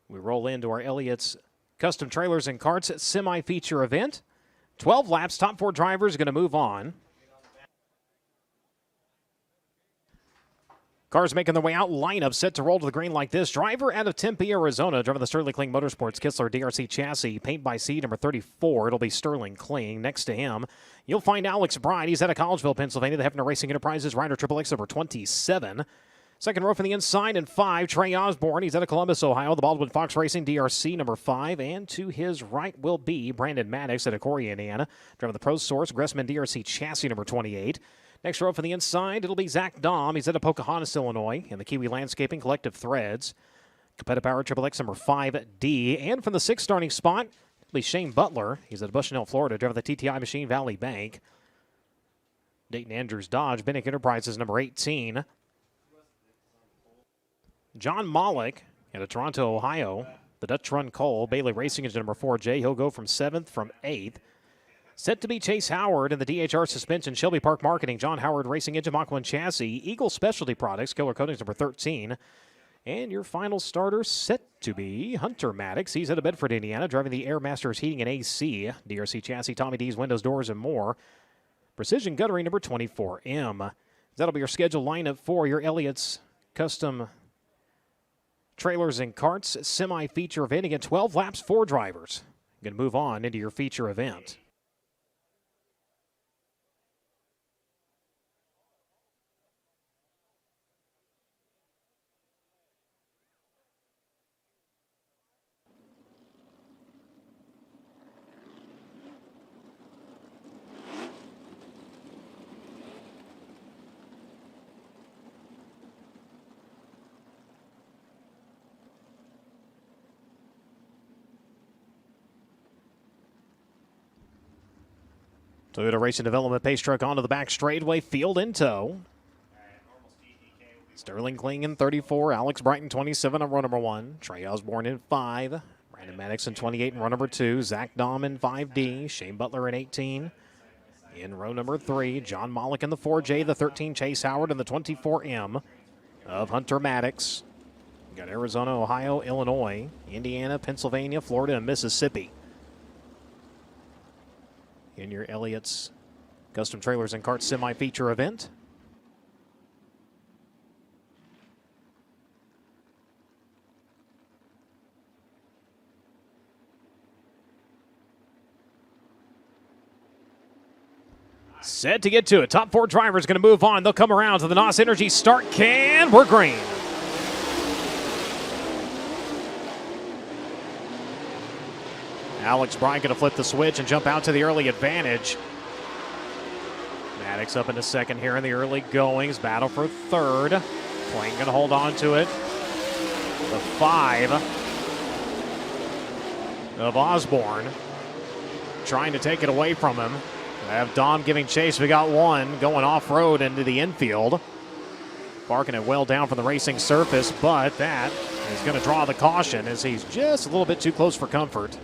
we roll into our Elliott's Custom Trailers and Carts semi-feature event. 12 laps, top four drivers going to move on. Cars making their way out, lineup set to roll to the green like this. Driver out of Tempe, Arizona, driving the Sterling Kling Motorsports Kistler DRC chassis, paint by seat number 34. It'll be Sterling Kling. Next to him, you'll find Alex Bride. He's out of Collegeville, Pennsylvania. The Hefner Racing Enterprises rider XXX number 27. Second row from the inside and 5, Trey Osborne. He's out of Columbus, Ohio. The Baldwin Fox Racing DRC number 5. And to his right will be Brandon Maddox out of Corey, Indiana, driving the Pro Source Gressman DRC chassis number 28. Next row from the inside, it'll be Zach Dahm. He's out of Pocahontas, Illinois, in the Kiwi Landscaping Collective Threads. Capetta Power XXX number 5D. And from the 6th starting spot, it'll be Shane Butler. He's out of Bushnell, Florida, driving the TTI Machine Valley Bank. Dayton Andrews Dodge, Bennick Enterprises number 18. John Mollick out of Toronto, Ohio, the Dutch Run Cole. Bailey Racing Engine number 4J. He'll go from 7th from 8th. Set to be Chase Howard in the DHR Suspension, Shelby Park Marketing, John Howard Racing Engine, Mach 1 Chassis, Eagle Specialty Products, Killer Coatings number 13. And your final starter set to be Hunter Maddox. He's out of Bedford, Indiana, driving the Air Masters Heating and AC, DRC Chassis, Tommy D's Windows, Doors, and more. Precision Guttering number 24M. That'll be your scheduled lineup for your Elliott's Custom Trailers and Carts semi-feature event. Again, 12 laps, 4 drivers. Going to move on into your feature event. Toyota Racing Development pace truck onto the back straightaway, field in tow. Sterling Kling in 34, Alex Brighton 27 on row number 1, Trey Osborne in 5, Brandon Maddox in 28 in row number 2, Zach Dahm in 5D, Shane Butler in 18. In row number 3, John Mollick in the 4J, the 13, Chase Howard in the 24M of Hunter Maddox. We got Arizona, Ohio, Illinois, Indiana, Pennsylvania, Florida, and Mississippi in your Elliott's Custom Trailers and Carts semi-feature event. Set to get to it. Top 4 drivers going to move on. They'll come around to the NOS Energy start can. We're green. Alex Bryant going to flip the switch and jump out to the early advantage. Maddox up into second here in the early goings. Battle for third. Kling going to hold on to it. The 5 of Osborne trying to take it away from him. I have Dom giving chase. We got one going off-road into the infield. Barking it well down from the racing surface, but that is going to draw the caution as he's just a little bit too close for comfort.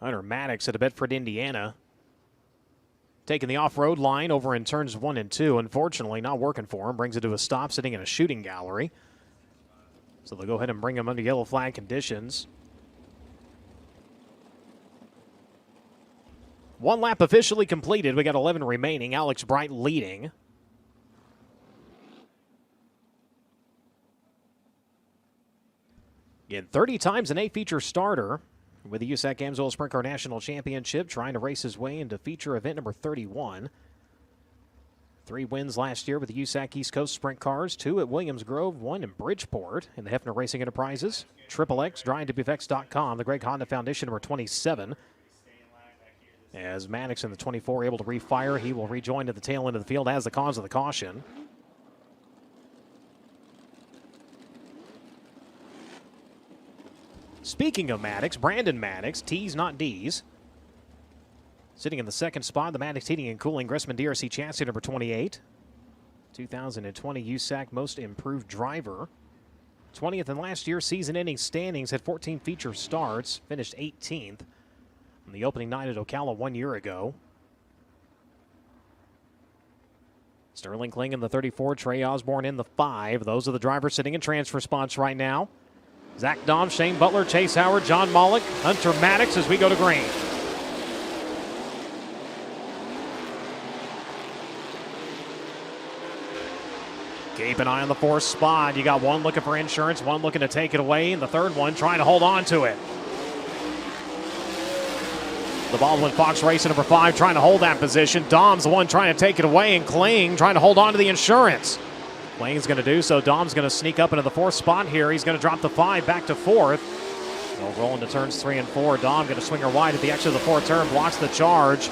Hunter Maddox at a Bedford, Indiana. Taking the off-road line over in turns 1 and 2. Unfortunately, not working for him. Brings it to a stop, sitting in a shooting gallery. So they'll go ahead and bring him under yellow flag conditions. 1 lap officially completed. We got 11 remaining. Alex Bright leading. Again, 30 times an A-feature starter with the USAC Amsoil Sprint Car National Championship, trying to race his way into feature event number 31. 3 wins last year with the USAC East Coast Sprint Cars, 2 at Williams Grove, 1 in Bridgeport in the Hefner Racing Enterprises. XXX, DryingToBeFX.com, the Greg Honda Foundation number 27. As Maddox in the 24 able to refire, he will rejoin to the tail end of the field as the cause of the caution. Speaking of Maddox, Brandon Maddox, T's not D's. Sitting in the second spot, the Maddox Heating and Cooling Gressman DRC chassis number 28. 2020 USAC Most Improved Driver. 20th in last year's season-ending standings, had 14 feature starts, finished 18th on the opening night at Ocala 1 year ago. Sterling Kling in the 34, Trey Osborne in the 5. Those are the drivers sitting in transfer spots right now. Zach Dahm, Shane Butler, Chase Howard, John Mollick, Hunter Maddox as we go to green. Keep an eye on the 4th spot. You got one looking for insurance, one looking to take it away, and the third one trying to hold on to it. The Baldwin Fox Racing number 5 trying to hold that position. Dom's the one trying to take it away, and Kling trying to hold on to the insurance. Kling's going to do so. Dom's going to sneak up into the 4th spot here. He's going to drop the 5 back to 4th. They'll roll into turns 3 and 4. Dom going to swing her wide at the exit of the 4th turn, blocks the charge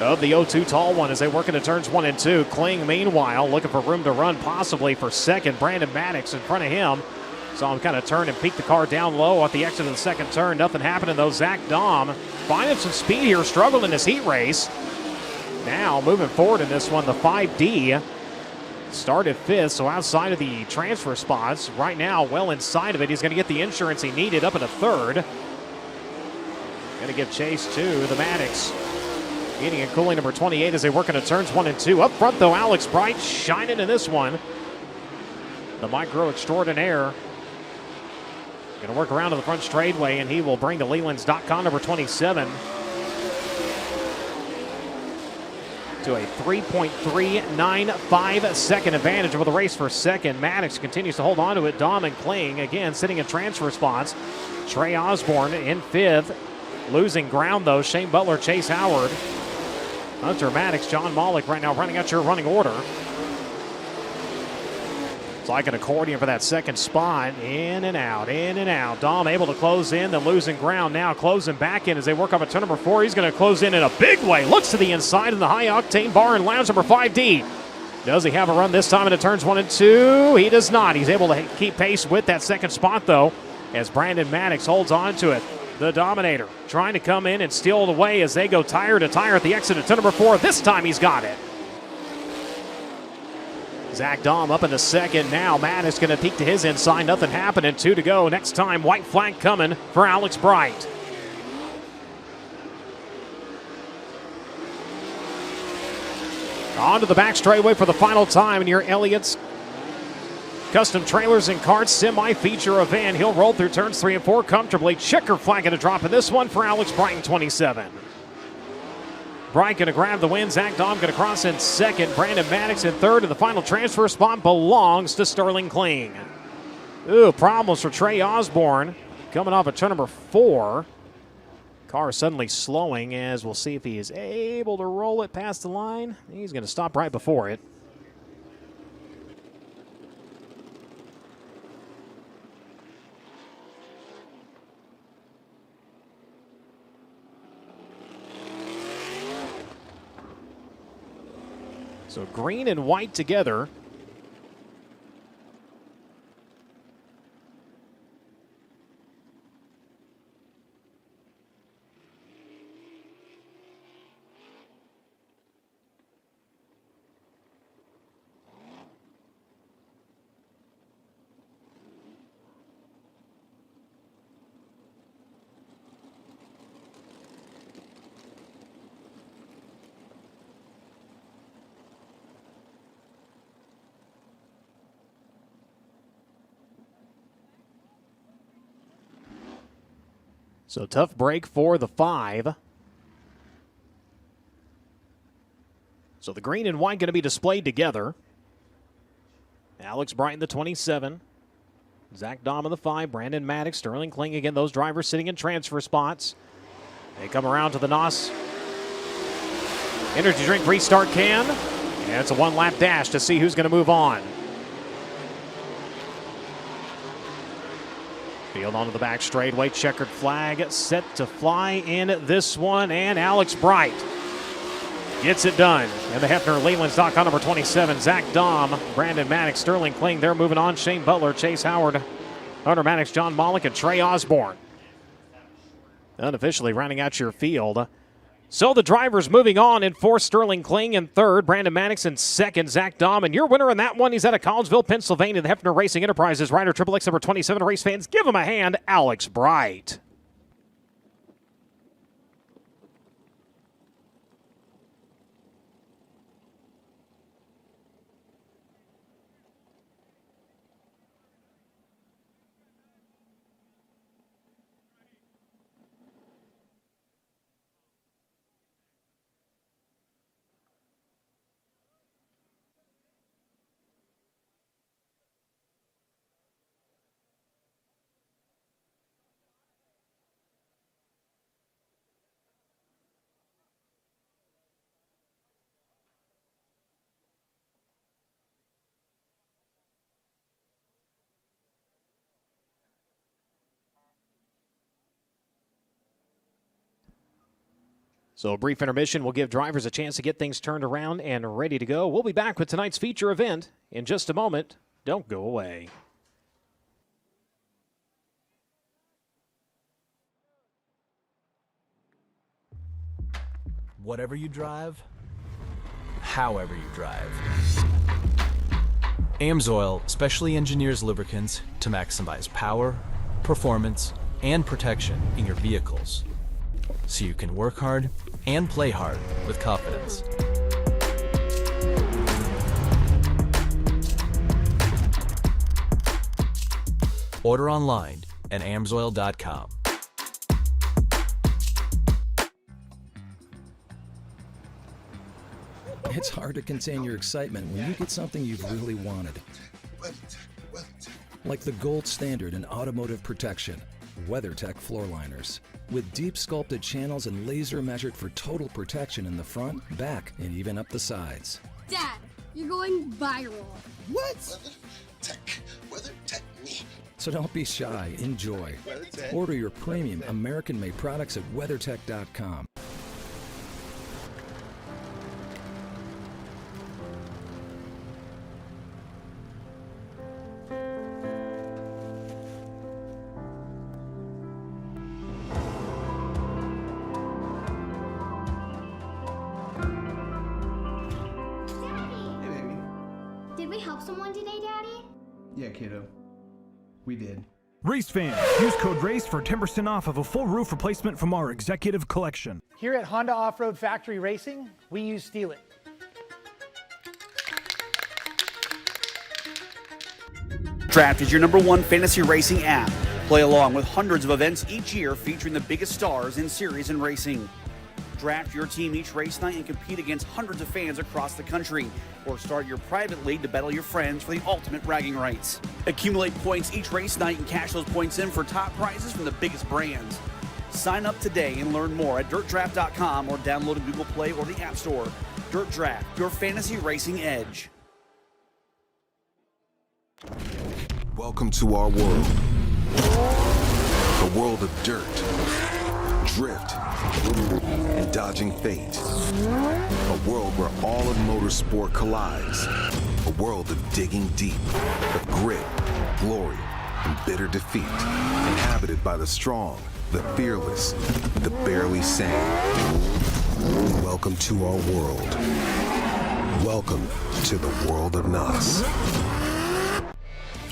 of the 0-2 tall one as they work into turns 1 and 2. Kling, meanwhile, looking for room to run, possibly for second. Brandon Maddox in front of him. Saw him kind of turn and peek the car down low at the exit of the 2nd turn. Nothing happening, though. Zach Dahm finding some speed here, struggled in this heat race. Now moving forward in this one, the 5D started 5th, so outside of the transfer spots. Right now, well inside of it. He's going to get the insurance he needed up into 3rd. Going to give chase to the Maddox Heating and Cooling number 28 as they work into turns 1 and 2. Up front, though, Alex Bright shining in this one. The micro extraordinaire going to work around to the front straightaway, and he will bring the Lelands.com number 27 to a 3.395 second advantage over the race for second. Maddox continues to hold on to it. Dahm and Kling again sitting in transfer spots. Trey Osborne in 5th. Losing ground, though, Shane Butler, Chase Howard, Hunter Maddox, John Mollick right now running out your running order. like an accordion for that second spot. In and out, in and out. Dom able to close in, then losing ground now, closing back in as they work off at turn number 4. He's going to close in a big way. Looks to the inside of the high-octane bar and lounge number 5D. Does he have a run this time into turns 1 and 2? He does not. He's able to keep pace with that second spot, though, as Brandon Maddox holds on to it. The Dominator trying to come in and steal it away as they go tire to tire at the exit of turn number 4. This time he's got it. Zach Dom up in the second now. Maddox going to peek to his inside. Nothing happening. 2 to go. Next time, white flag coming for Alex Bright. On to the back straightaway for the final time in your Elliott's Custom Trailers and Carts semi-feature event. He'll roll through turns 3 and 4 comfortably. Checker flag going to drop in this one for Alex Bright in 27. Bright going to grab the win. Zach Dom going to cross in second. Brandon Maddox in third. And the final transfer spot belongs to Sterling Kling. Ooh, problems for Trey Osborne coming off of turn number 4. Car suddenly slowing as we'll see if he is able to roll it past the line. He's going to stop right before it. So green and white together. So tough break for the 5. So the green and white going to be displayed together. Alex Bright in the 27. Zach Dom in the 5. Brandon Maddox, Sterling Kling. Again, those drivers sitting in transfer spots. They come around to the NOS Energy Drink restart can. And it's a one-lap dash to see who's going to move on. Field onto the back straightaway, checkered flag set to fly in this one, and Alex Bright gets it done. And the Hefner Leland's.com number 27, Zach Dom, Brandon Maddox, Sterling Kling, they're moving on. Shane Butler, Chase Howard, Hunter Maddox, John Mollick, and Trey Osborne. Unofficially rounding out your field. So the drivers moving on in 4th, Sterling Kling in 3rd, Brandon Maddox in 2nd, Zach Dom. And your winner in that one, he's out of Collinsville, Pennsylvania, the Hefner Racing Enterprises rider, XXX number 27. Race fans, give him a hand, Alex Bright. So a brief intermission will give drivers a chance to get things turned around and ready to go. We'll be back with tonight's feature event in just a moment. Don't go away. Whatever you drive, however you drive. AMSOIL specially engineers lubricants to maximize power, performance, and protection in your vehicles, so you can work hard and play hard with confidence. Order online at amsoil.com. It's hard to contain your excitement when you get something you've really wanted. Like the gold standard in automotive protection, WeatherTech floor liners. With deep sculpted channels and laser measured for total protection in the front, back, and even up the sides. Dad, you're going viral. What? WeatherTech. WeatherTech me. So don't be shy, enjoy. Order your premium American-made products at WeatherTech.com. Did we help someone today, Daddy? Yeah, kiddo. We did. Race fans, use code RACE for 10% off of a full roof replacement from our executive collection. Here at Honda Off-Road Factory Racing, we use Steal It. Draft is your #1 fantasy racing app. Play along with hundreds of events each year featuring the biggest stars in series and racing. Draft your team each race night and compete against hundreds of fans across the country, or start your private league to battle your friends for the ultimate bragging rights. Accumulate points each race night and cash those points in for top prizes from the biggest brands. Sign up today and learn more at dirtdraft.com or download a Google Play or the App Store. Dirt Draft, your fantasy racing edge. Welcome to our world. A world of dirt, drift, and dodging fate. A world where all of motorsport collides. A world of digging deep, of grit, glory, and bitter defeat. Inhabited by the strong, the fearless, the barely sane. Welcome to our world. Welcome to the world of NOS.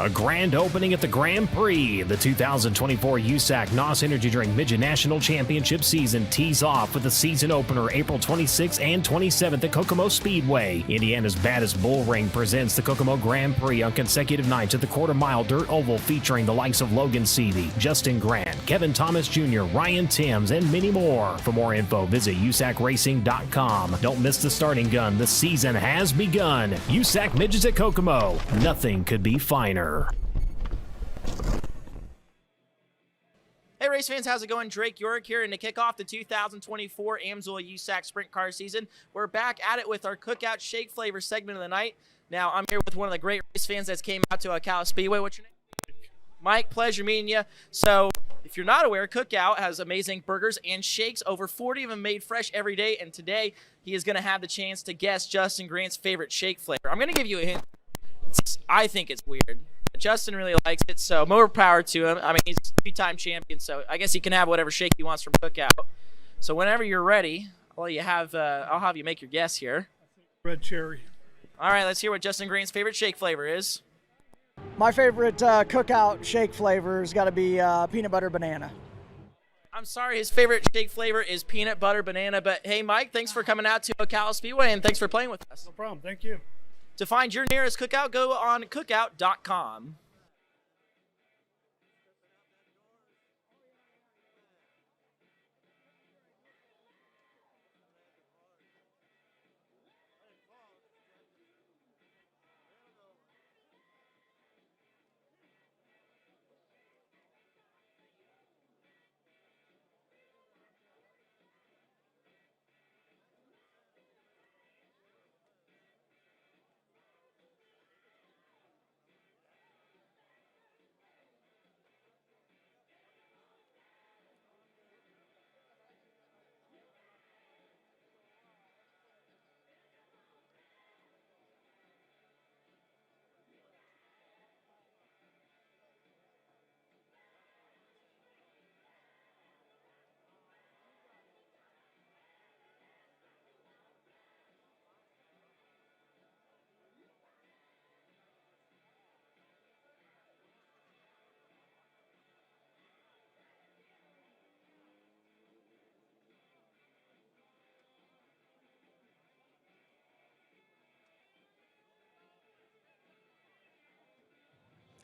A grand opening at the Grand Prix. The 2024 USAC NOS Energy Drink Midget National Championship season tees off with the season opener April 26th and 27th at Kokomo Speedway. Indiana's baddest bull ring presents the Kokomo Grand Prix on consecutive nights at the quarter-mile dirt oval featuring the likes of Logan Seavey, Justin Grant, Kevin Thomas Jr., Ryan Timms, and many more. For more info, visit USACRacing.com. Don't miss the starting gun. The season has begun. USAC Midgets at Kokomo. Nothing could be finer. Hey race fans, how's it going? Drake York here, and to kick off the 2024 AMSOIL USAC Sprint Car season, we're back at it with our Cookout Shake Flavor segment of the night. Now, I'm here with one of the great race fans that came out to Ocala Speedway. What's your name? Mike, pleasure meeting you. So, if you're not aware, Cookout has amazing burgers and shakes, over 40 of them made fresh every day, and today he is going to have the chance to guess Justin Grant's favorite shake flavor. I'm going to give you a hint. I think it's weird. Justin really likes it, so more power to him. I mean, he's a three-time champion, so I guess he can have whatever shake he wants from Cookout. So whenever you're ready, I'll have you make your guess here. Red cherry. All right, let's hear what Justin Grant's favorite shake flavor is. My favorite Cookout shake flavor has got to be peanut butter banana. I'm sorry, his favorite shake flavor is peanut butter banana, but hey, Mike, thanks for coming out to Ocala Speedway, and thanks for playing with us. No problem. Thank you. To find your nearest Cookout, go on cookout.com.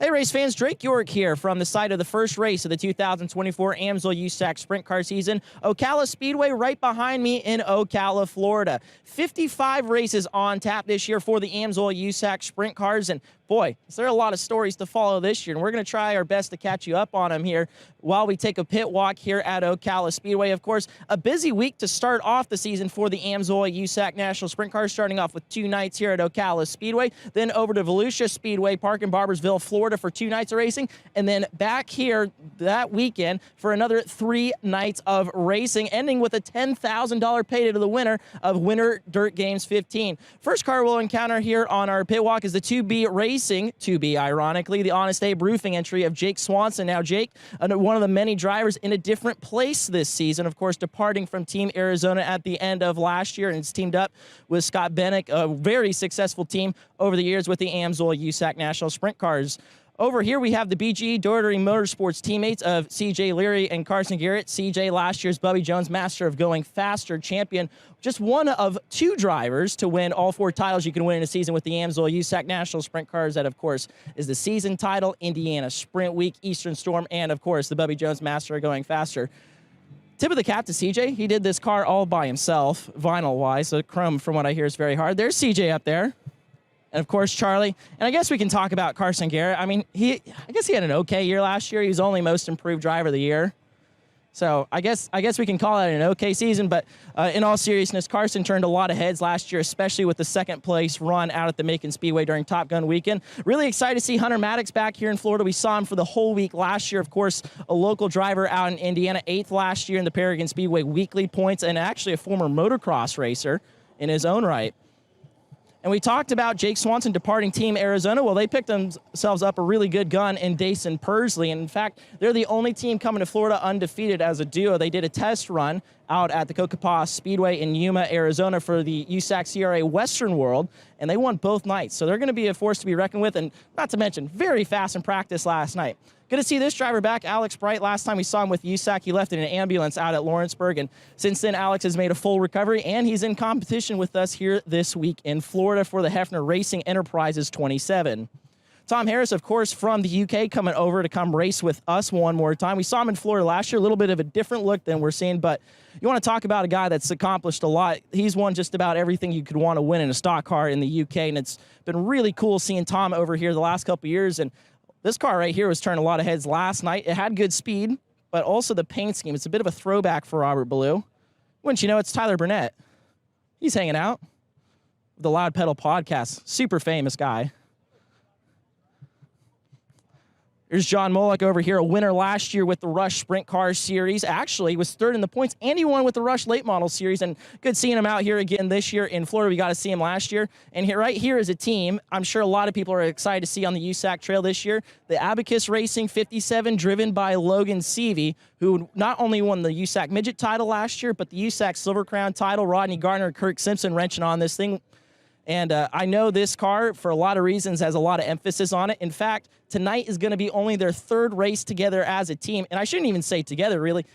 Hey race fans, Drake York here from the site of the first race of the 2024 AMSOIL USAC Sprint Car season, Ocala Speedway right behind me in Ocala, Florida. 55 races on tap this year for the AMSOIL USAC Sprint Cars, and boy, is there a lot of stories to follow this year, and we're going to try our best to catch you up on them here while we take a pit walk here at Ocala Speedway. Of course, a busy week to start off the season for the AMSOIL USAC National Sprint Cars, starting off with 2 nights here at Ocala Speedway, then over to Volusia Speedway Park in Barbersville, Florida for 2 nights of racing, and then back here that weekend for another 3 nights of racing, ending with a $10,000 payday to the winner of Winter Dirt Games 15. First car we'll encounter here on our pit walk is the 2B Racing, 2B ironically, the Honest Abe Roofing entry of Jake Swanson. Now Jake, one of the many drivers in a different place this season, of course departing from Team Arizona at the end of last year, and it's teamed up with Scott Bennick, a very successful team over the years with the AMSOIL USAC National Sprint Cars. Over here, we have the BGE Doherty Motorsports teammates of CJ Leary and Carson Garrett. CJ, last year's Bubby Jones Master of Going Faster champion, just one of 2 drivers to win all 4 titles you can win in a season with the AMSOIL USAC National Sprint Cars. That, of course, is the season title, Indiana Sprint Week, Eastern Storm, and, of course, the Bubby Jones Master of Going Faster. Tip of the cap to CJ. He did this car all by himself, vinyl-wise, so chrome, from what I hear, is very hard. There's CJ up there. And, of course, Charlie. And I guess we can talk about Carson Garrett. I mean, I guess he had an okay year last year. He was only most improved driver of the year. So I guess we can call it an okay season. But in all seriousness, Carson turned a lot of heads last year, especially with the second-place run out at the Macon Speedway during Top Gun weekend. Really excited to see Hunter Maddox back here in Florida. We saw him for the whole week last year. Of course, a local driver out in Indiana, 8th last year in the Paragon Speedway weekly points, and actually a former motocross racer in his own right. And we talked about Jake Swanson departing Team Arizona. Well, they picked themselves up a really good gun in Dason Pursley. And in fact, they're the only team coming to Florida undefeated as a duo. They did a test run out at the Cocopah Speedway in Yuma, Arizona for the USAC CRA Western World, and they won both nights. So they're going to be a force to be reckoned with, and not to mention, very fast in practice last night. Good to see this driver back, Alex Bright. Last time we saw him with USAC, he left in an ambulance out at Lawrenceburg, and since then, Alex has made a full recovery, and he's in competition with us here this week in Florida for the Hefner Racing Enterprises 27. Tom Harris, of course, from the UK, coming over to come race with us one more time. We saw him in Florida last year, a little bit of a different look than we're seeing, but you want to talk about a guy that's accomplished a lot. He's won just about everything you could want to win in a stock car in the UK, and it's been really cool seeing Tom over here the last couple of years. And this car right here was turning a lot of heads last night. It had good speed, but also the paint scheme. It's a bit of a throwback for Robert Ballou. Wouldn't you know, it's Tyler Burnett. He's hanging out with the Loud Pedal podcast. Super famous guy. There's John Molek over here, a winner last year with the Rush Sprint Car Series. Actually, he was 3rd in the points, and he won with the Rush Late Model Series. And good seeing him out here again this year in Florida. We got to see him last year. And here, right here is a team I'm sure a lot of people are excited to see on the USAC Trail this year. The Abacus Racing 57, driven by Logan Seavey, who not only won the USAC Midget title last year, but the USAC Silver Crown title. Rodney Gardner and Kirk Simpson wrenching on this thing. And I know this car, for a lot of reasons, has a lot of emphasis on it. In fact, tonight is going to be only their 3rd race together as a team. And I shouldn't even say together, really.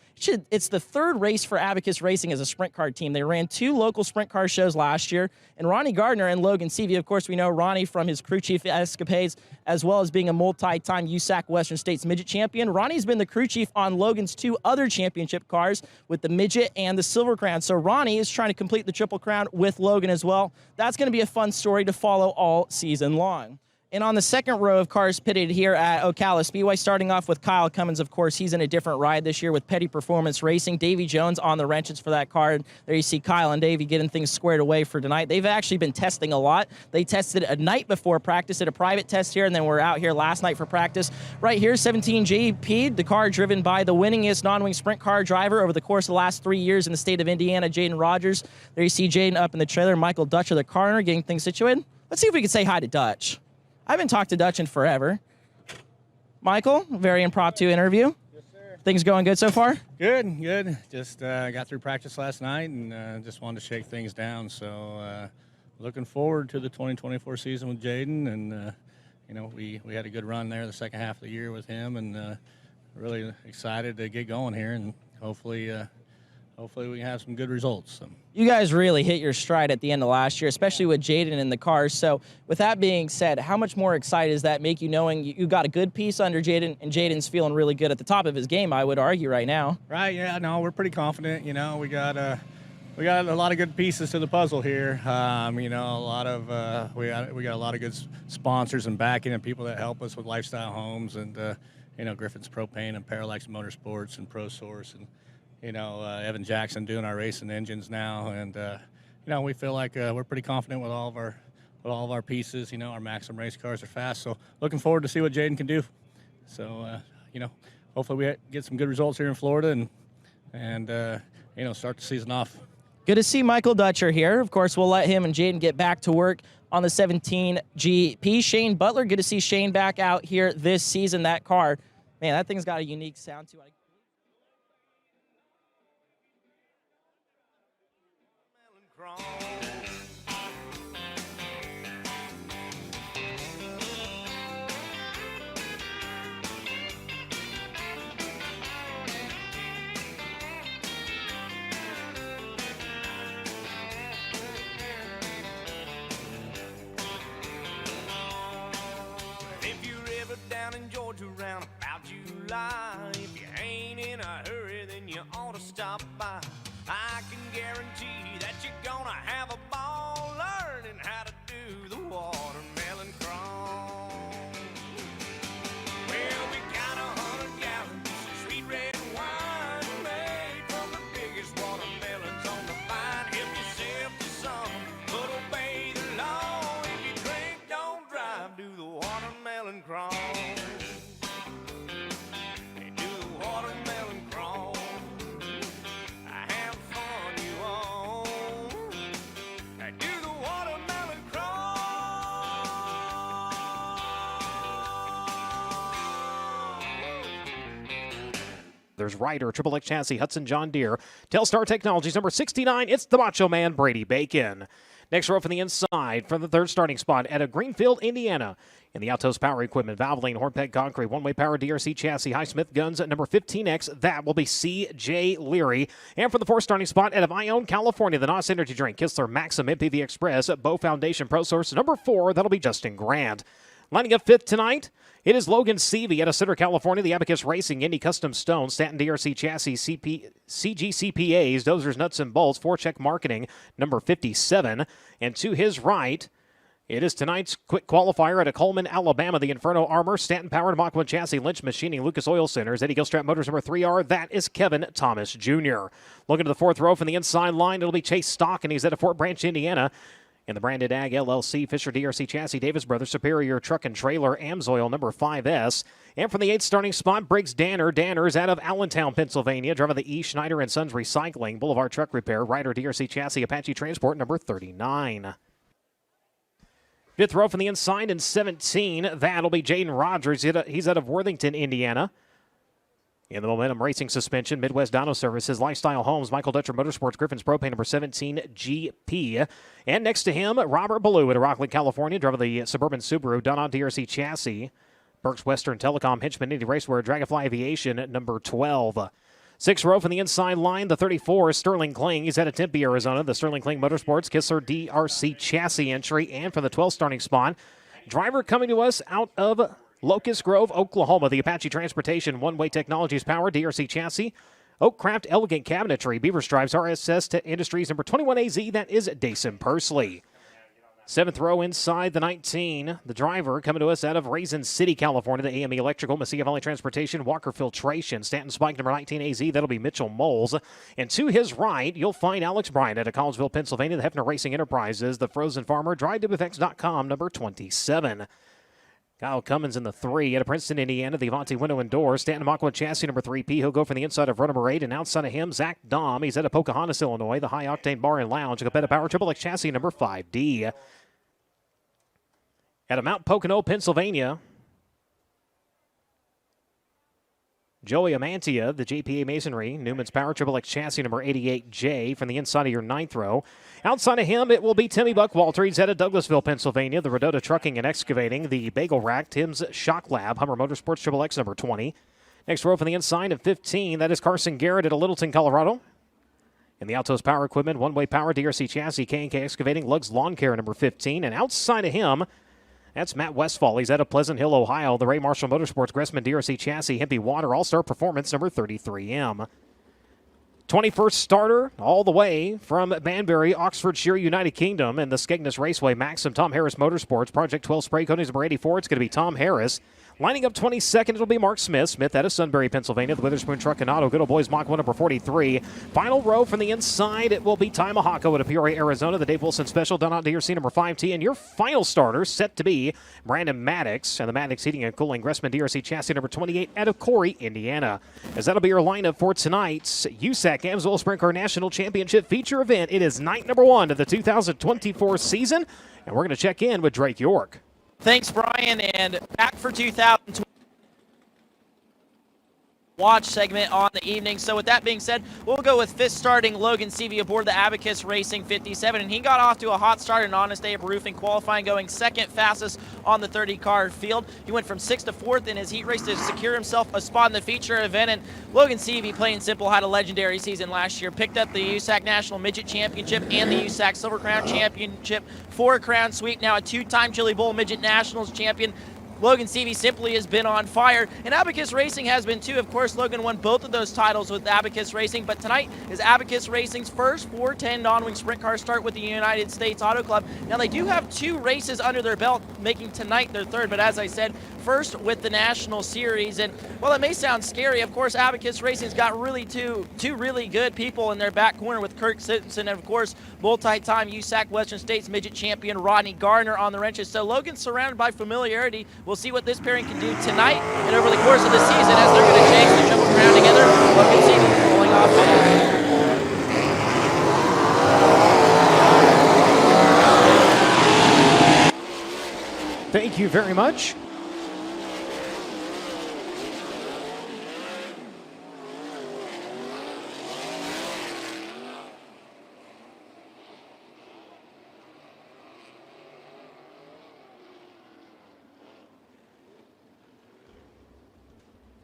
It's the 3rd race for Abacus Racing as a sprint car team. They ran 2 local sprint car shows last year. And Ronnie Gardner and Logan Seavey, of course, we know Ronnie from his crew chief escapades, as well as being a multi-time USAC Western States Midget champion. Ronnie's been the crew chief on Logan's 2 other championship cars with the Midget and the Silver Crown. So Ronnie is trying to complete the Triple Crown with Logan as well. That's going to be a fun story to follow all season long. And on the second row of cars pitted here at Ocala Speedway, starting off with Kyle Cummins, of course, he's in a different ride this year with Petty Performance Racing. Davey Jones on the wrenches for that car. There you see Kyle and Davey getting things squared away for tonight. They've actually been testing a lot. They tested a night before practice at a private test here, and then we're out here last night for practice. Right here, 17 JP, the car driven by the winningest non-wing sprint car driver over the course of the last 3 years in the state of Indiana, Jaden Rogers. There you see Jaden up in the trailer, Michael Dutcher, the car owner, getting things situated. Let's see if we can say hi to Dutch. I haven't talked to Dutch in forever. Michael, very impromptu interview. Yes, sir. Things going good so far? Good, good. Just got through practice last night and just wanted to shake things down. So looking forward to the 2024 season with Jaden. And, you know, we had a good run there the second half of the year with him, and really excited to get going here, and hopefully we can have some good results. So. You guys really hit your stride at the end of last year, especially with Jaden in the cars. So with that being said, how much more excited does that make you knowing you got a good piece under Jaden, and Jaden's feeling really good at the top of his game, I would argue, right now? Right, yeah, no, we're pretty confident. You know, we got we got a lot of good pieces to the puzzle here. You know, a lot of we got a lot of good sponsors and backing and people that help us with Lifestyle Homes and you know, Griffin's Propane and Parallax Motorsports and ProSource and you know, Evan Jackson doing our racing engines now, and you know, we feel like we're pretty confident with all of our pieces. You know, our Maxim race cars are fast, so looking forward to see what Jaden can do. So you know, hopefully we get some good results here in Florida and you know, start the season off. Good to see Michael Dutcher here. Of course, we'll let him and Jaden get back to work on the 17 GP. Shane Butler, good to see Shane back out here this season. That car, man, that thing's got a unique sound to it. Down in Georgia around about July. If you ain't in a hurry, then you ought to stop by. I can guarantee that you're gonna have a ball learning how to do the watermelon crawl. Well, we got 100 gallons of sweet red wine made from the biggest watermelons on the vine. Help yourself to some, but obey the law. If you drink, don't drive, do the watermelon crawl. There's Ryder, Triple X Chassis, Hudson John Deere, Telstar Technologies, number 69. It's the Macho Man, Brady Bacon. Next row from the inside for the third starting spot out of Greenfield, Indiana. In the Altos Power Equipment, Valvoline, Hornpeck Concrete, one-way power DRC chassis, Highsmith Guns at number 15X. That will be C.J. Leary. And for the fourth starting spot out of Ione, California, the NOS Energy Drink, Kistler, Maxim, MPV Express, Bow Foundation, ProSource, number 4. That'll be Justin Grant. Lining up fifth tonight, it is Logan Seavey out of Center, California, the Abacus Racing, Indy Custom Stone, Stanton DRC Chassis, CGCPAs, Dozers, Nuts and Bolts, Forecheck Marketing, number 57. And to his right, it is tonight's quick qualifier out of Coleman, Alabama, the Inferno Armor, Stanton Powered, Mach 1 Chassis, Lynch Machining, Lucas Oil Centers, Eddie Gilstrap Motors, number 3R. That is Kevin Thomas Jr. Looking to the fourth row from the inside line, it'll be Chase Stock, and he's out of Fort Branch, Indiana. In the Branded Ag LLC, Fisher DRC Chassis, Davis Brothers, Superior Truck and Trailer, Amsoil, number 5S. And from the eighth starting spot, Briggs Danner. Danner's out of Allentown, Pennsylvania, driving the E. Schneider & Sons Recycling, Boulevard Truck Repair, Ryder DRC Chassis, Apache Transport, number 39. Fifth row from the inside in 17, that'll be Jaden Rogers. He's out of Worthington, Indiana. In the Momentum Racing suspension, Midwest Dyno Services, Lifestyle Homes, Michael Dutcher Motorsports, Griffin's Propane, number 17, GP. And next to him, Robert Ballou out of Rockland, California, driving the Suburban Subaru, Donna DRC Chassis, Berks Western Telecom, Hinchman Indy Raceware, Dragonfly Aviation, number 12. Sixth row from the inside line, the 34 is Sterling Kling. He's out of Tempe, Arizona, the Sterling Kling Motorsports, Kistler DRC Chassis entry. And for the 12th starting spot, driver coming to us out of Locust Grove, Oklahoma, the Apache Transportation, One-Way Technologies Power, DRC Chassis, Oakcraft Elegant Cabinetry, Beaver Stripes, RSS Industries, number 21AZ, that is Dason Pursley. Seventh row inside the 19, the driver coming to us out of Raisin City, California, the AME Electrical, Mesilla Valley Transportation, Walker Filtration, Stanton Spike, number 19AZ, that'll be Mitchell Moles. And to his right, you'll find Alex Bryant out of Collegeville, Pennsylvania, the Hefner Racing Enterprises, the Frozen Farmer, DriveWFX.com, number 27. Kyle Cummins in the 3 out of Princeton, Indiana, the Avanti Window and Door. Stanton Mach-1 Chassis, number 3P. He'll go from the inside of row number 8, and outside of him, Zach Dahm. He's out of Pocahontas, Illinois, the High Octane Bar and Lounge. Capetta Power, Triple X Chassis, number 5D. Out of Mount Pocono, Pennsylvania, Joey Amantia, the JPA Masonry, Newman's Power, Triple X Chassis, number 88J, from the inside of your 9th row. Outside of him, it will be Timmy Buckwalter. He's out of Douglasville, Pennsylvania, the Rodota Trucking and Excavating, the Bagel Rack, Tim's Shock Lab, Hummer Motorsports, Triple X, number 20. Next row from the inside of 15, that is Carson Garrett at Littleton, Colorado. In the Altos Power Equipment, One-Way Power, DRC Chassis, K&K Excavating, Lugs Lawn Care, number 15. And outside of him, that's Matt Westfall. He's out of Pleasant Hill, Ohio. The Ray Marshall Motorsports, Gressman DRC Chassis, Hempy Water, All-Star Performance, number 33M. 21st starter all the way from Banbury, Oxfordshire, United Kingdom, and the Skegness Raceway, Maxim Tom Harris Motorsports, Project 12 spray coatings number 84. It's going to be Tom Harris. Lining up 22nd, it'll be Mark Smith. Smith out of Sunbury, Pennsylvania. The Witherspoon Truck and Auto. Good old boys Mach 1 number 43. Final row from the inside, it will be Ty Mahako out of Peoria, Arizona. The Dave Wilson Special done out to your number 5T. And your final starter set to be Brandon Maddox and the Maddox Heating and Cooling Gressman DRC chassis number 28 out of Corey, Indiana. As that'll be your lineup for tonight's USAC Amsoil Sprint Car National Championship feature event. It is night number 1 of the 2024 season. And we're going to check in with Drake York. Thanks, Brian, and back for 2020 watch segment on the evening. So with that being said, we'll go with fifth starting Logan Seavey aboard the Abacus Racing 57, and he got off to a hot start in Honest Day of Roofing qualifying, going second fastest on the 30-car field. He went from 6th to 4th in his heat race to secure himself a spot in the feature event, and Logan Seavey, plain simple, had a legendary season last year. Picked up the USAC National Midget Championship and the USAC Silver Crown Championship, 4-crown sweep, now a 2-time Chili Bowl Midget Nationals champion. Logan Seavey simply has been on fire, and Abacus Racing has been too. Of course, Logan won both of those titles with Abacus Racing, but tonight is Abacus Racing's first 410 non-wing sprint car start with the United States Auto Club. Now, they do have 2 races under their belt, making tonight their 3rd, but as I said, first with the National Series. And while it may sound scary, of course, Abacus Racing's got really two really good people in their back corner with Kirk Simpson and, of course, multi-time USAC Western States Midget Champion Rodney Gardner on the wrenches. So Logan's surrounded by familiarity. We'll see what this pairing can do tonight and over the course of the season as they're going to chase the triple crown together. Logan Seavey pulling off top. Thank you very much.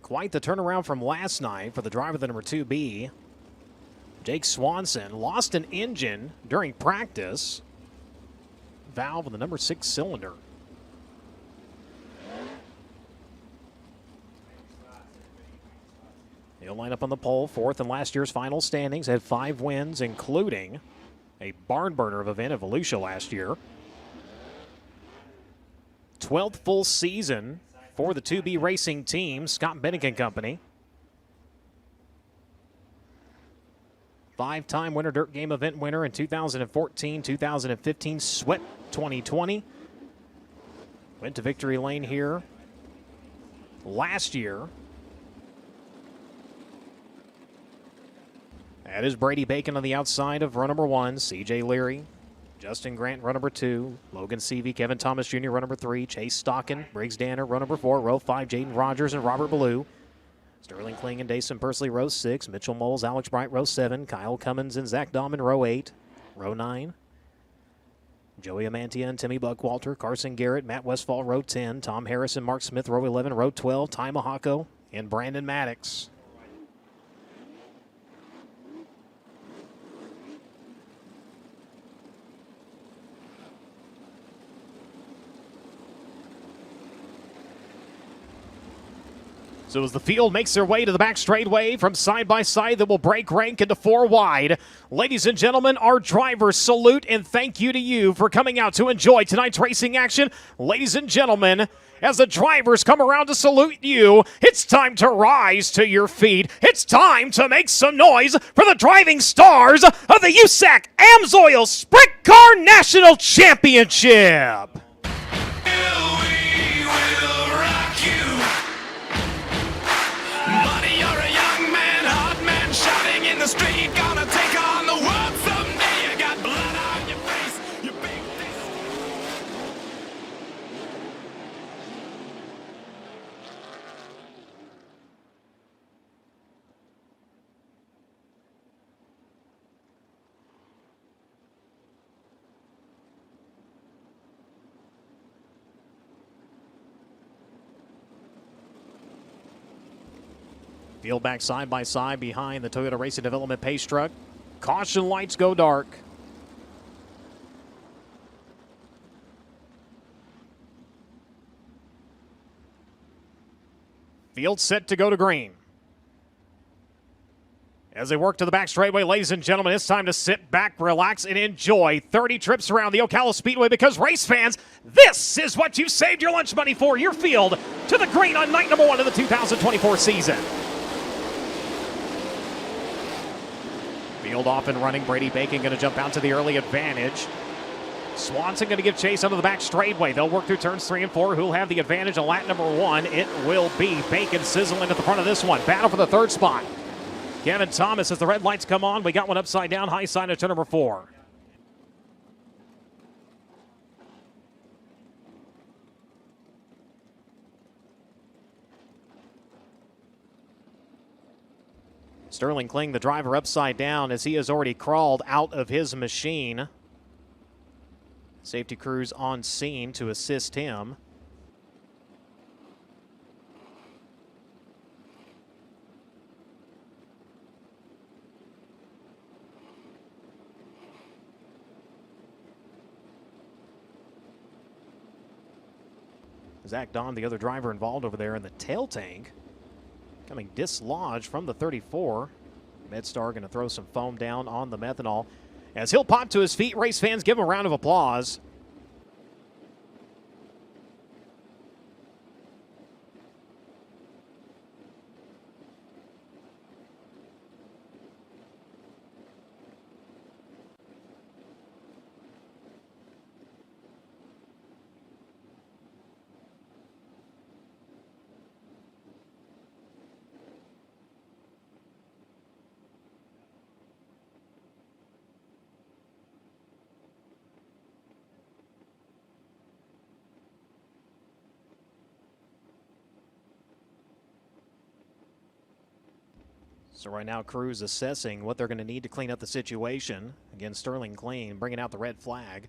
Quite the turnaround from last night for the driver of the number 2B. Jake Swanson lost an engine during practice. Valve on the number 6 cylinder. He'll line up on the pole, 4th in last year's final standings. Had 5 wins, including a barn burner of event at Volusia last year. 12th full season for the 2B Racing team, Scott Bennick and Company. 5-time Winter Dirt Game event winner in 2014, 2015, swept 2020. Went to victory lane here last year. That is Brady Bacon on the outside of row number 1, CJ Leary. Justin Grant, row number 2. Logan Seavey, Kevin Thomas Jr., row number 3. Chase Stockin, Briggs Danner, row number 4. Row 5, Jaden Rogers and Robert Ballou. Sterling Kling and Dason Persley, row 6. Mitchell Moles, Alex Bright, row 7. Kyle Cummins and Zach Dahman, row 8. Row 9. Joey Amantia and Timmy Buckwalter. Carson Garrett, Matt Westfall, row 10. Tom Harris and Mark Smith, row 11. Row 12, Ty Mahako and Brandon Maddox. So as the field makes their way to the back straightaway from side by side that will break rank into 4 wide. Ladies and gentlemen, our drivers salute and thank you to you for coming out to enjoy tonight's racing action. Ladies and gentlemen, as the drivers come around to salute you, it's time to rise to your feet. It's time to make some noise for the driving stars of the USAC Amsoil Sprint Car National Championship. The street gonna take on the world someday. You got blood on your face, you big fist. Field back side by side behind the Toyota Racing Development pace truck. Caution lights go dark. Field set to go to green. As they work to the back straightaway, ladies and gentlemen, it's time to sit back, relax, and enjoy 30 trips around the Ocala Speedway, because race fans, this is what you've saved your lunch money for. Your field to the green on night number 1 of the 2024 season. Field off and running. Brady Bacon going to jump out to the early advantage. Swanson going to give chase under the back straightaway. They'll work through turns 3 and 4. Who'll have the advantage on lap number 1? It will be Bacon sizzling at the front of this one. Battle for the 3rd spot. Kevin Thomas, as the red lights come on, we got one upside down, high side of turn number 4. Sterling Kling, the driver, upside down as he has already crawled out of his machine. Safety crews on scene to assist him. Zach Don, the other driver involved over there in the tail tank, coming dislodged from the 34. MedStar going to throw some foam down on the methanol. As he'll pop to his feet, race fans give him a round of applause. So right now, crews assessing what they're going to need to clean up the situation. Again, Sterling Kling bringing out the red flag.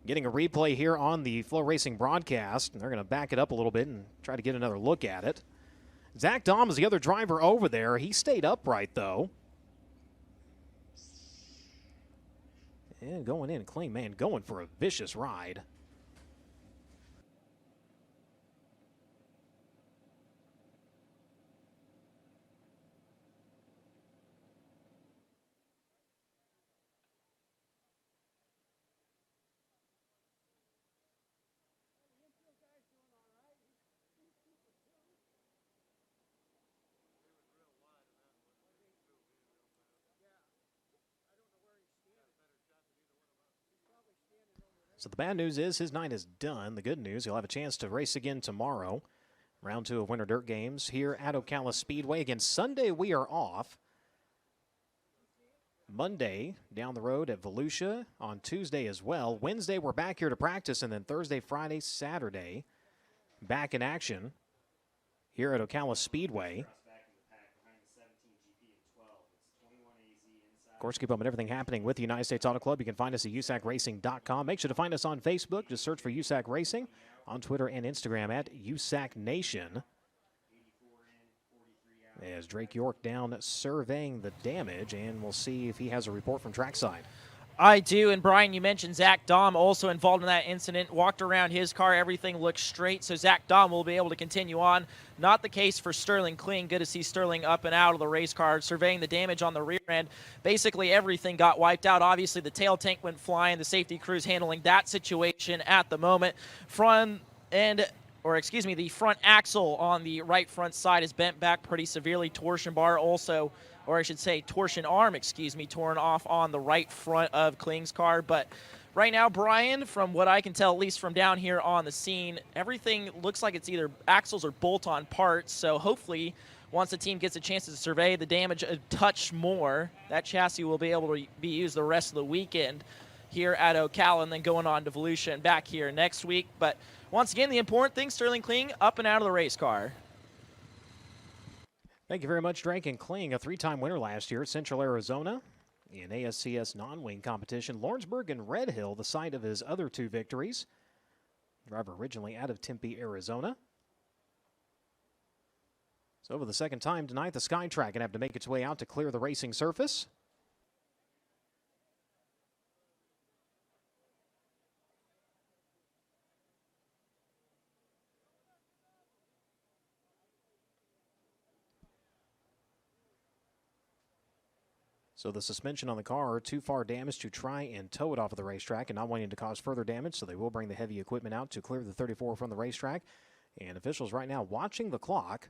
Getting a replay here on the FloRacing broadcast, and they're going to back it up a little bit and try to get another look at it. Zach Dom is the other driver over there. He stayed upright, though. And going in, Kling, man, going for a vicious ride. So the bad news is his night is done. The good news, he'll have a chance to race again tomorrow. Round 2 of Winter Dirt Games here at Ocala Speedway. Again, Sunday we are off. Monday down the road at Volusia. On Tuesday as well. Wednesday we're back here to practice, and then Thursday, Friday, Saturday back in action here at Ocala Speedway. Of course, keep up with everything happening with the United States Auto Club. You can find us at USACRacing.com. Make sure to find us on Facebook. Just search for USAC Racing. On Twitter and Instagram at USAC Nation. As Drake York down surveying the damage, and we'll see if he has a report from trackside. I do, and Brian, you mentioned Zach Dom also involved in that incident. Walked around his car, everything looked straight, so Zach Dom will be able to continue on. Not the case for Sterling Kling. Good to see Sterling up and out of the race car, surveying the damage on the rear end. Basically, everything got wiped out. Obviously, the tail tank went flying. The safety crew's handling that situation at the moment. The front axle on the right front side is bent back pretty severely. Torsion bar also, or I should say torsion arm, torn off on the right front of Kling's car. But right now, Brian, from what I can tell, at least from down here on the scene, everything looks like it's either axles or bolt-on parts. So hopefully, once the team gets a chance to survey the damage a touch more, that chassis will be able to be used the rest of the weekend here at Ocala, and then going on to Volusia and back here next week. But once again, the important thing, Sterling Kling up and out of the race car. Thank you very much, Drake. And Kling, a 3-time winner last year at Central Arizona in ASCS non-wing competition. Lawrenceburg and Red Hill, the site of his other 2 victories. Driver originally out of Tempe, Arizona. So for the second time tonight, the Skytrack going to have to make its way out to clear the racing surface. So the suspension on the car, too far damaged to try and tow it off of the racetrack and not wanting to cause further damage, so they will bring the heavy equipment out to clear the 34 from the racetrack. And officials right now watching the clock.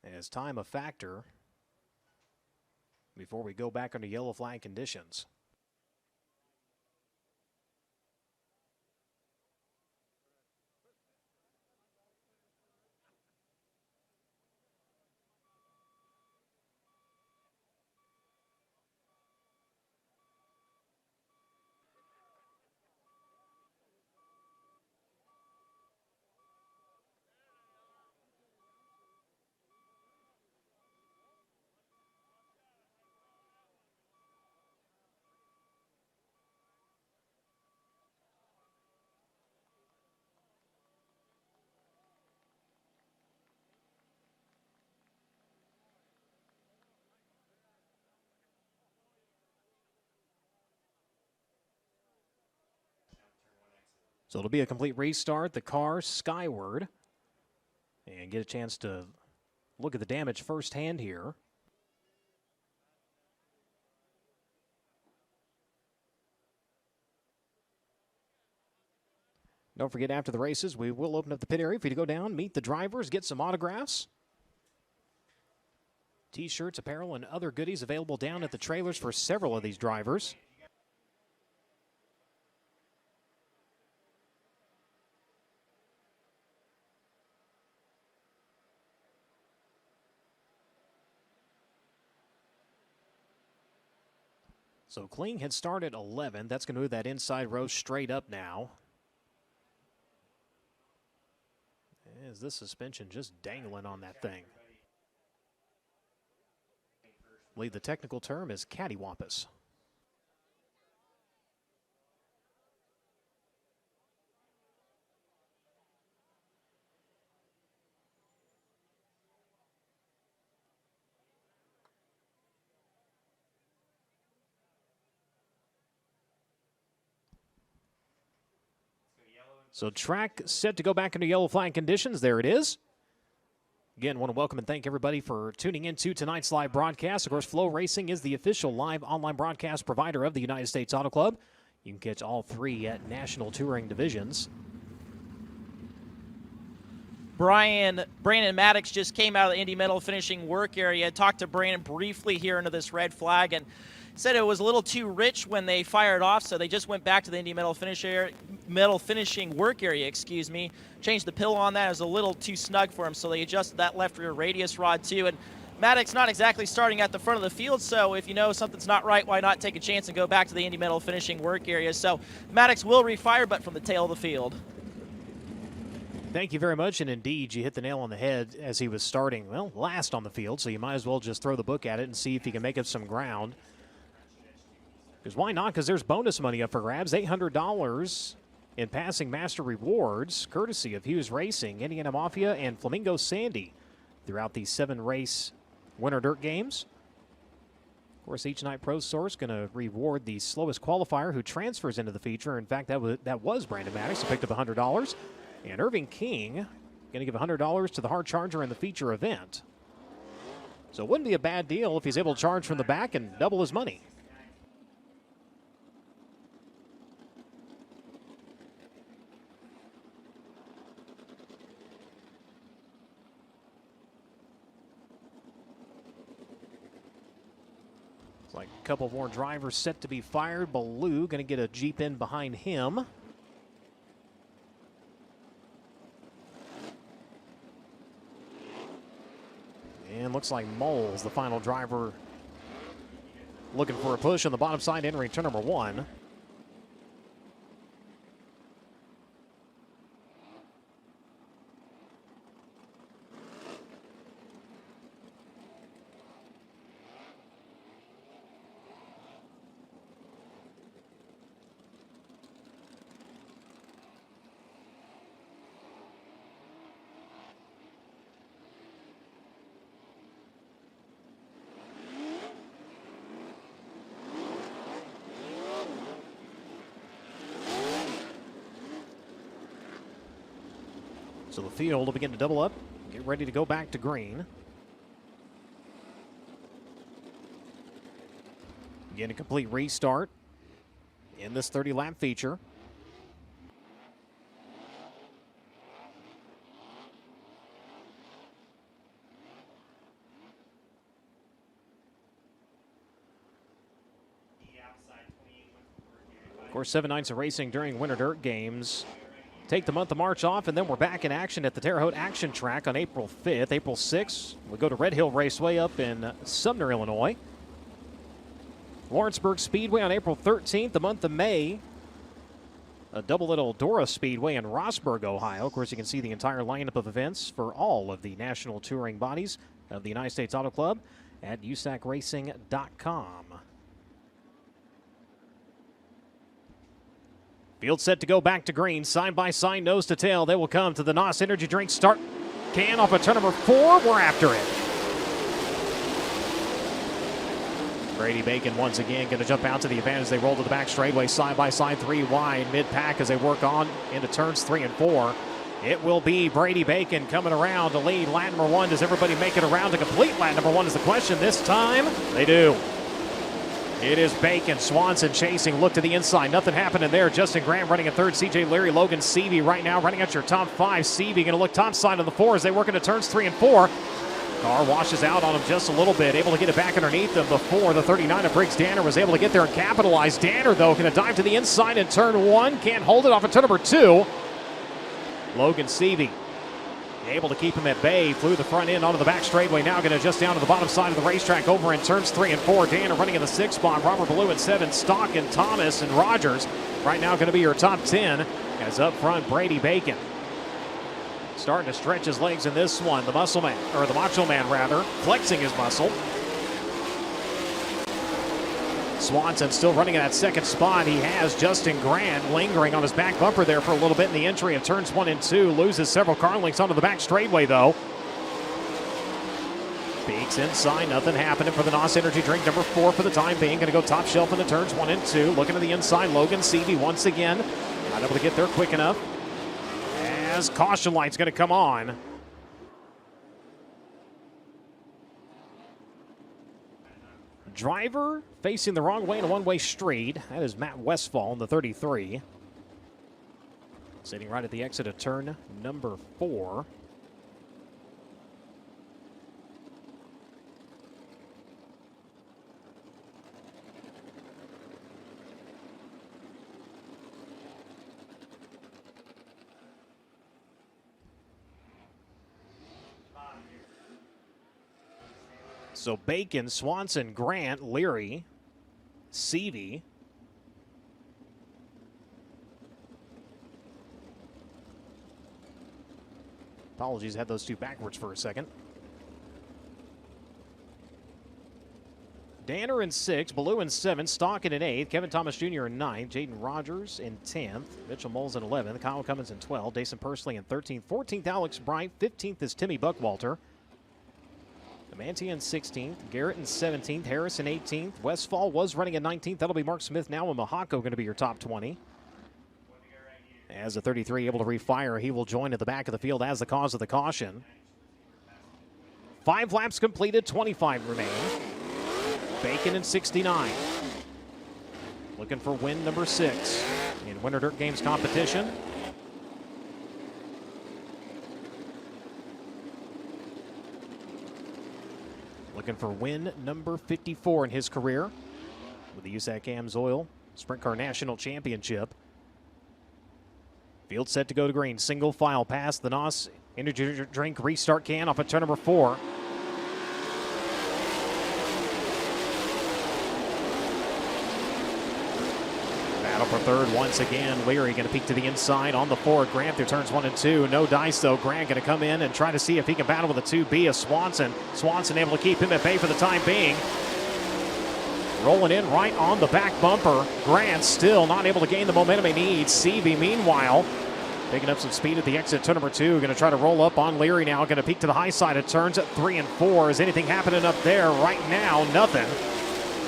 As time a factor before we go back under yellow flag conditions. So it'll be a complete restart, the car skyward, and get a chance to look at the damage firsthand here. Don't forget, after the races, we will open up the pit area for you to go down, meet the drivers, get some autographs. T-shirts, apparel, and other goodies available down at the trailers for several of these drivers. So clean had started 11. That's going to move that inside row straight up now. Is this suspension just dangling on that thing? I believe the technical term is cattywampus. So track set to go back into yellow flag conditions. There it is. Again, want to welcome and thank everybody for tuning into tonight's live broadcast. Of course, FloRacing is the official live online broadcast provider of the United States Auto Club. You can catch all three at national touring divisions. Brandon Maddox just came out of the Indy Medal finishing work area. Talked to Brandon briefly here into this red flag and said it was a little too rich when they fired off, so they just went back to the Indy Medal finishing work area, changed the pill on that. It was a little too snug for him, so they adjusted that left rear radius rod too. And Maddox not exactly starting at the front of the field, so if you know something's not right, why not take a chance and go back to the Indy Medal finishing work area. So Maddox will refire, but from the tail of the field. Thank you very much, and indeed, you hit the nail on the head as he was starting, well, last on the field, so you might as well just throw the book at it and see if he can make up some ground. Because why not? Because there's bonus money up for grabs, $800 in passing master rewards, courtesy of Hughes Racing, Indiana Mafia, and Flamingo Sandy throughout these 7-race Winter Dirt Games. Of course, each night Pro Source going to reward the slowest qualifier who transfers into the feature. In fact, that was Brandon Maddox, who picked up $100. And Irving King going to give $100 to the hard charger in the feature event. So it wouldn't be a bad deal if he's able to charge from the back and double his money. It's like a couple more drivers set to be fired. Ballou going to get a Jeep in behind him. And looks like Moles, the final driver, looking for a push on the bottom side, entering turn number 1. So the field will begin to double up, get Get ready to go back to green. Again, a complete restart in this 30-lap feature. Of course, 7 nights of racing during Winter Dirt Games. Take the month of March off, and then we're back in action at the Terre Haute Action Track on April 5th. April 6th, we go to Red Hill Raceway up in Sumner, Illinois. Lawrenceburg Speedway on April 13th. The month of May, a double at Eldora Speedway in Rossburg, Ohio. Of course, you can see the entire lineup of events for all of the national touring bodies of the United States Auto Club at USACRacing.com. Field set to go back to green. Side by side, nose to tail. They will come to the NOS Energy Drink start can off of turn number 4. We're after it. Brady Bacon once again going to jump out to the advantage. They roll to the back straightaway, side by side, 3 wide, mid-pack as they work on into turns 3 and 4. It will be Brady Bacon coming around to lead lap number 1. Does everybody make it around to complete lap number 1 is the question. This time, they do. It is Bacon. Swanson chasing. Look to the inside. Nothing happening there. Justin Graham running at 3rd. CJ Leary, Logan Seavey right now running at your top 5. Seavey going to look top side of the 4 as they work into turns 3 and 4. Car washes out on him just a little bit. Able to get it back underneath them before the 39 of Briggs Danner was able to get there and capitalize. Danner, though, going to dive to the inside in turn 1. Can't hold it off of turn number 2. Logan Seavey able to keep him at bay. Flew the front end onto the back straightaway. Now going to adjust down to the bottom side of the racetrack over in turns 3 and 4. Danner running in the 6th spot. Robert Ballou at 7. Stock and Thomas and Rogers right now going to be your top 10. As up front, Brady Bacon starting to stretch his legs in this one. The muscle man, or the macho man rather, flexing his muscle. Swanson still running in that 2nd spot. He has Justin Grant lingering on his back bumper there for a little bit in the entry of turns 1 and 2. Loses several car lengths onto the back straightaway, though. Peaks inside, nothing happening for the NOS Energy Drink. Number 4 for the time being. Going to go top shelf in the turns 1 and 2. Looking to the inside, Logan Seavey once again. Not able to get there quick enough. As caution light's going to come on. Driver facing the wrong way in a one-way street. That is Matt Westfall in the 33. Sitting right at the exit of turn number 4. So Bacon, Swanson, Grant, Leary, Seavey. Apologies, had those two backwards for a second. Danner in 6th, Ballou in 7th, Stockton in 8th, Kevin Thomas Jr. in 9th, Jaden Rogers in 10th, Mitchell Moles in 11th, Kyle Cummins in 12th, Dason Pursley in 13th, 14th Alex Bright, 15th is Timmy Buckwalter. Demantia in 16th, Garrett in 17th, Harris in 18th. Westfall was running in 19th. That'll be Mark Smith now, and Mahako going to be your top 20. As the 33 able to refire, he will join at the back of the field as the cause of the caution. 5 laps completed, 25 remain. Bacon in 69. Looking for win number 6 in Winter Dirt Games competition. Looking for win number 54 in his career with the USAC AMSOIL Sprint Car National Championship. Field set to go to green. Single file past the NOS Energy Drink restart can off of turn number 4. Battle for third once again. Leary going to peek to the inside on the 4. Grant through turns 1 and 2. No dice though. Grant going to come in and try to see if he can battle with a 2B of Swanson. Swanson able to keep him at bay for the time being. Rolling in right on the back bumper. Grant still not able to gain the momentum he needs. Seavey meanwhile picking up some speed at the exit turn number 2. Going to try to roll up on Leary now. Going to peek to the high side of turns at 3 and 4. Is anything happening up there right now? Nothing.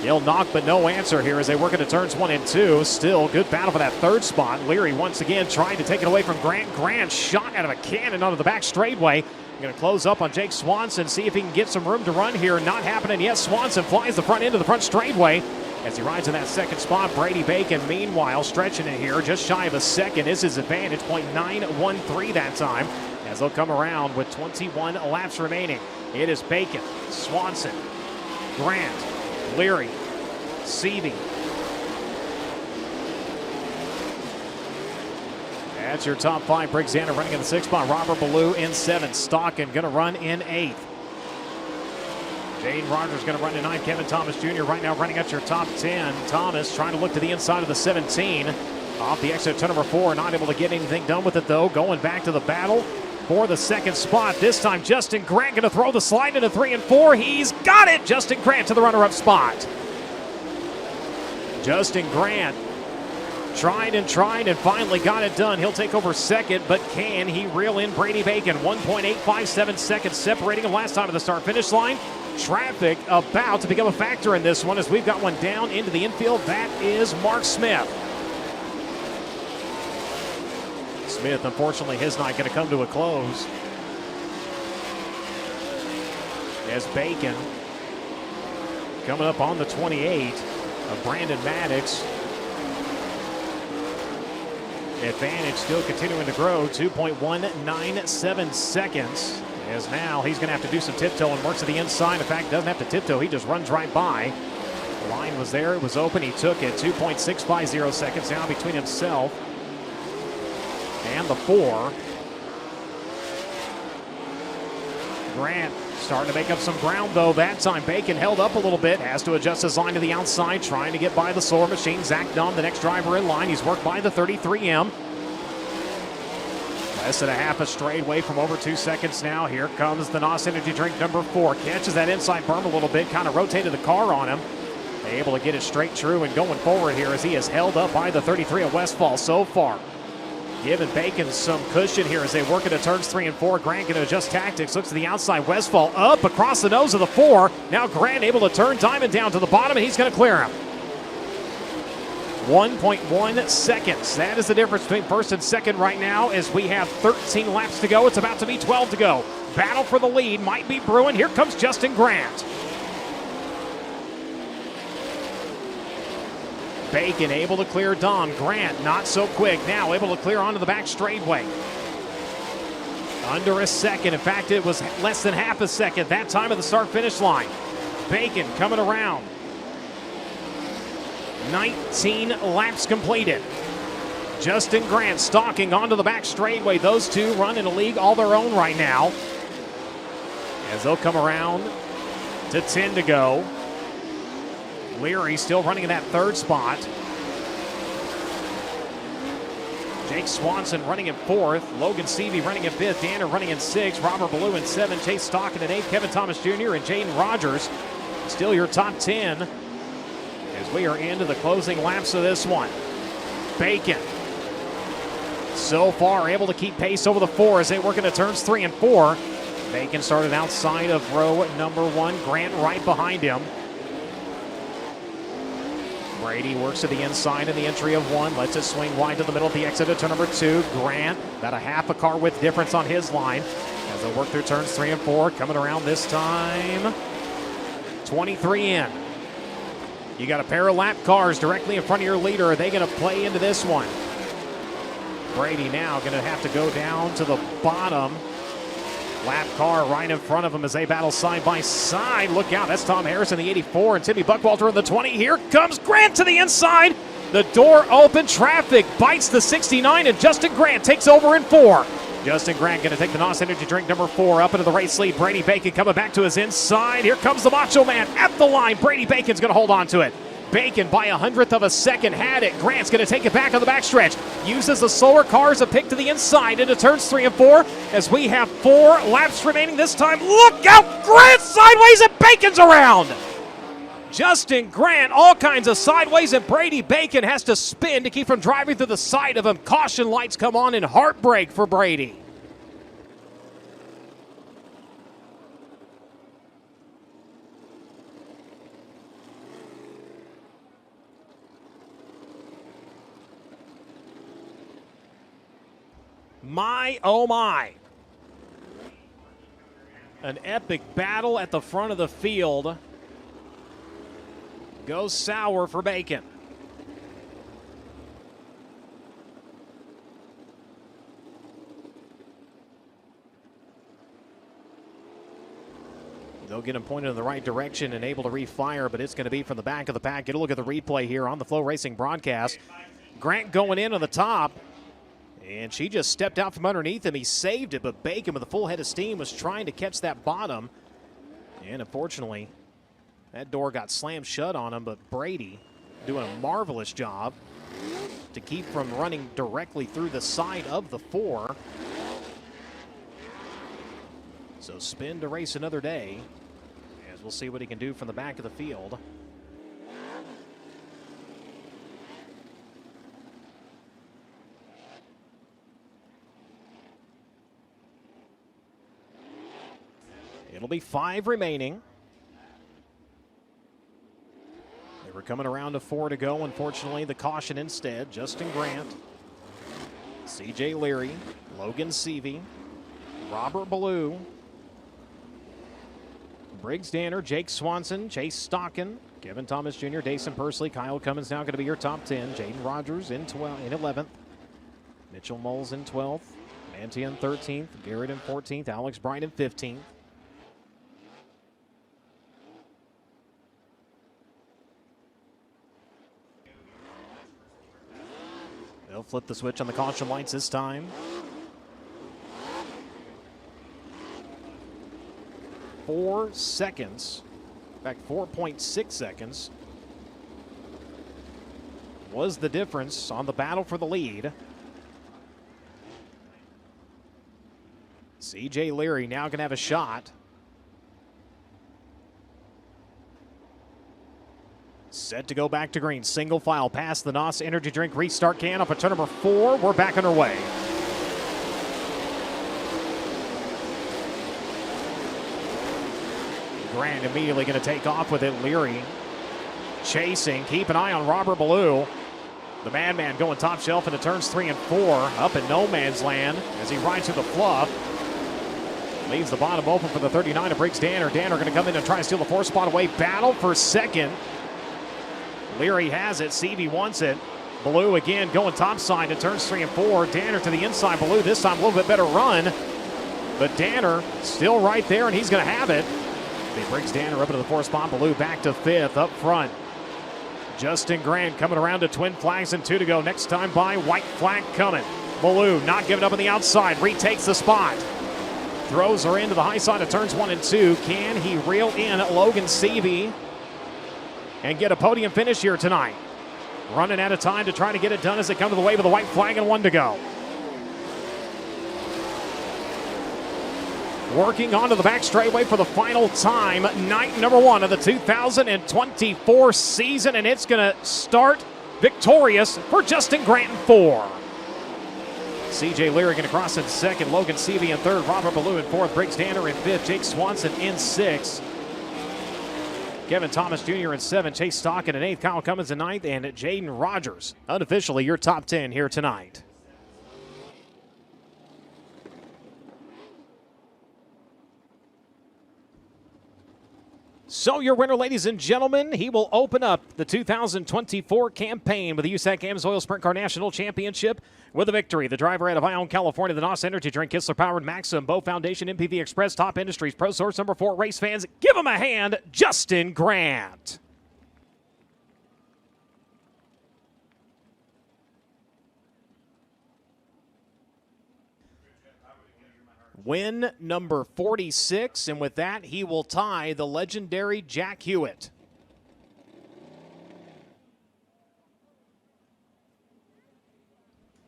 He'll knock, but no answer here as they work into turns 1 and 2. Still good battle for that 3rd spot. Leary once again trying to take it away from Grant. Grant shot out of a cannon onto the back straightaway. Going to close up on Jake Swanson, see if he can get some room to run here. Not happening yet. Swanson flies the front end of the front straightaway as he rides in that second spot. Brady Bacon, meanwhile, stretching it here. Just shy of a second is his advantage. 0.913 that time as they'll come around with 21 laps remaining. It is Bacon, Swanson, Grant, Leary, Seavey. That's your top five. Briggs-Xander running in the 6th spot. Robert Ballou in 7th. Stockin going to run in 8th. Jaden Rogers going to run in 9th. Kevin Thomas Jr. right now running at your top 10. Thomas trying to look to the inside of the 17. Off the exit, turn number 4. Not able to get anything done with it, though. Going back to the battle for the 2nd spot. This time, Justin Grant going to throw the slide into 3 and 4. He's got it! Justin Grant to the runner-up spot. Justin Grant tried and finally got it done. He'll take over 2nd, but can he reel in Brady Bacon? 1.857 seconds separating him last time at the start-finish line. Traffic about to become a factor in this one as we've got one down into the infield. That is Mark Smith. Smith, unfortunately, his night going to come to a close as Bacon coming up on the 28 of Brandon Maddox. Advantage still continuing to grow, 2.197 seconds. As now he's going to have to do some tiptoeing, works to the inside. In fact, doesn't have to tiptoe, he just runs right by. The line was there, it was open, he took it. 2.650 seconds now between himself and the 4. Grant starting to make up some ground, though. That time Bacon held up a little bit, has to adjust his line to the outside, trying to get by the Solar Machine. Zach Dunn, the next driver in line. He's worked by the 33M. Less than a half a straightaway from over 2 seconds now. Here comes the NOS Energy Drink number 4. Catches that inside berm a little bit, kind of rotated the car on him. Able to get it straight true and going forward here as he is held up by the 33 of Westfall so far. Giving Bacon some cushion here as they work into turns 3 and 4. Grant going to adjust tactics. Looks to the outside. Westfall up across the nose of the 4. Now Grant able to turn Diamond down to the bottom, and he's going to clear him. 1.1 seconds. That is the difference between 1st and 2nd right now as we have 13 laps to go. It's about to be 12 to go. Battle for the lead might be brewing. Here comes Justin Grant. Bacon able to clear Dom. Grant not so quick. Now able to clear onto the back straightaway. Under a second. In fact, it was less than half a second that time of the start-finish line. Bacon coming around. 19 laps completed. Justin Grant stalking onto the back straightaway. Those two run in a league all their own right now as they'll come around to 10 to go. Leary still running in that 3rd spot. Jake Swanson running in 4th. Logan Seavey running in 5th. Danner running in 6th. Robert Ballou in 7th. Chase Stockin in 8th. Kevin Thomas Jr. and Jaden Rogers still your top 10 as we are into the closing laps of this one. Bacon so far able to keep pace over the 4 as they work into turns 3 and 4. Bacon started outside of row number 1. Grant right behind him. Brady works to the inside in the entry of 1. Lets it swing wide to the middle at the exit of turn number 2. Grant, about a half a car width difference on his line as they work through turns 3 and 4. Coming around this time, 23 in. You got a pair of lap cars directly in front of your leader. Are they going to play into this one? Brady now going to have to go down to the bottom. Lap car right in front of him as they battle side by side. Look out, that's Tom Harrison, the 84, and Timmy Buckwalter in the 20. Here comes Grant to the inside. The door open, traffic bites the 69, and Justin Grant takes over in 4. Justin Grant going to take the NOS Energy Drink number 4 up into the race lead. Brady Bacon coming back to his inside. Here comes the Macho Man at the line. Brady Bacon's going to hold on to it. Bacon by 100th of a second had it. Grant's going to take it back on the backstretch. Uses the slower car as a pick to the inside into turns 3 and 4 as we have 4 laps remaining this time. Look out! Grant sideways and Bacon's around! Justin Grant, all kinds of sideways, and Brady Bacon has to spin to keep from driving through the side of him. Caution lights come on and heartbreak for Brady. My, oh my. An epic battle at the front of the field. Goes sour for Bacon. They'll get him pointed in the right direction and able to refire, but it's going to be from the back of the pack. Get a look at the replay here on the FloRacing broadcast. Grant going in on the top, and she just stepped out from underneath him. He saved it, but Bacon with a full head of steam was trying to catch that bottom. And unfortunately, that door got slammed shut on him, but Brady doing a marvelous job to keep from running directly through the side of the 4. So spin to race another day, as we'll see what he can do from the back of the field. It'll be 5 remaining. They were coming around to 4 to go. Unfortunately, the caution instead. Justin Grant, CJ Leary, Logan Seavey, Robert Ballou, Briggs Danner, Jake Swanson, Chase Stockin, Kevin Thomas Jr., Dason Pursley, Kyle Cummins now going to be your top 10. Jaden Rogers in 11th. Mitchell Moles in 12th. Manti in 13th. Garrett in 14th. Alex Bryant in 15th. They'll flip the switch on the caution lights this time. 4 seconds, in fact 4.6 seconds, was the difference on the battle for the lead. CJ Leary now going to have a shot. Set to go back to green. Single file past the NOS Energy Drink restart can up at turn number 4. We're back underway. Grant immediately going to take off with it. Leary chasing. Keep an eye on Robert Ballou. The Madman going top shelf into turns 3 and 4. Up in no man's land as he rides through the fluff. Leaves the bottom open for the 39 of Briggs Danner. Danner going to come in and try to steal the 4th spot away. Battle for second. Leary has it. Seavey wants it. Ballou again going top side in turns 3 and 4. Danner to the inside. Ballou this time a little bit better run. But Danner still right there, and he's going to have it. They Briggs Danner up into the 4th spot. Ballou back to 5th up front. Justin Grant coming around to twin flags and 2 to go. Next time by, white flag coming. Ballou not giving up on the outside. Retakes the spot. Throws her into the high side of turns 1 and 2. Can he reel in Logan Seavey and get a podium finish here tonight? Running out of time to try to get it done as they come to the wave of the white flag and 1 to go. Working onto the back straightaway for the final time. Night number 1 of the 2024 season, and it's going to start victorious for Justin Grant in 4. CJ Leary going to cross in 2nd. Logan Seavey in 3rd. Robert Ballou in 4th. Briggs Danner in 5th. Jake Swanson in 6th. Kevin Thomas Jr. in 7th. Chase Stockin in 8th. Kyle Cummins in 9th. And Jaden Rogers, unofficially your top 10 here tonight. So your winner, ladies and gentlemen, he will open up the 2024 campaign with the USAC AMSOIL Sprint Car National Championship with a victory. The driver out of Ione, California, the NOS Energy Drink, Kistler-powered Maxim, Bow Foundation, MPV Express, Top Industries, Pro Source number 4, race fans, give him a hand, Justin Grant. Win number 46, and with that, he will tie the legendary Jack Hewitt.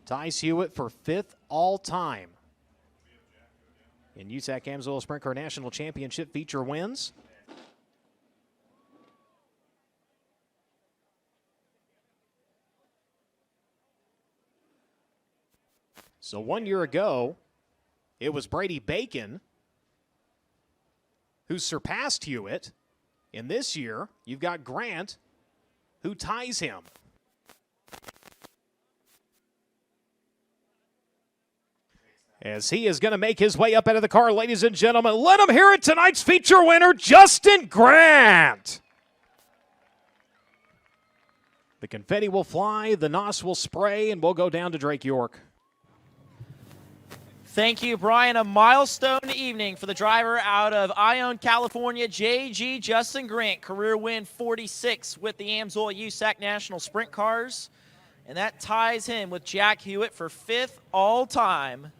Ties Hewitt for 5th all-time in USAC AMSOIL Sprint Car National Championship feature wins. So 1 year ago, it was Brady Bacon who surpassed Hewitt. And this year, you've got Grant who ties him. as he is going to make his way up out of the car, ladies and gentlemen. Let him hear it, tonight's feature winner, Justin Grant. The confetti will fly, the NOS will spray, and we'll go down to Drake York. Thank you, Brian. A milestone evening for the driver out of Ione, California, JG Justin Grant. Career win 46 with the AMSOIL USAC National Sprint Cars. And that ties him with Jack Hewitt for 5th all-time.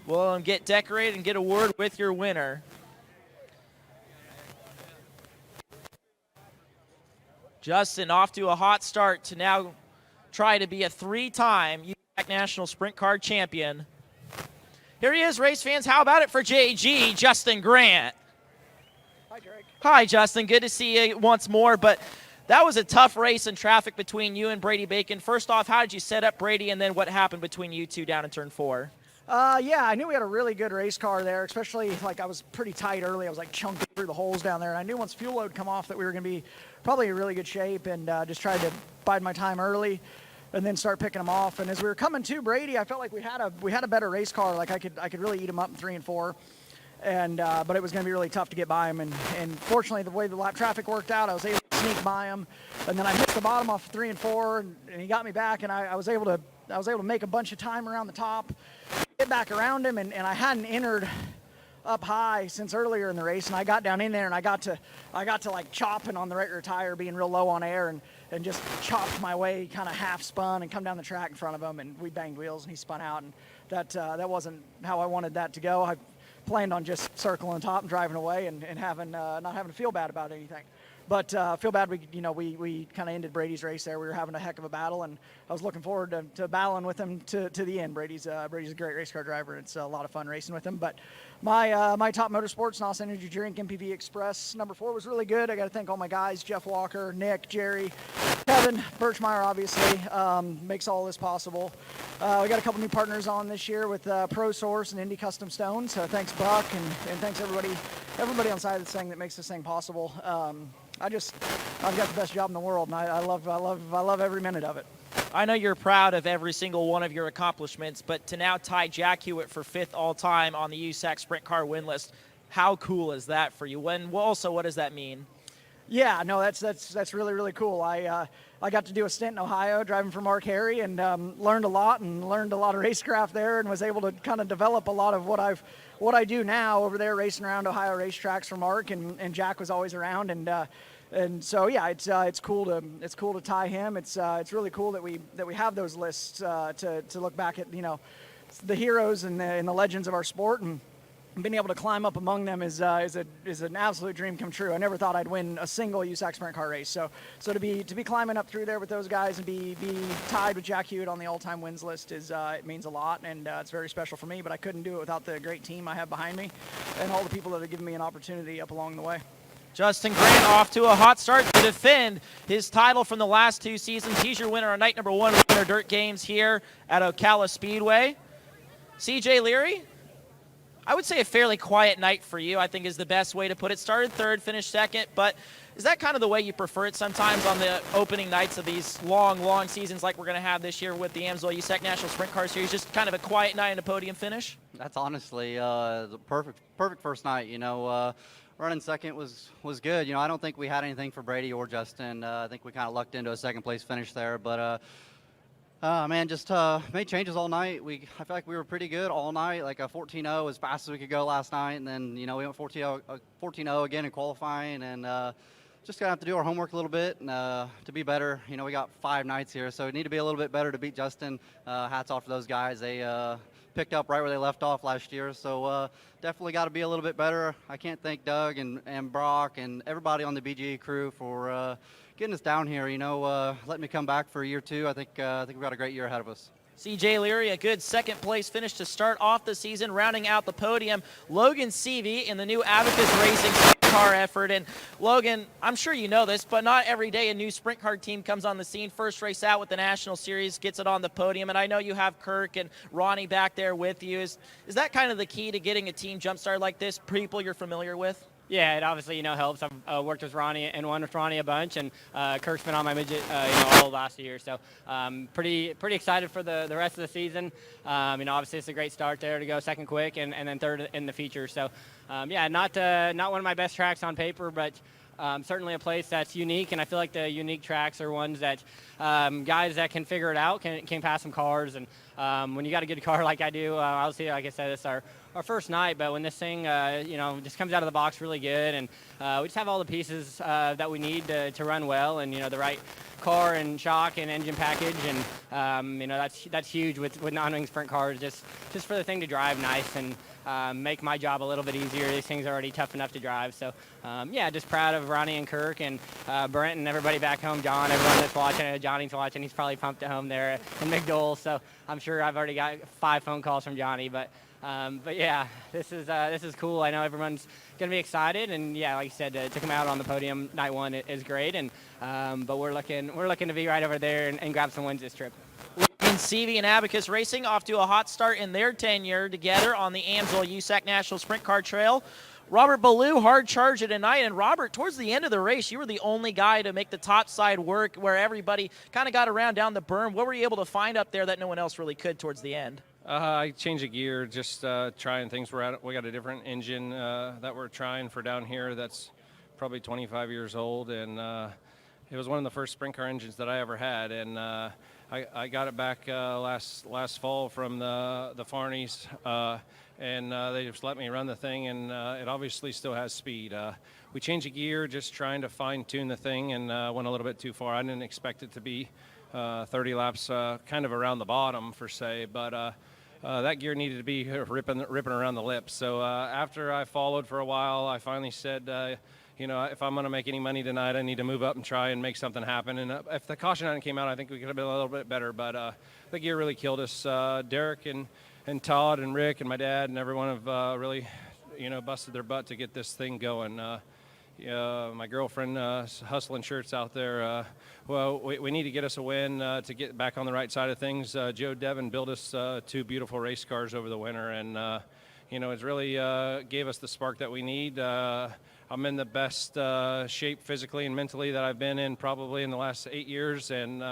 We'll get decorated and get a word with your winner. Justin off to a hot start to now try to be a 3-time USAC National Sprint Car champion. Here he is, race fans. How about it for JG, Justin Grant? Hi, Drake. Hi, Justin. Good to see you once more. But that was a tough race in traffic between you and Brady Bacon. First off, how did you set up Brady, and then what happened between you two down in turn 4? Yeah, I knew we had a really good race car there, especially like I was pretty tight early. I was like chunking through the holes down there. And I knew once fuel load come off that we were going to be probably in really good shape, and just tried to bide my time early and then start picking them off. And as we were coming to Brady, I felt like we had a better race car. Like I could really eat him up in 3 and 4. And but it was going to be really tough to get by him. And fortunately, the way the lap traffic worked out, I was able to sneak by him. And then I missed the bottom off 3 and 4, and he got me back. And I was able to make a bunch of time around the top, get back around him, and I hadn't entered up high since earlier in the race, and I got down in there and I got to like chopping on the right rear tire, being real low on air, and just chopped my way, kind of half spun and come down the track in front of him, and we banged wheels and he spun out, and that wasn't how I wanted that to go. I planned on just circling top and driving away and having not having to feel bad about anything. But feel bad we kind of ended Brady's race there. We were having a heck of a battle, and I was looking forward to battling with him to the end. Brady's a great race car driver. It's a lot of fun racing with him. But my Top Motorsports NOS Energy Drink MPV Express number 4 was really good. I got to thank all my guys: Jeff Walker, Nick, Jerry, Kevin, Birchmeyer, obviously makes all this possible. We got a couple new partners on this year with ProSource and Indy Custom Stones. So thanks Buck and thanks everybody on the side of this thing that makes this thing possible. I've got the best job in the world, and I love every minute of it. I know you're proud of every single one of your accomplishments, but to now tie Jack Hewitt for 5th all-time on the USAC Sprint Car win list, how cool is that for you? Also, what does that mean? Yeah, no, that's really, really cool. I got to do a stint in Ohio driving for Mark Harry, and learned a lot of racecraft there, and was able to kind of develop a lot of what I do now over there, racing around Ohio racetracks for Mark, and Jack was always around, and so yeah, it's cool to tie him. It's really cool that we have those lists to look back at, the heroes and the legends of our sport, and being able to climb up among them is an absolute dream come true. I never thought I'd win a single USAC sprint car race. So to be climbing up through there with those guys and be tied with Jack Hewitt on the all-time wins list it means a lot, and it's very special for me. But I couldn't do it without the great team I have behind me and all the people that have given me an opportunity up along the way. Justin Grant off to a hot start to defend his title from the last 2 seasons. He's your winner on night number 1 of Winter Dirt Games here at Ocala Speedway. CJ Leary, I would say a fairly quiet night for you, I think is the best way to put it. Started 3rd, finished 2nd, but is that kind of the way you prefer it sometimes on the opening nights of these long seasons like we're going to have this year with the AMSOIL USAC National Sprint Car Series, just kind of a quiet night and a podium finish? That's honestly the perfect first night. Running 2nd was good. I don't think we had anything for Brady or Justin. I think we kind of lucked into a 2nd place finish there, but just made changes all night. I feel like we were pretty good all night, like a 14-0 as fast as we could go last night, and then we went 14-0 again in qualifying, and just gonna have to do our homework a little bit and to be better. We got 5 nights here, so we need to be a little bit better to beat Justin. Hats off to those guys. They picked up right where they left off last year, so definitely got to be a little bit better. I can't thank Doug and Brock and everybody on the BGA crew for getting us down here, letting me come back for year 2. I think we've got a great year ahead of us. CJ Leary, a good 2nd place finish to start off the season. Rounding out the podium, Logan Seavey in the new Abacus Racing sprint car effort. And Logan, I'm sure you know this, but not every day a new sprint car team comes on the scene. First race out with the National Series, gets it on the podium. And I know you have Kirk and Ronnie back there with you. Is that kind of the key to getting a team jump started like this, people you're familiar with? Yeah, it obviously, helps. I've worked with Ronnie and won with Ronnie a bunch, and Kirk's been on my midget, all of last year. So pretty excited for the rest of the season. Obviously it's a great start there to go second quick and then third in the feature. So yeah, not one of my best tracks on paper, but certainly a place that's unique, and I feel like the unique tracks are ones that guys that can figure it out can pass some cars. And when you got a good car like I do, obviously, like I said, it's our first night, but when this thing, just comes out of the box really good, and we just have all the pieces that we need to run well, and, the right car and shock and engine package, and, that's huge with non-wing sprint cars, just for the thing to drive nice and make my job a little bit easier. These things are already tough enough to drive. So, yeah, just proud of Ronnie and Kirk and Brent and everybody back home, John, everyone that's watching. Johnny's watching. He's probably pumped at home there in McDowell. So I'm sure I've already got 5 phone calls from Johnny. But yeah, this is cool. I know everyone's going to be excited. And, yeah, like you said, to come out on the podium night one is great. And but we're looking to be right over there and grab some wins this trip. Seavey and Abacus Racing off to a hot start in their tenure together on the Amsoil USAC National Sprint Car Trail. Robert Ballou, hard charger tonight. And Robert, towards the end of the race, you were the only guy to make the top side work where everybody kind of got around down the berm. What were you able to find up there that no one else really could towards the end? I changed a gear, just trying things. We got a different engine that we're trying for down here that's probably 25 years old. And it was one of the first sprint car engines that I ever had. And I got it back last fall from the Farneys, and they just let me run the thing, and it obviously still has speed. We changed a gear, just trying to fine-tune the thing, and went a little bit too far. I didn't expect it to be 30 laps kind of around the bottom, per se, but that gear needed to be ripping around the lips. So after I followed for a while, I finally said, if I'm going to make any money tonight, I need to move up and try and make something happen. And if the caution hadn't came out, I think we could have been a little bit better. But the gear really killed us. Derek and Todd and Rick and my dad and everyone have really, busted their butt to get this thing going. My girlfriend hustling shirts out there. We need to get us a win to get back on the right side of things. Joe Devin built us 2 beautiful race cars over the winter, and it's really gave us the spark that we need. I'm in the best shape physically and mentally that I've been in probably in the last 8 years, and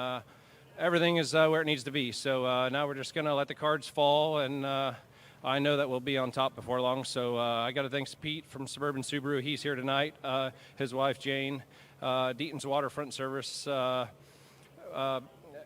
everything is where it needs to be. So now we're just going to let the cards fall, and I know that we'll be on top before long. So I got to thank Pete from Suburban Subaru. He's here tonight. His wife, Jane. Deaton's Waterfront Service.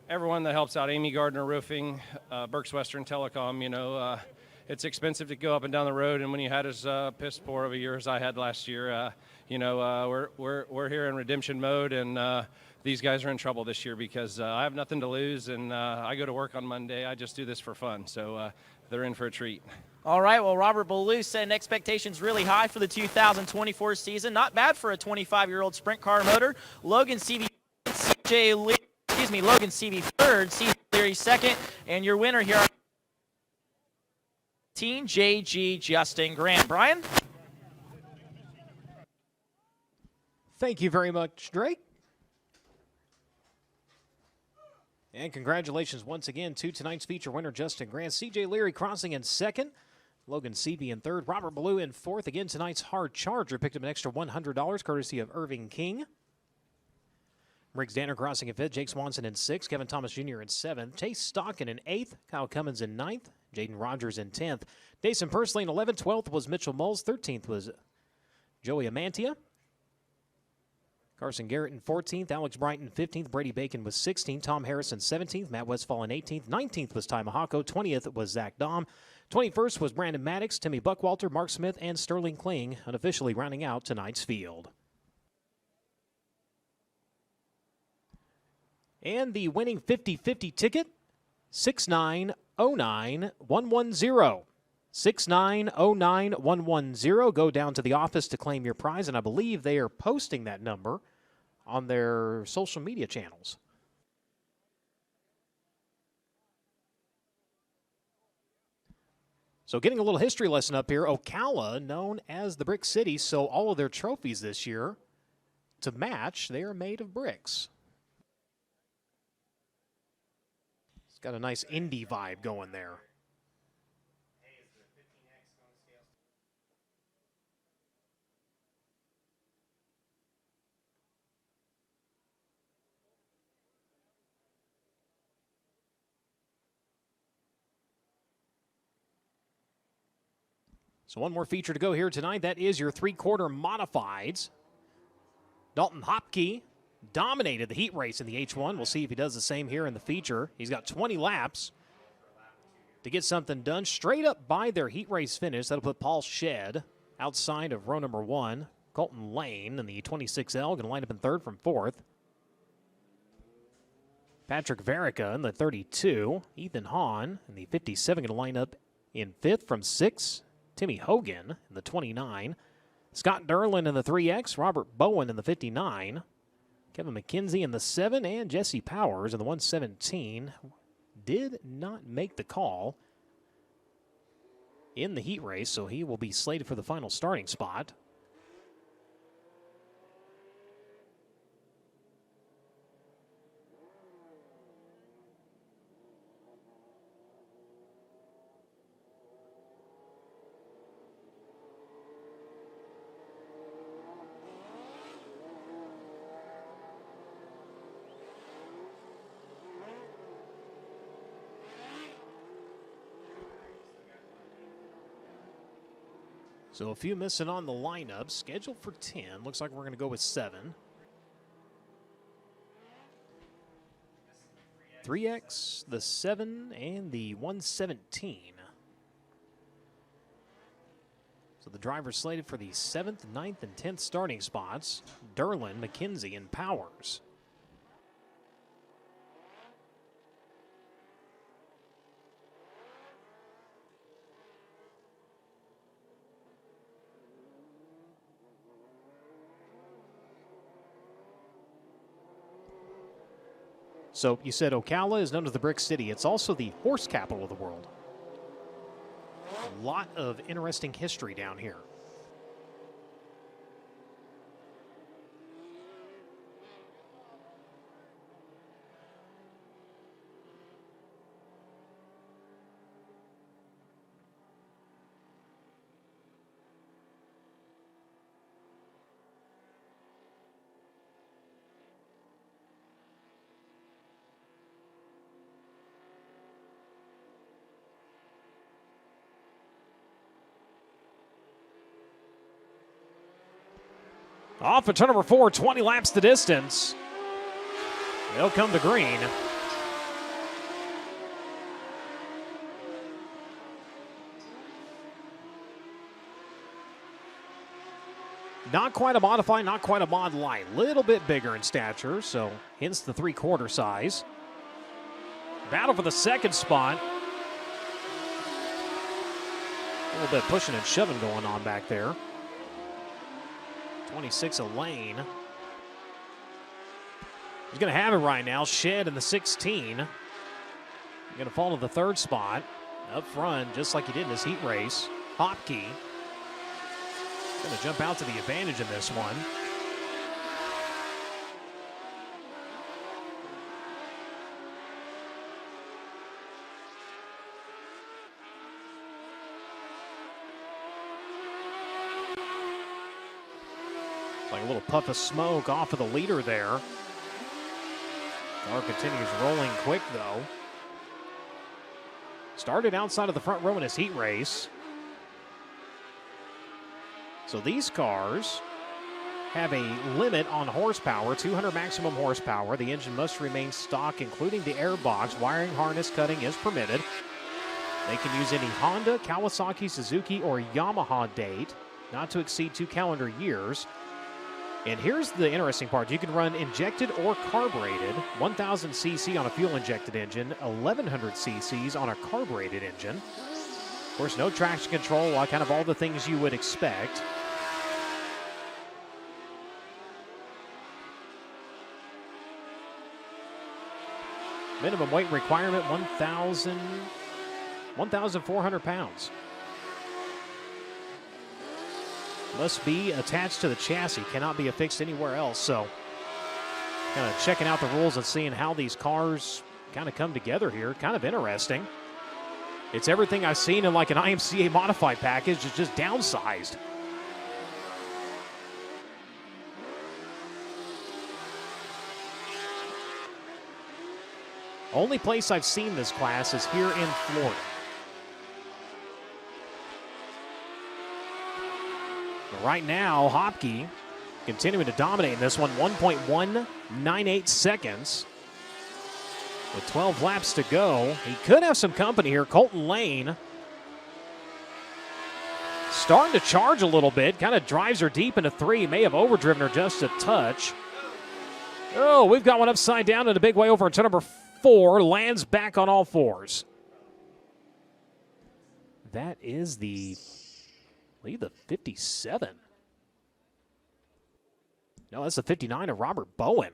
Everyone that helps out. Amy Gardner Roofing. Berks Western Telecom, it's expensive to go up and down the road, and when you had as piss poor of a year as I had last year, we're here in redemption mode, and these guys are in trouble this year because I have nothing to lose, and I go to work on Monday. I just do this for fun, so they're in for a treat. All right, well, Robert Ballou setting expectations really high for the 2024 season. Not bad for a 25-year-old sprint car motor. Logan Seavey third, CJ Leary second, and your winner here. Team JG Justin Grant. Brian? Thank you very much, Drake. And congratulations once again to tonight's feature winner, Justin Grant. CJ Leary crossing in second. Logan Seavey in third. Robert Ballou in fourth. Again, tonight's hard charger picked up an extra $100 courtesy of Irving King. Riggs Danner crossing in fifth. Jake Swanson in sixth. Kevin Thomas Jr. in seventh. Chase Stockin in eighth. Kyle Cummins in ninth. Jaden Rogers in 10th. Dason Pursley in 11th. 12th was Mitchell Moles. 13th was Joey Amantia. Carson Garrett in 14th. Alex Brighton 15th. Brady Bacon was 16th. Tom Harrison 17th. Matt Westfall in 18th. 19th was Ty Mahako. 20th was Zach Dahm. 21st was Brandon Maddox, Timmy Buckwalter, Mark Smith, and Sterling Kling, unofficially rounding out tonight's field. And the winning 50-50 ticket, 6909110. 6909110. Go down to the office to claim your prize, and I believe they are posting that number on their social media channels. So getting a little history lesson up here, Ocala, known as the Brick City, so all of their trophies this year, to match, they are made of bricks. It's got a nice indie vibe going there. So one more feature to go here tonight. That is your three-quarter modifieds. Dalton Hopke dominated the heat race in the H1. We'll see if he does the same here in the feature. He's got 20 laps to get something done. Straight up by their heat race finish, that'll put Paul Shedd outside of row number 1. Colton Lane in the 26L going to line up in third from fourth. Patrick Verica in the 32. Ethan Hahn in the 57 going to line up in fifth from 6. Timmy Hogan in the 29. Scott Derlin in the 3X. Robert Bowen in the 59. Kevin McKenzie in the 7. And Jesse Powers in the 117. Did not make the call in the heat race, so he will be slated for the final starting spot. So a few missing on the lineup. Scheduled for 10. Looks like we're going to go with 7. 3X, the 7, and the 117. So the drivers slated for the 7th, 9th, and 10th starting spots. Derlin, McKenzie, and Powers. So you said Ocala is known as the Brick City. It's also the horse capital of the world. A lot of interesting history down here. Off of turn number 4, 20 laps the distance. They'll come to green. Not quite a modified, not quite a mod light. Little bit bigger in stature, so hence the three-quarter size. Battle for the second spot. A little bit pushing and shoving going on back there. 26 a lane. He's going to have it right now. Shedd in the 16. Going to fall to the third spot. Up front, just like he did in his heat race. Hopke going to jump out to the advantage in this one. Like a little puff of smoke off of the leader there. Car continues rolling quick, though. Started outside of the front row in his heat race. So these cars have a limit on horsepower, 200 maximum horsepower. The engine must remain stock, including the airbox. Wiring harness cutting is permitted. They can use any Honda, Kawasaki, Suzuki, or Yamaha date, not to exceed 2 calendar years. And here's the interesting part. You can run injected or carbureted, 1,000 cc on a fuel-injected engine, 1,100 cc's on a carbureted engine. Of course, no traction control, kind of all the things you would expect. Minimum weight requirement, 1,400 pounds. Must be attached to the chassis, cannot be affixed anywhere else. So kind of checking out the rules and seeing how these cars kind of come together here. Kind of interesting. It's everything I've seen in like an IMCA modified package. It's just downsized. Only place I've seen this class is here in Florida. Right now, Hopke continuing to dominate in this one, 1.198 seconds. With 12 laps to go, he could have some company here. Colton Lane starting to charge a little bit, kind of drives her deep into 3, may have overdriven her just a touch. Oh, we've got one upside down in a big way over into number 4, lands back on all 4s. That is the 57. No, that's the 59 of Robert Bowen.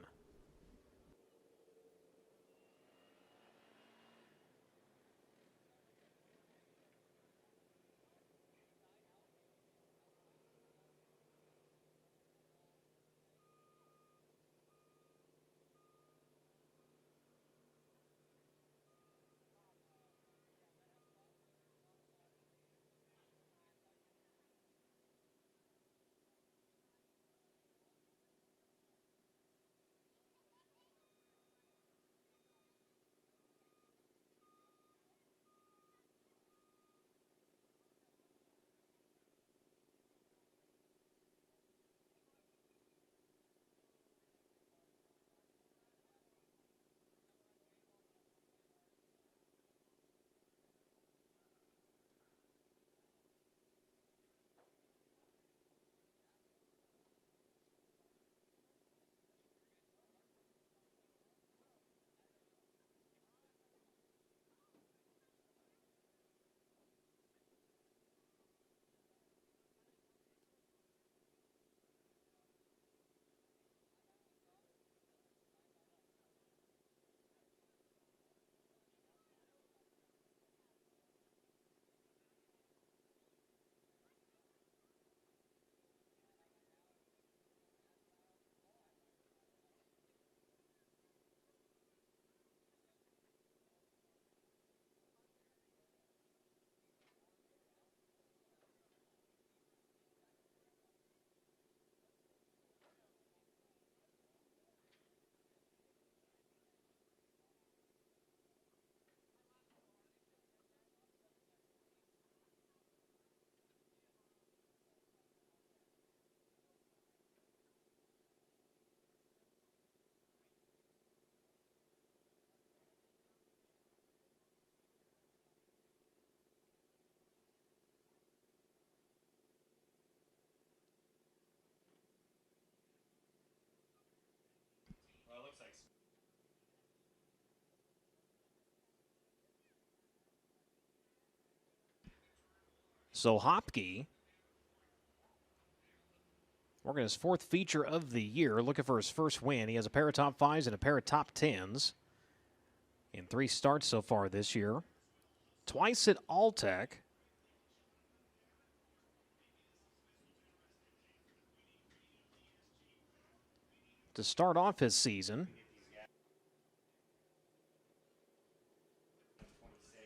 So Hopke, working his 4th feature of the year, looking for his first win. He has a pair of top 5s and a pair of top 10s in 3 starts so far this year. Twice at Alltech. To start off his season.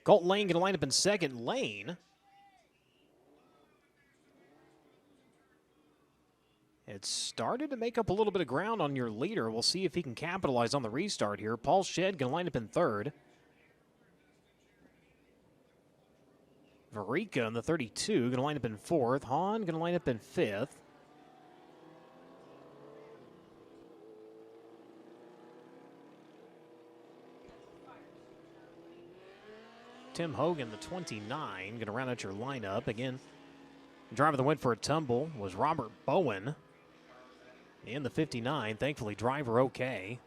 Colton Lane going to line up in second. Lane it started to make up a little bit of ground on your leader. We'll see if he can capitalize on the restart here. Paul Shedd going to line up in 3rd. Varica in the 32 going to line up in 4th. Hahn going to line up in 5th. Tim Hogan, the 29, going to round out your lineup. Again, driving the win for a tumble was Robert Bowen in the 59. Thankfully, driver okay.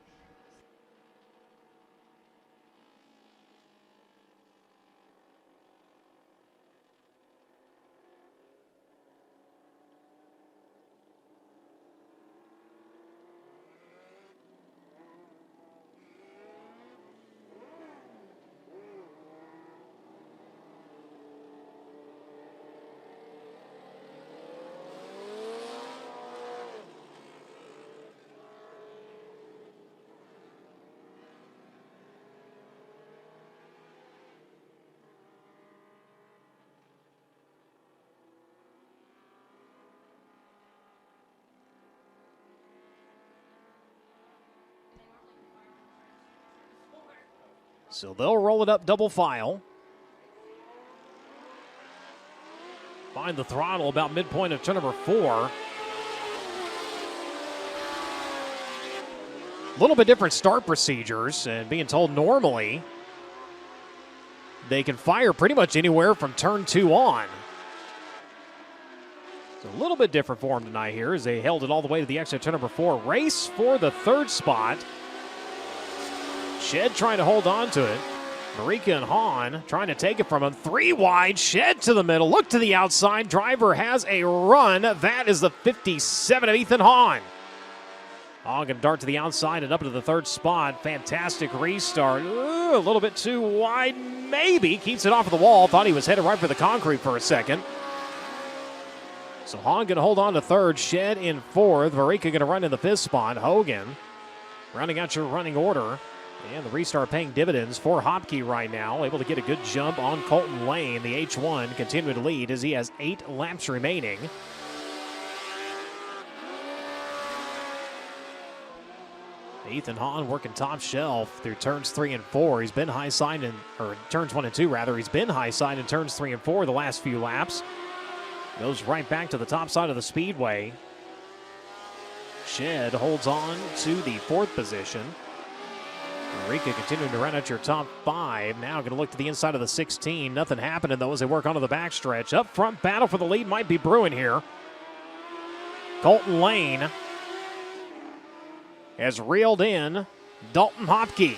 So they'll roll it up double file. Find the throttle about midpoint of turn number 4. A little bit different start procedures, and being told normally they can fire pretty much anywhere from turn 2 on. It's a little bit different for them tonight here as they held it all the way to the exit turn number 4. Race for the 3rd spot. Shed trying to hold on to it. Marika and Hahn trying to take it from him. 3 wide, Shed to the middle, look to the outside. Driver has a run. That is the 57 of Ethan Hahn. Hahn going to dart to the outside and up to the 3rd spot. Fantastic restart. Ooh, a little bit too wide, maybe. Keeps it off of the wall. Thought he was headed right for the concrete for a second. So Hahn going to hold on to 3rd. Shed in 4th. Marika going to run in the 5th spot. Hogan rounding out your running order. And the restart paying dividends for Hopke right now. Able to get a good jump on Colton Lane. The H1 continuing to lead as he has 8 laps remaining. Ethan Hahn working top shelf through turns 3 and 4. He's been high side or turns 1 and 2 rather. He's been high side in turns 3 and 4 the last few laps. Goes right back to the top side of the speedway. Shed holds on to the 4th position. Marika continuing to run at your top 5. Now going to look to the inside of the 16. Nothing happening though as they work onto the backstretch. Up front battle for the lead might be brewing here. Colton Lane has reeled in Dalton Hopke.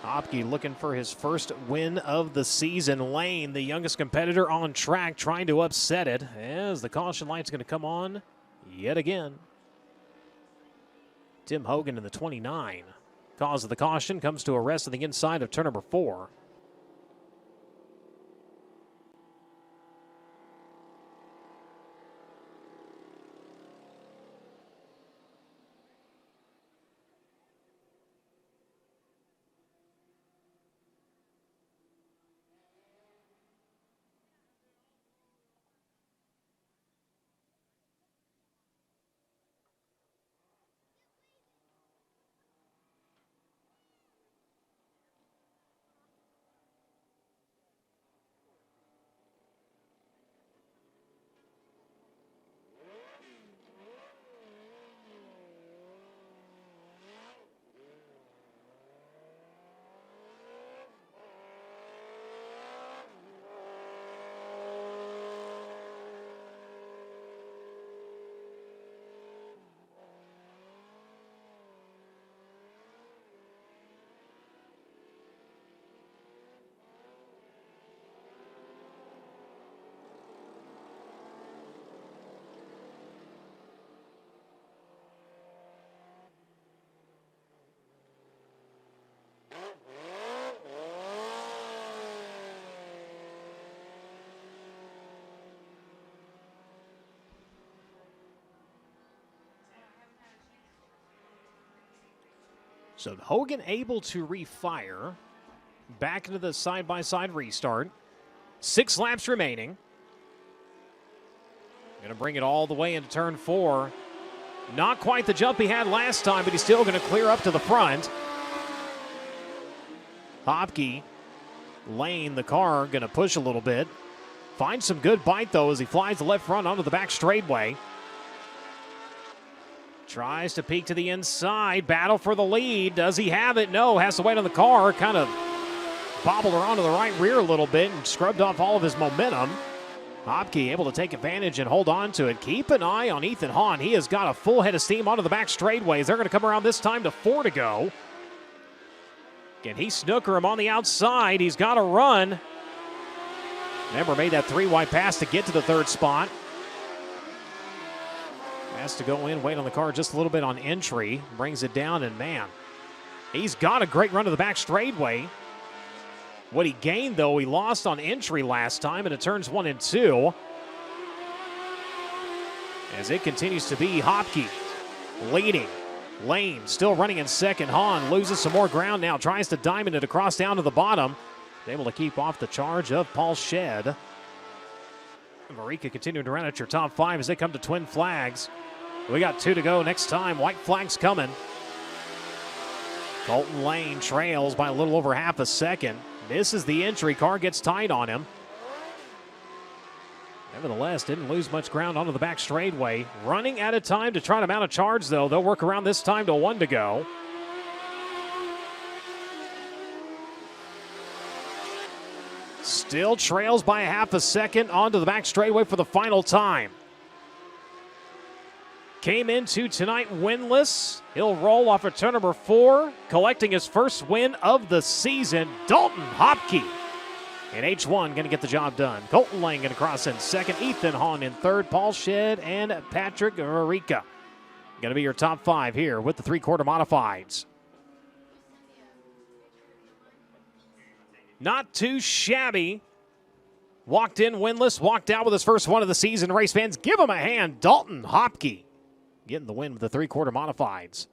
Hopke looking for his first win of the season. Lane, the youngest competitor on track, trying to upset it as the caution light's going to come on yet again. Tim Hogan in the 29. Cause of the caution comes to a rest on the inside of turn number 4. So Hogan able to refire back into the side-by-side restart. 6 laps remaining. Going to bring it all the way into turn 4. Not quite the jump he had last time, but he's still going to clear up to the front. Hopke, Lane, the car, going to push a little bit. Finds some good bite, though, as he flies the left front onto the back straightaway. Tries to peek to the inside. Battle for the lead. Does he have it? No. Has to wait on the car. Kind of bobbled around to the right rear a little bit and scrubbed off all of his momentum. Hopke able to take advantage and hold on to it. Keep an eye on Ethan Hahn. He has got a full head of steam onto the back straightaways. They're going to come around this time to 4 to go. Can he snooker him on the outside? He's got a run. Remember, made that 3-wide pass to get to the 3rd spot. Has to go in, wait on the car just a little bit on entry. Brings it down, and man, he's got a great run to the back straightaway. What he gained, though, he lost on entry last time, and it turns 1 and 2. As it continues to be Hopke leading. Lane still running in second. Hahn loses some more ground now. Tries to diamond it across down to the bottom. Able to keep off the charge of Paul Shed. Marika continuing to run at your top 5 as they come to twin flags. We got 2 to go next time. White flag's coming. Colton Lane trails by a little over half a second. This is the entry. Car gets tight on him. Nevertheless, didn't lose much ground onto the back straightaway. Running out of time to try to mount a charge, though. They'll work around this time to 1 to go. Still trails by a half a second onto the back straightaway for the final time. Came into tonight winless. He'll roll off of turn number 4, collecting his first win of the season. Dalton Hopke in H1 going to get the job done. Colton Lang going to cross in second. Ethan Hahn in third. Paul Shedd and Patrick Varica going to be your top 5 here with the 3/4 modifieds. Not too shabby. Walked in winless, walked out with his first one of the season. Race fans, give him a hand. Dalton Hopke getting the win with the 3/4 modifieds.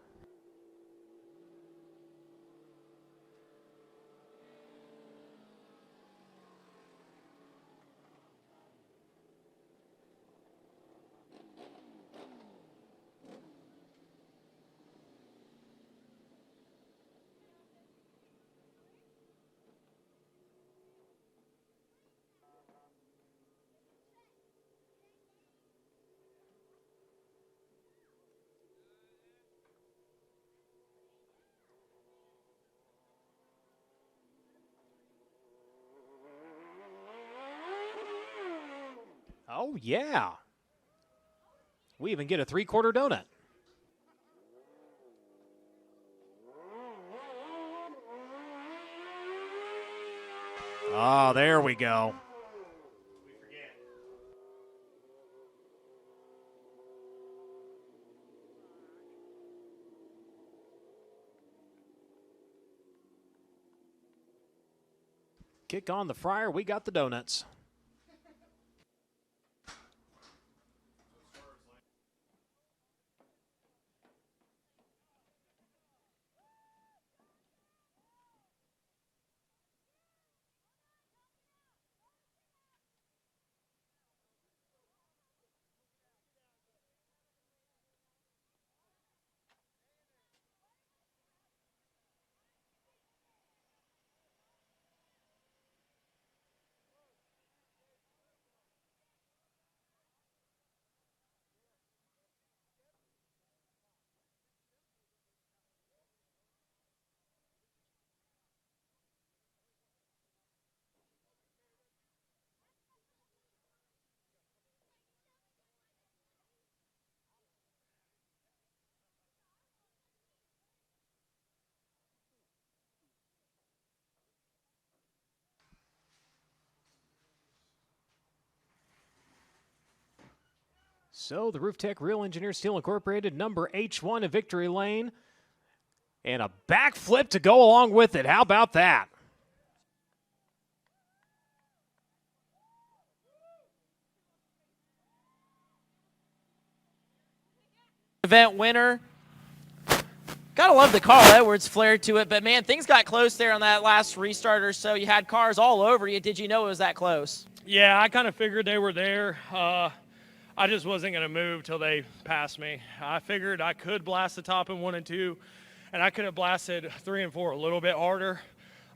Oh, yeah. We even get a 3/4 donut. Oh, there we go. Kick on the fryer. We got the donuts. So the Roof Tech Real Engineer Steel Incorporated, number H1 in victory lane. And a backflip to go along with it. How about that? Event winner. Gotta love the Carl Edwards flair to it, but man, things got close there on that last restart or so. You had cars all over you. Did you know it was that close? Yeah, I kind of figured they were there. I just wasn't going to move till they passed me. I figured I could blast the top in 1 and 2, and I could have blasted 3 and 4 a little bit harder.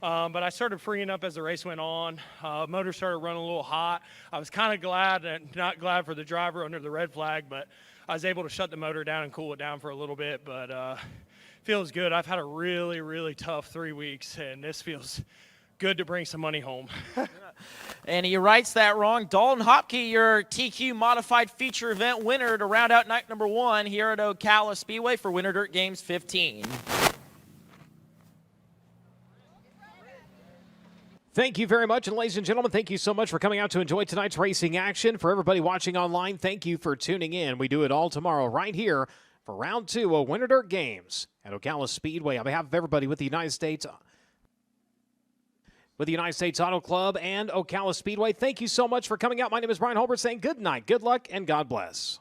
But I started freeing up as the race went on. Motor started running a little hot. I was kind of glad, and not glad for the driver under the red flag, but I was able to shut the motor down and cool it down for a little bit. But feels good. I've had a really, really tough 3 weeks, and this feels good to bring some money home. And he writes that wrong. Dalton Hopke, your TQ modified feature event winner to round out night number 1 here at Ocala Speedway for Winter Dirt Games 15. Thank you very much, and ladies and gentlemen, thank you so much for coming out to enjoy tonight's racing action. For everybody watching online, thank you for tuning in. We do it all tomorrow right here for round 2 of Winter Dirt Games at Ocala Speedway. On behalf of everybody with the United States Auto Club and Ocala Speedway, thank you so much for coming out. My name is Brian Holbert saying good night, good luck, and God bless.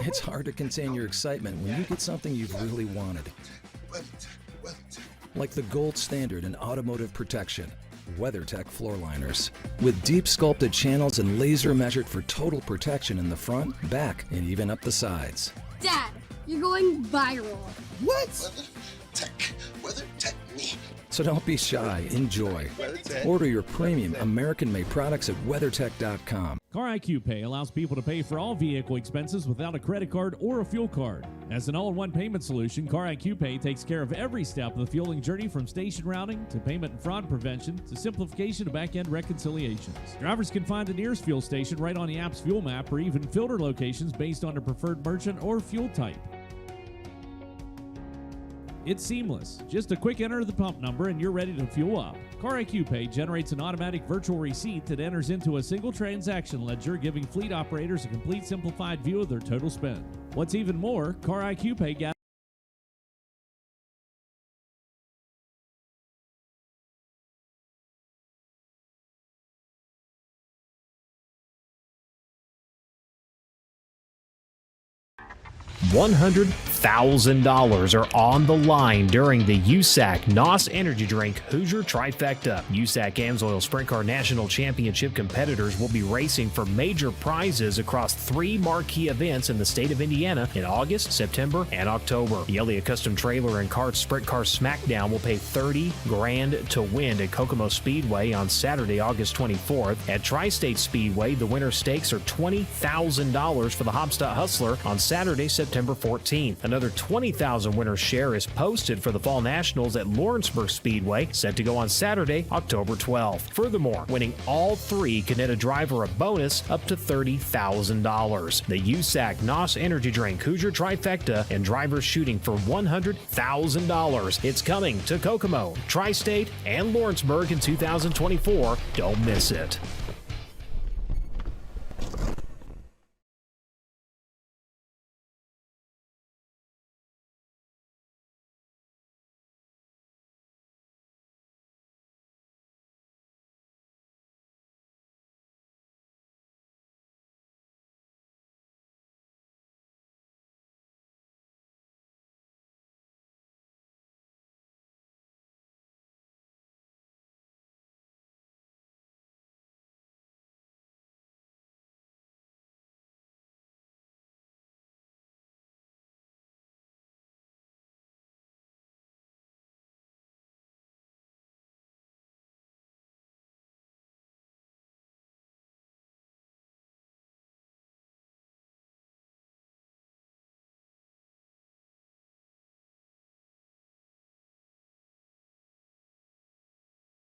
It's hard to contain your excitement when you get something you've really wanted. Like the gold standard in automotive protection, WeatherTech floor liners. With deep sculpted channels and laser measured for total protection in the front, back, and even up the sides. Dad, You're going viral. What? Weather Tech me. So don't be shy, enjoy. Order your premium American-made products at WeatherTech.com. Car IQ Pay allows people to pay for all vehicle expenses without a credit card or a fuel card. As an all-in-one payment solution, Car IQ Pay takes care of every step of the fueling journey, from station routing to payment and fraud prevention to simplification to back-end reconciliations. Drivers can find the nearest fuel station right on the app's fuel map, or even filter locations based on their preferred merchant or fuel type. It's seamless. Just a quick enter of the pump number and you're ready to fuel up. Car IQ Pay generates an automatic virtual receipt that enters into a single transaction ledger, giving fleet operators a complete simplified view of their total spend. What's even more, Car IQ Pay gathers $100,000 are on the line during the USAC NOS Energy Drink Hoosier Trifecta. USAC AMSOIL Sprint Car National Championship competitors will be racing for major prizes across 3 marquee events in the state of Indiana in August, September, and October. The Elliott Custom Trailer and Kart Sprint Car Smackdown will pay $30 grand to win at Kokomo Speedway on Saturday, August 24th. At Tri-State Speedway, the winner stakes are $20,000 for the Hopstot Hustler on Saturday, September 14th. Another $20,000 winner share is posted for the Fall Nationals at Lawrenceburg Speedway, set to go on Saturday, October 12th. Furthermore, winning all 3 can net a driver a bonus up to $30,000. The USAC NOS Energy Drink Hoosier Trifecta and drivers shooting for $100,000. It's coming to Kokomo, Tri-State, and Lawrenceburg in 2024. Don't miss it.